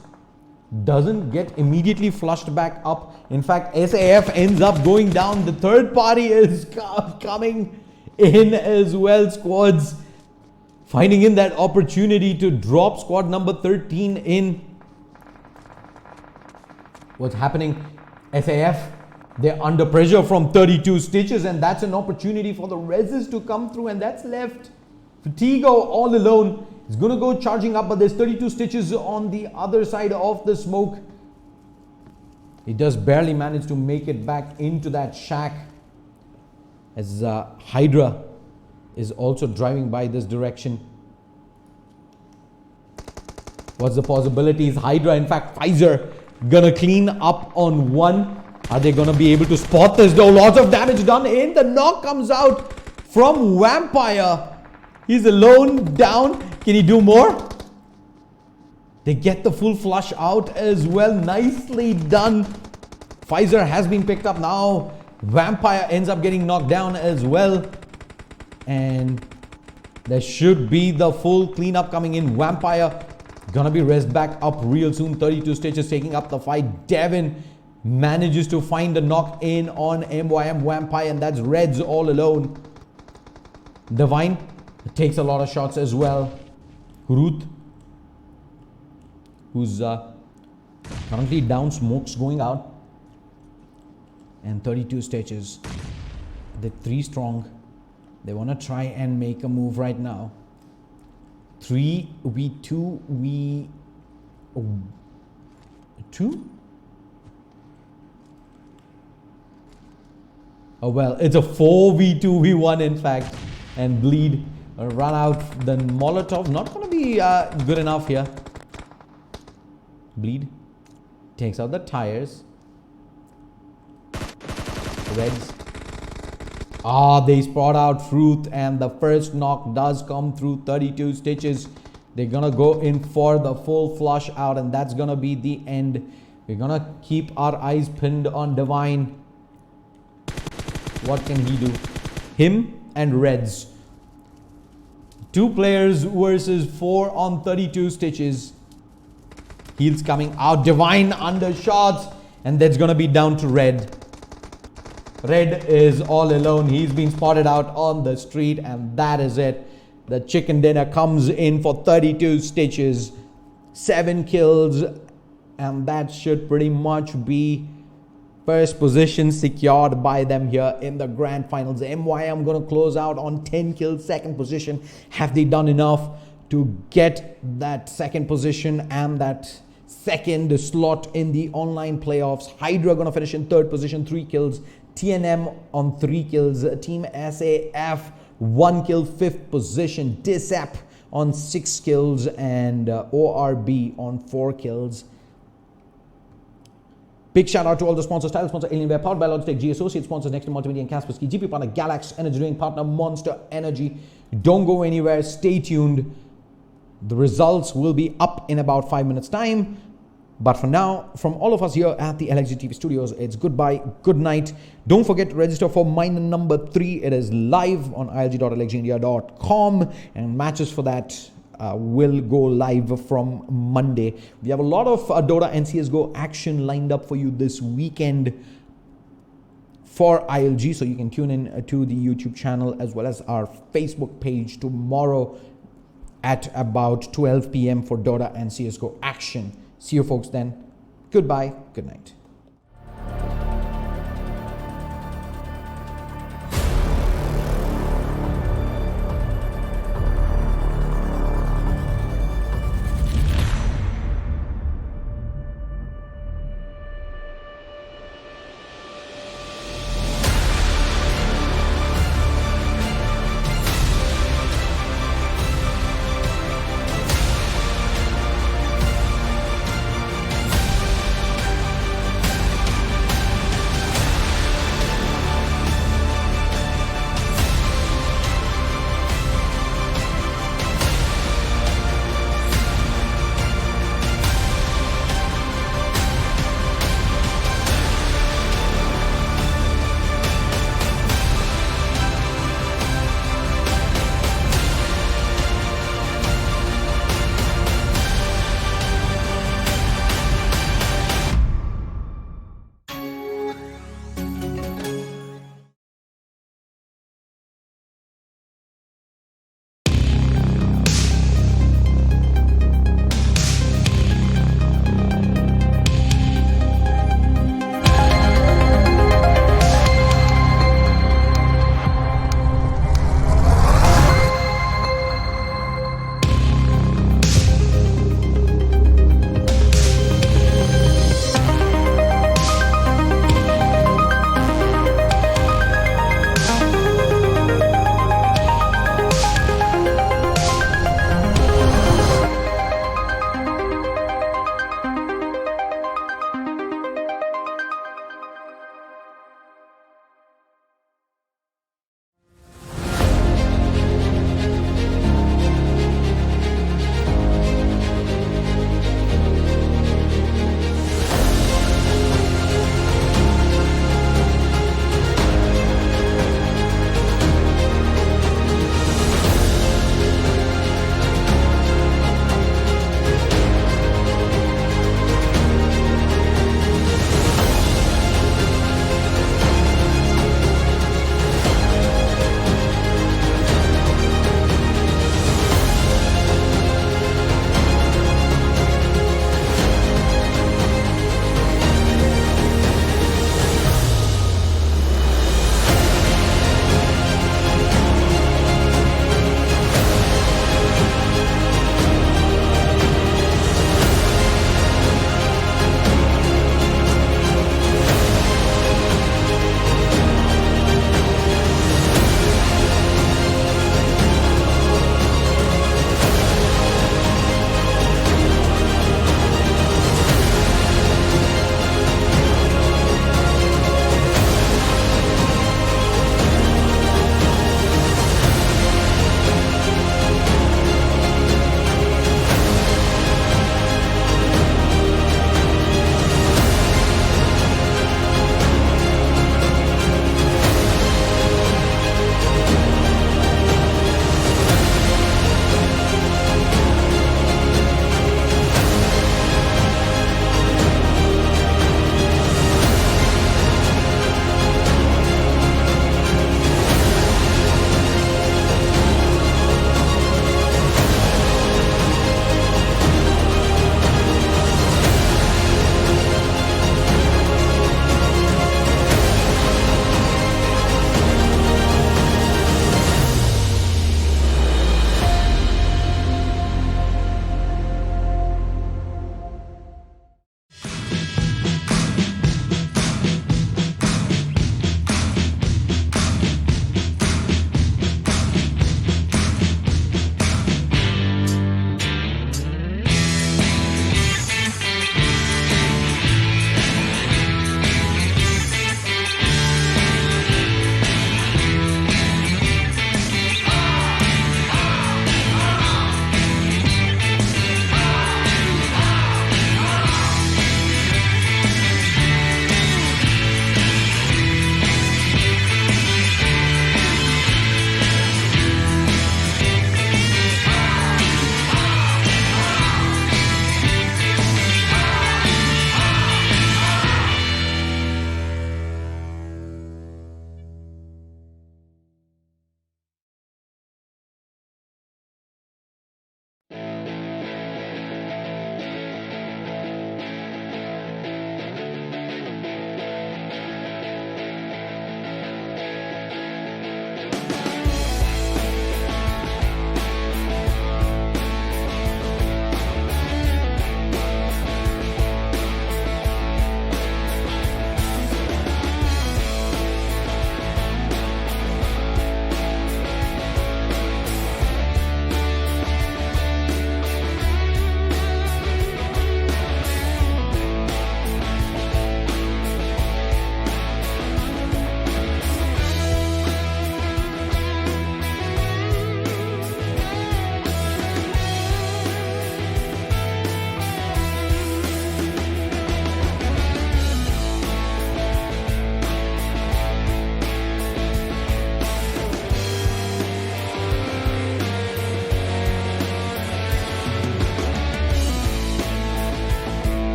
Speaker 2: doesn't get immediately flushed back up. In fact, SAF ends up going down. The third party is coming in as well. Squads finding in that opportunity to drop squad number 13 in. What's happening? SAF, they're under pressure from 32 stitches, and that's an opportunity for the reses to come through, and that's left Fatigo all alone. He's going to go charging up, but there's 32 stitches on the other side of the smoke. He does barely manage to make it back into that shack as Hydra is also driving by this direction. What's the possibilities? Hydra, in fact, Pfizer gonna clean up on one. Are they gonna be able to spot this though? Lots of damage done in. The knock comes out from Vampire. He's alone, down. Can he do more? They get the full flush out as well. Nicely done. Pfizer has been picked up now. Vampire ends up getting knocked down as well. And there should be the full cleanup coming in. Vampire gonna be rezzed back up real soon. 32 stitches taking up the fight. Devin manages to find the knock in on MYM Vampire, and that's Reds all alone. Divine takes a lot of shots as well. Ruth, who's currently down, smokes going out. And 32 stitches. The 3 strong. They want to try and make a move right now. 3v2, 2? Oh well, it's a 4v2v1 in fact, and Bleed run out the Molotov. Not gonna be good enough here. Bleed takes out the tires. Reds. They spot out Fruit, and the first knock does come through. 32 stitches. They're gonna go in for the full flush out, and that's gonna be the end. We're gonna keep our eyes pinned on Divine. What can he do? Him and Reds. 2 players versus 4 on 32 stitches. Heals coming out. Divine under shots, and that's gonna be down to Red. Red is all alone. He's been spotted out on the street, and that is it. The chicken dinner comes in for 32 stitches, 7 kills, and that should pretty much be first position secured by them here in the grand finals. MYM going to close out on 10 kills, second position. Have they done enough to get that second position and that second slot in the online playoffs? Hydra going to finish in third position, 3 kills. TNM on 3 kills. Team SAF 1 kill, 5th position. Disap on 6 kills, and ORB on 4 kills. Big shout out to all the sponsors. Title sponsor Alienware, powered by Logitech G. Associate sponsors Next to Multimedia and Kaspersky. GP partner Galax. Energy drink partner Monster Energy. Don't go anywhere. Stay tuned. The results will be up in about 5 minutes time. But for now, from all of us here at the lxgtv studios, it's goodbye, good night. Don't forget to register for minor number 3. It is live on ilg.lxgindia.com, and matches for that will go live from Monday. We have a lot of Dota and CSGO action lined up for you this weekend for ILG, so you can tune in to the YouTube channel as well as our Facebook page tomorrow at about 12 p.m. for Dota and CSGO action. See you folks then. Goodbye. Good night.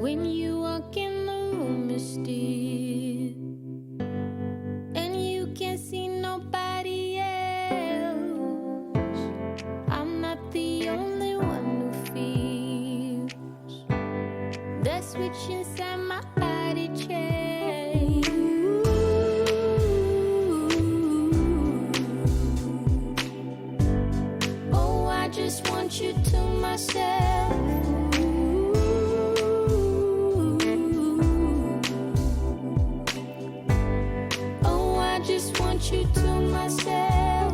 Speaker 1: When you walk in the room, you're still, and you can't see nobody else. I'm not the only one who feels the switch inside my body change. Oh, I just want you to myself. Oh, I just want you to myself.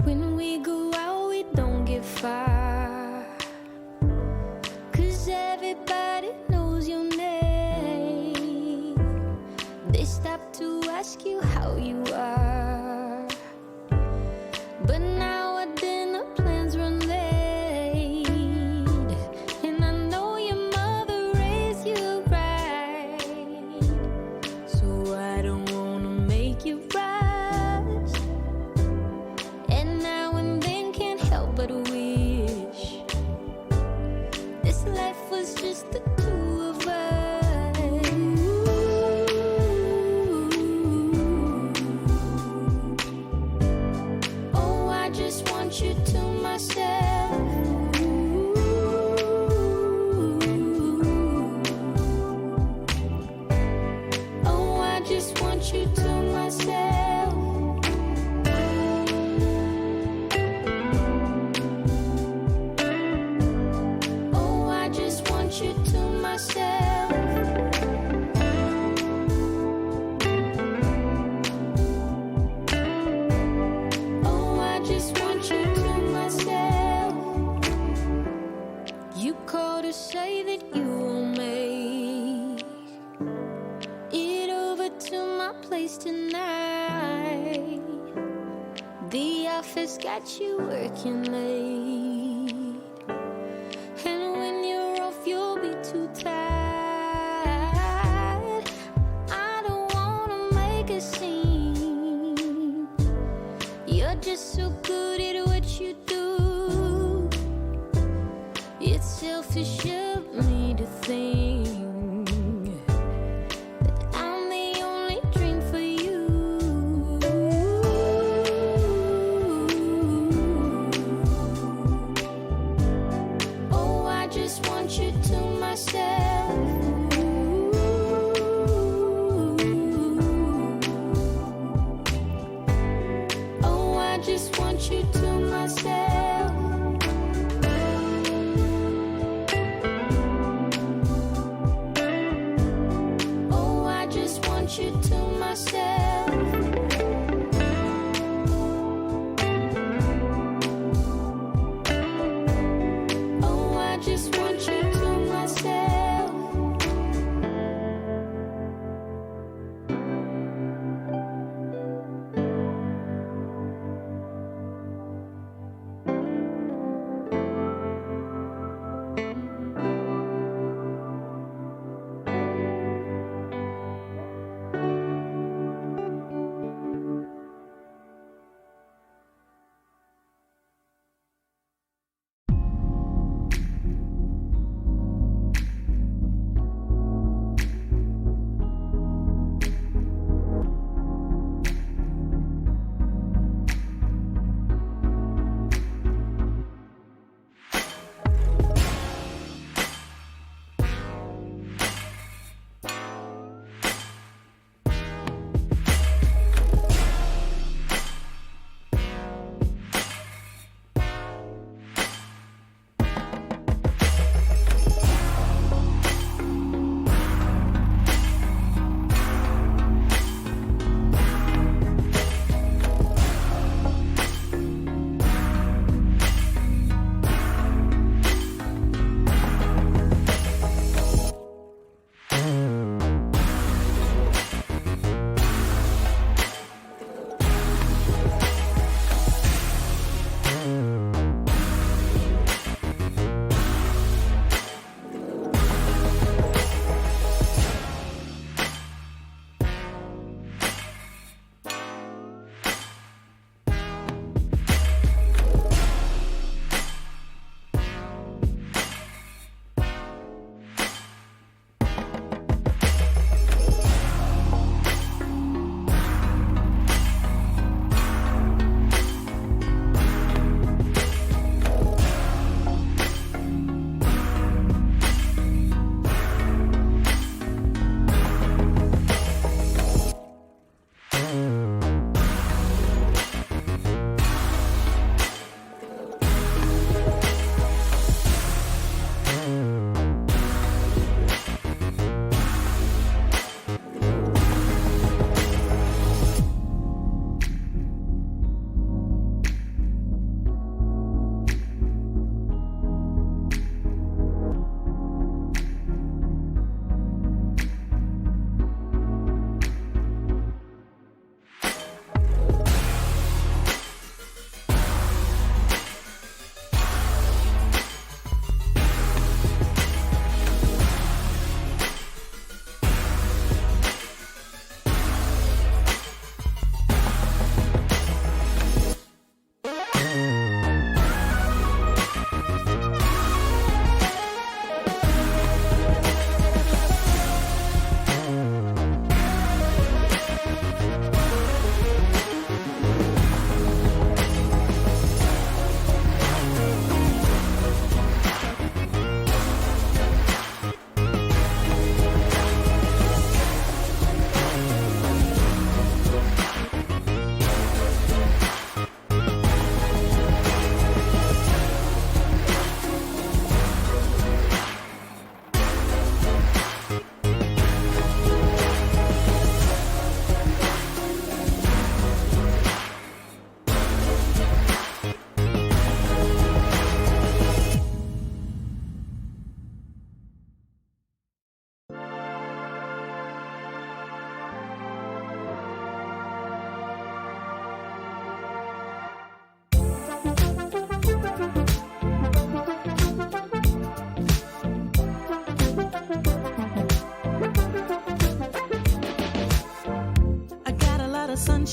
Speaker 1: When we go out, we don't get far, 'cause everybody knows your name. They stop to ask you how you are, but now our dinner plans run late, and I know your mother raised you right, so I don't wanna make you rush. And now and then can't help but wish this life was just the two of us. Oh, I just want you to myself. Oh, I just want you to myself. Oh, I just want you to myself. Oh, I just want you to myself. You called to say that you will make it over to my place tonight. The office got you working late, and when you're off, you'll be too tired. I don't wanna make a scene. You're just so good at what you do. It's selfish of me to think that I'm the only dream for you. Oh, I just want you to myself. Oh, I just want you to myself. Oh, I just want you to myself. Oh, I just want you to myself.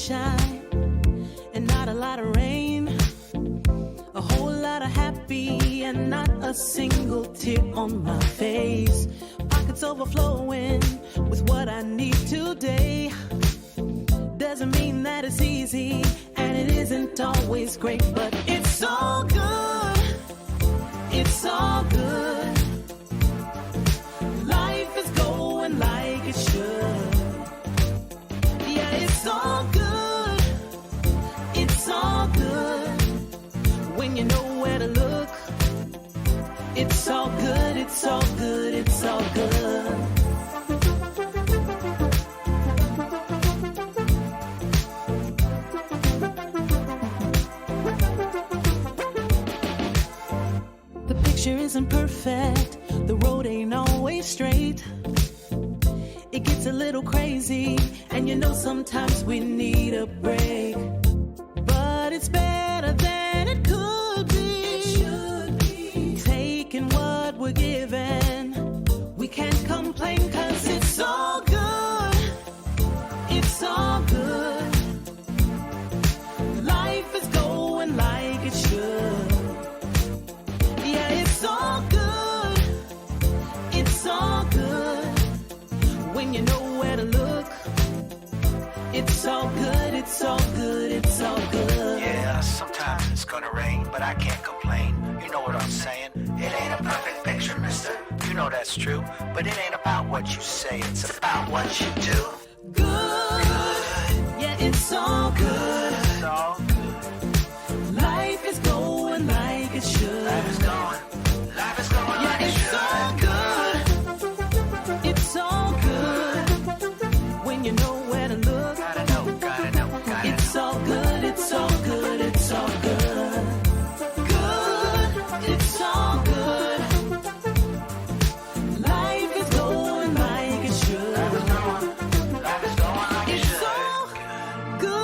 Speaker 3: sunshine and not a lot of rain. A whole lot of happy and not a single tear on my face. Pockets overflowing with what I need today. Doesn't mean that it's easy, and it isn't always great, but it's all good. It's all good. Life is going like it should. Yeah, it's all good. It's all good. When you know where to look, it's all good. It's all good. It's all good. Isn't perfect, the road ain't always straight. It gets a little crazy, and you know sometimes we need a break. But it's better than it could be. It should be. Taking what we're given, we can't complain, 'cause it's all good. It's all good. Life is going like it should. It's all good. It's all good. When you know where to look, it's all good. It's all good. It's all good.
Speaker 4: Yeah, sometimes it's gonna rain, but I can't complain. You know what I'm saying? It ain't a perfect picture, mister. You know that's true. But it ain't about what you say, it's about what you do.
Speaker 3: Good. Yeah, it's all good.
Speaker 4: It's all good.
Speaker 3: Life is going like it should.
Speaker 4: Life is going. Life is going
Speaker 3: yeah,
Speaker 4: like it
Speaker 3: it's
Speaker 4: should.
Speaker 3: all good. It's all good. When you know where to look,
Speaker 4: Gotta know, gotta know, gotta
Speaker 3: it's all good. It's all good. It's all good. Good. It's all good. Life is going like it should.
Speaker 4: Life is going like it
Speaker 3: It's
Speaker 4: should.
Speaker 3: all good.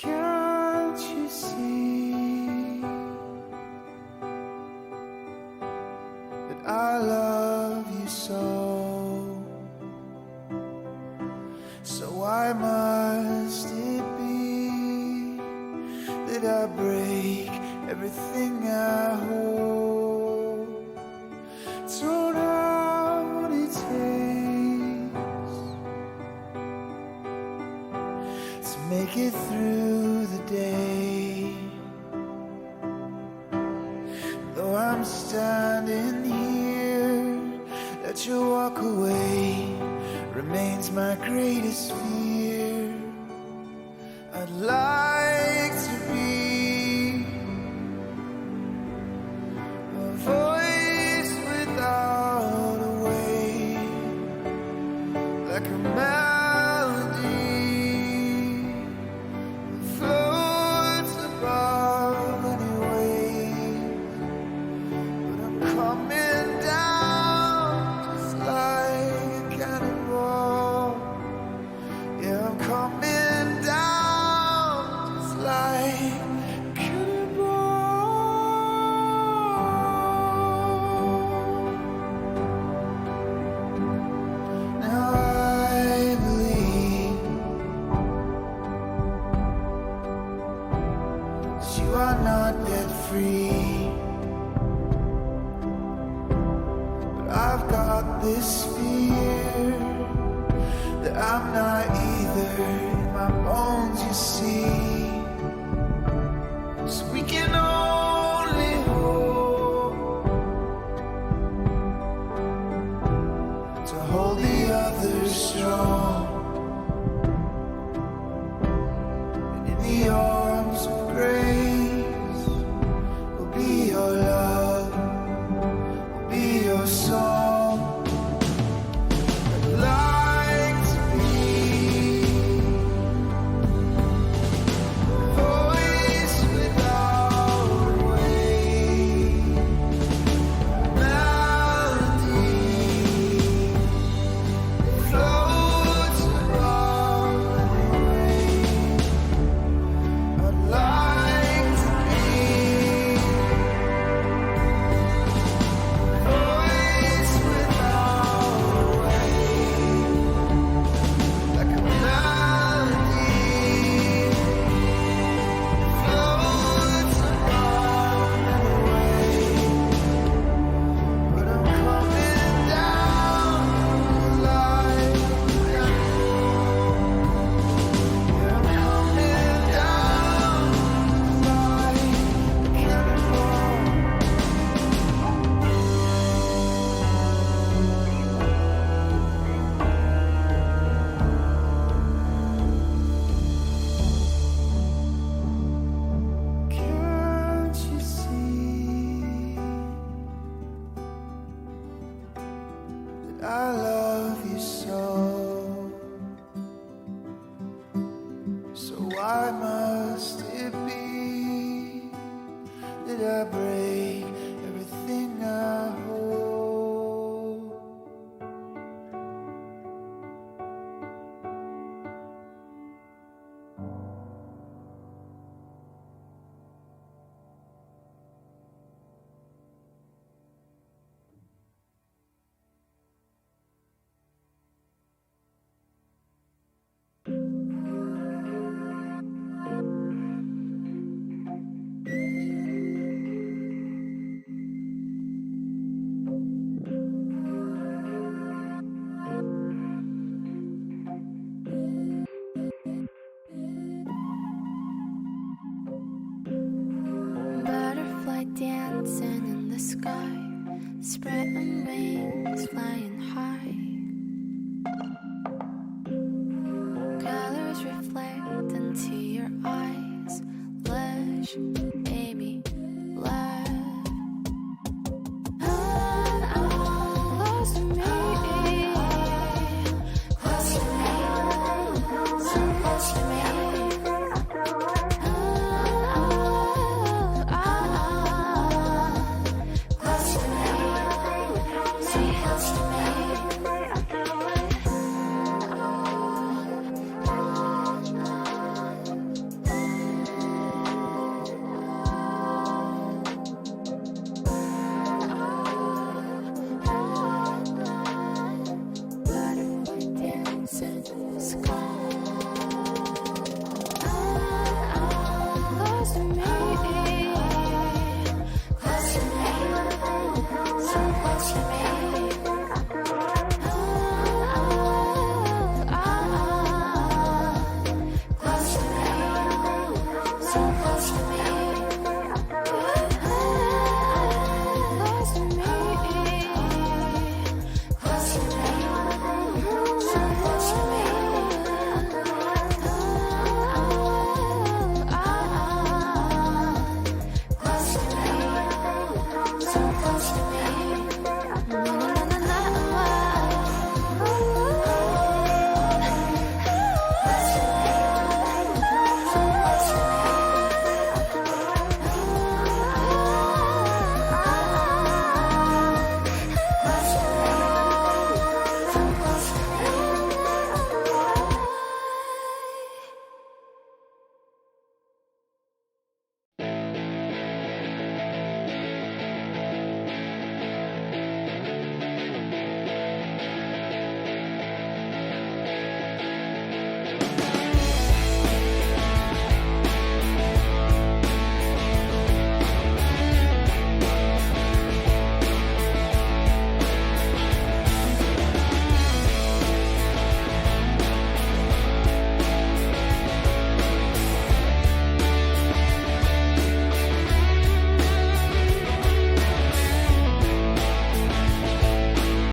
Speaker 5: Can't you see that I love you so? So why must it be that I break everything I hold? Don't know what it takes to make it through the day. Though I'm standing here, let you walk away remains my greatest fear. I'd like to be a voice without a way, like a melody that floats above any wave. But I'm coming down just like a cannonball. Yeah, I'm coming down just like a cannonball. Now I believe that you are not yet free, but I've got this fear that I'm not either in my bones, you see. So we can only hope to hold the others strong, and in the arms of grace will be your love, will be your song. I'd like to be a voice without a way, melody that floats above any wave. I'd like to be a voice without a way, like a melody that floats above any wave. But I'm coming down like a cannonball. Yeah, I'm coming down like a cannonball. Can't you see that I love you so? So why must it be that I break everything I hold?
Speaker 1: Butterfly dancing in the sky, spreading wings, flying high. Colors reflect into your eyes, lush, baby, love. Close to me, close to me, so close to me. Close to me, so close to me. Close to me.